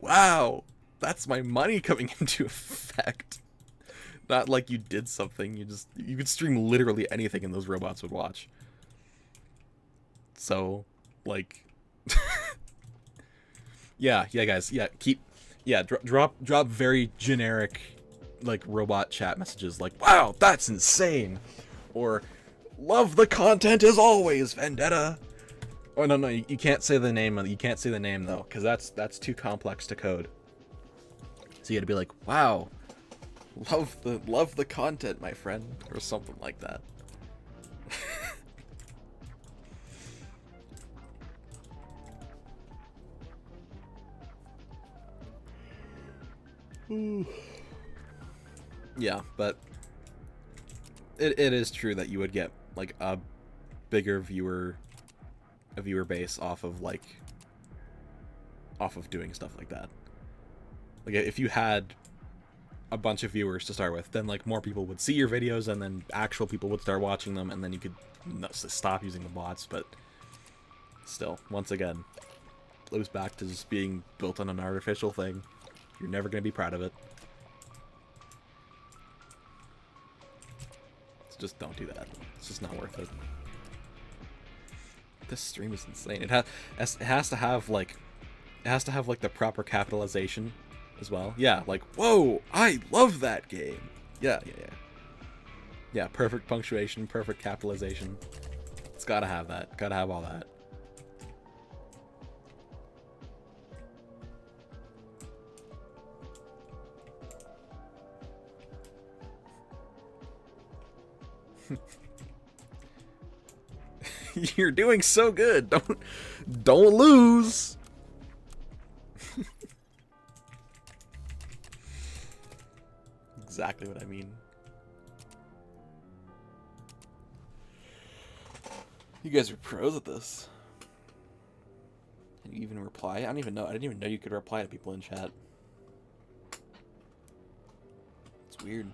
wow, that's my money coming into effect. Not like you did something. You could stream literally anything and those robots would watch. So, like, yeah, guys, drop very generic, like, robot chat messages like, wow, that's insane, or love the content as always, Vendetta. Oh no, you can't say the name. You can't say the name though, because that's too complex to code. So you got to be like, wow, love the content, my friend, or something like that. Yeah, but it is true that you would get like a bigger viewer base off of doing stuff like that. Like, if you had a bunch of viewers to start with, then like more people would see your videos, and then actual people would start watching them, and then you could stop using the bots. But still, once again, it goes back to just being built on an artificial thing. You're never going to be proud of it. So just don't do that. It's just not worth it. This stream is insane. It has to have like the proper capitalization as well. Yeah, like, whoa, I love that game. Yeah. Yeah, perfect punctuation, perfect capitalization. It's gotta have that. Gotta have all that. You're doing so good. Don't lose. Exactly what I mean. You guys are pros at this. Can you even reply? I don't even know. I didn't even know you could reply to people in chat. It's weird.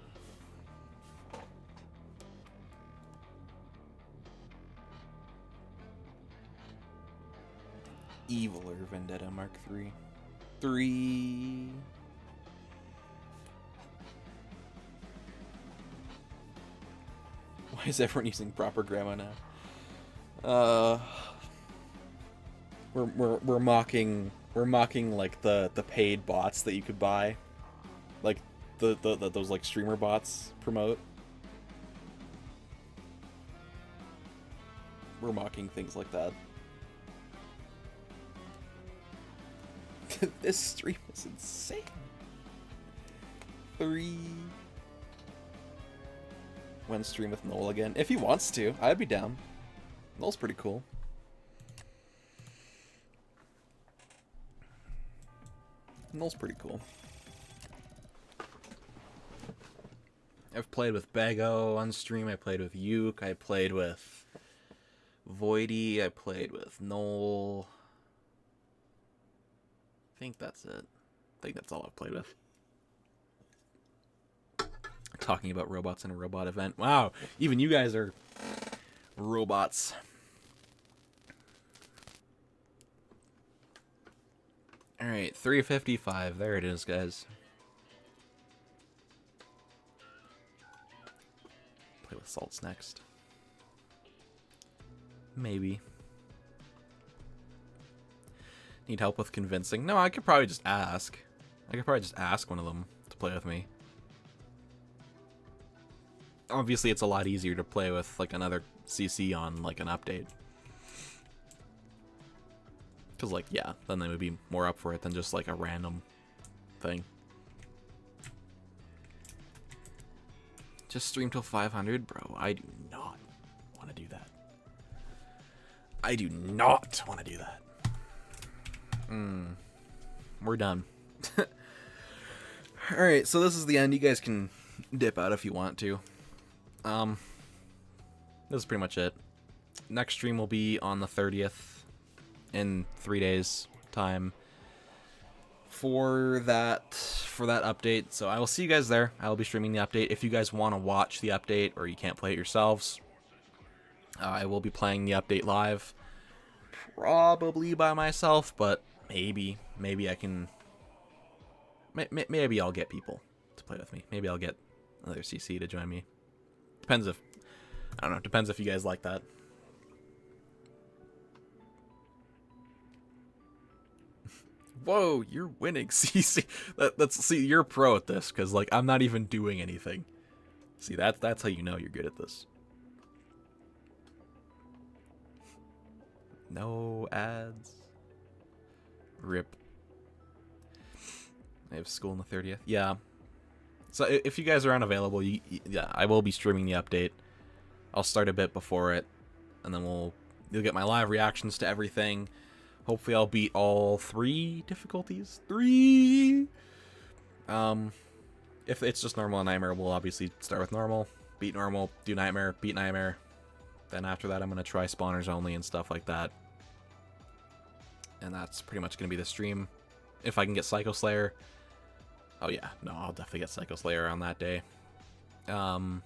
Evil or Vendetta Mark III. 3. Why is everyone using proper grammar now? We're mocking like the paid bots that you could buy, like those like streamer bots promote. We're mocking things like that. This stream is insane. 3. When stream with Noel again, if he wants to, I'd be down. Noel's pretty cool. Noel's pretty cool. I've played with Bago on stream. I played with Yuke. I played with Voidy. I played with Noel. I think that's it. I think that's all I've played with. Talking about robots in a robot event. Wow, even you guys are robots. Alright, 355. There it is, guys. Play with Assault's next. Maybe. Need help with convincing? No, I could probably just ask. I could probably just ask one of them to play with me. Obviously, it's a lot easier to play with like another CC on like an update. Because like, yeah, then they would be more up for it than just like a random thing. Just stream till 500? Bro, I do not want to do that. I do not want to do that. We're done. Alright, so this is the end. You guys can dip out if you want to. This is pretty much it. Next stream will be on the 30th in 3 days time for that update. So I will see you guys there. I will be streaming the update. If you guys want to watch the update or you can't play it yourselves, I will be playing the update live, probably by myself, but maybe I can. Maybe I'll get people to play with me. Maybe I'll get another CC to join me. Depends if, I don't know, depends if you guys like that. Whoa, you're winning, CC. See, you're a pro at this, because, like, I'm not even doing anything. See, that's how you know you're good at this. No ads. RIP. I have school on the 30th. Yeah. So if you guys are unavailable, yeah, I will be streaming the update. I'll start a bit before it, and then you'll get my live reactions to everything. Hopefully I'll beat all 3 difficulties. 3! If it's just normal and nightmare, we'll obviously start with normal, beat normal, do nightmare, beat nightmare. Then after that, I'm going to try spawners only and stuff like that. And that's pretty much going to be the stream. If I can get Psycho Slayer. Oh yeah, no, I'll definitely get Psycho Slayer on that day. We'll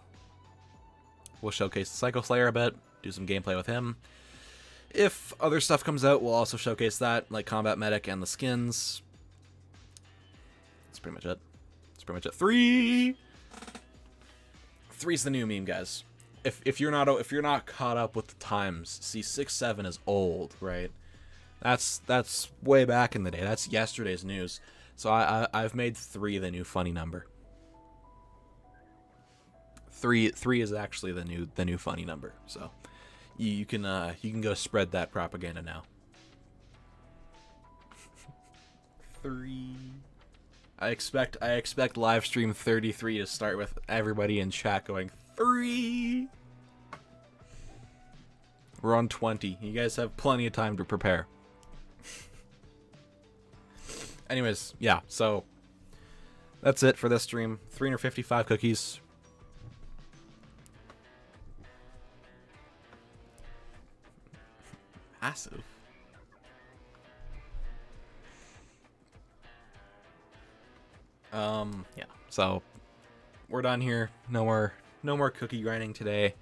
showcase the Psycho Slayer a bit, do some gameplay with him. If other stuff comes out, we'll also showcase that, like Combat Medic and the skins. That's pretty much it. That's pretty much it. 3! 3's the new meme, guys. If you're not caught up with the times, see, 6-7 is old, right? That's way back in the day. That's yesterday's news. So I've made 3 the new funny number. 3 is actually the new funny number. So you can go spread that propaganda now. 3. I expect live stream 33 to start with everybody in chat going 3. We're on 20. You guys have plenty of time to prepare. Anyways, yeah, so that's it for this stream. 355 cookies. Massive. Yeah, so we're done here. No more cookie grinding today.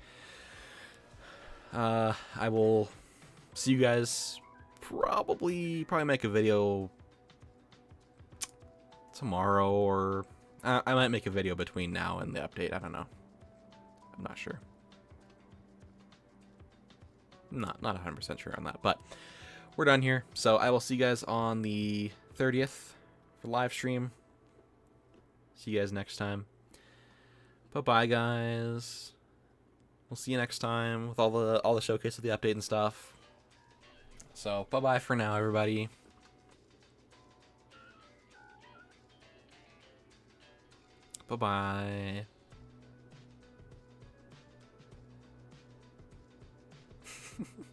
I will see you guys probably make a video tomorrow, or I might make a video between now and the update. I don't know. I'm not sure. Not 100% sure on that, but we're done here. So I will see you guys on the 30th for live stream. See you guys next time. Bye-bye, guys. We'll see you next time with all the showcase of the update and stuff. So bye-bye for now, everybody. Bye-bye.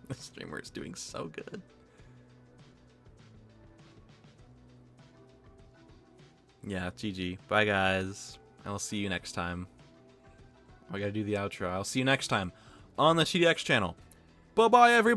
The streamer is doing so good. Yeah, GG. Bye, guys. I'll see you next time. I gotta do the outro. I'll see you next time on the TDX channel. Bye-bye, everybody.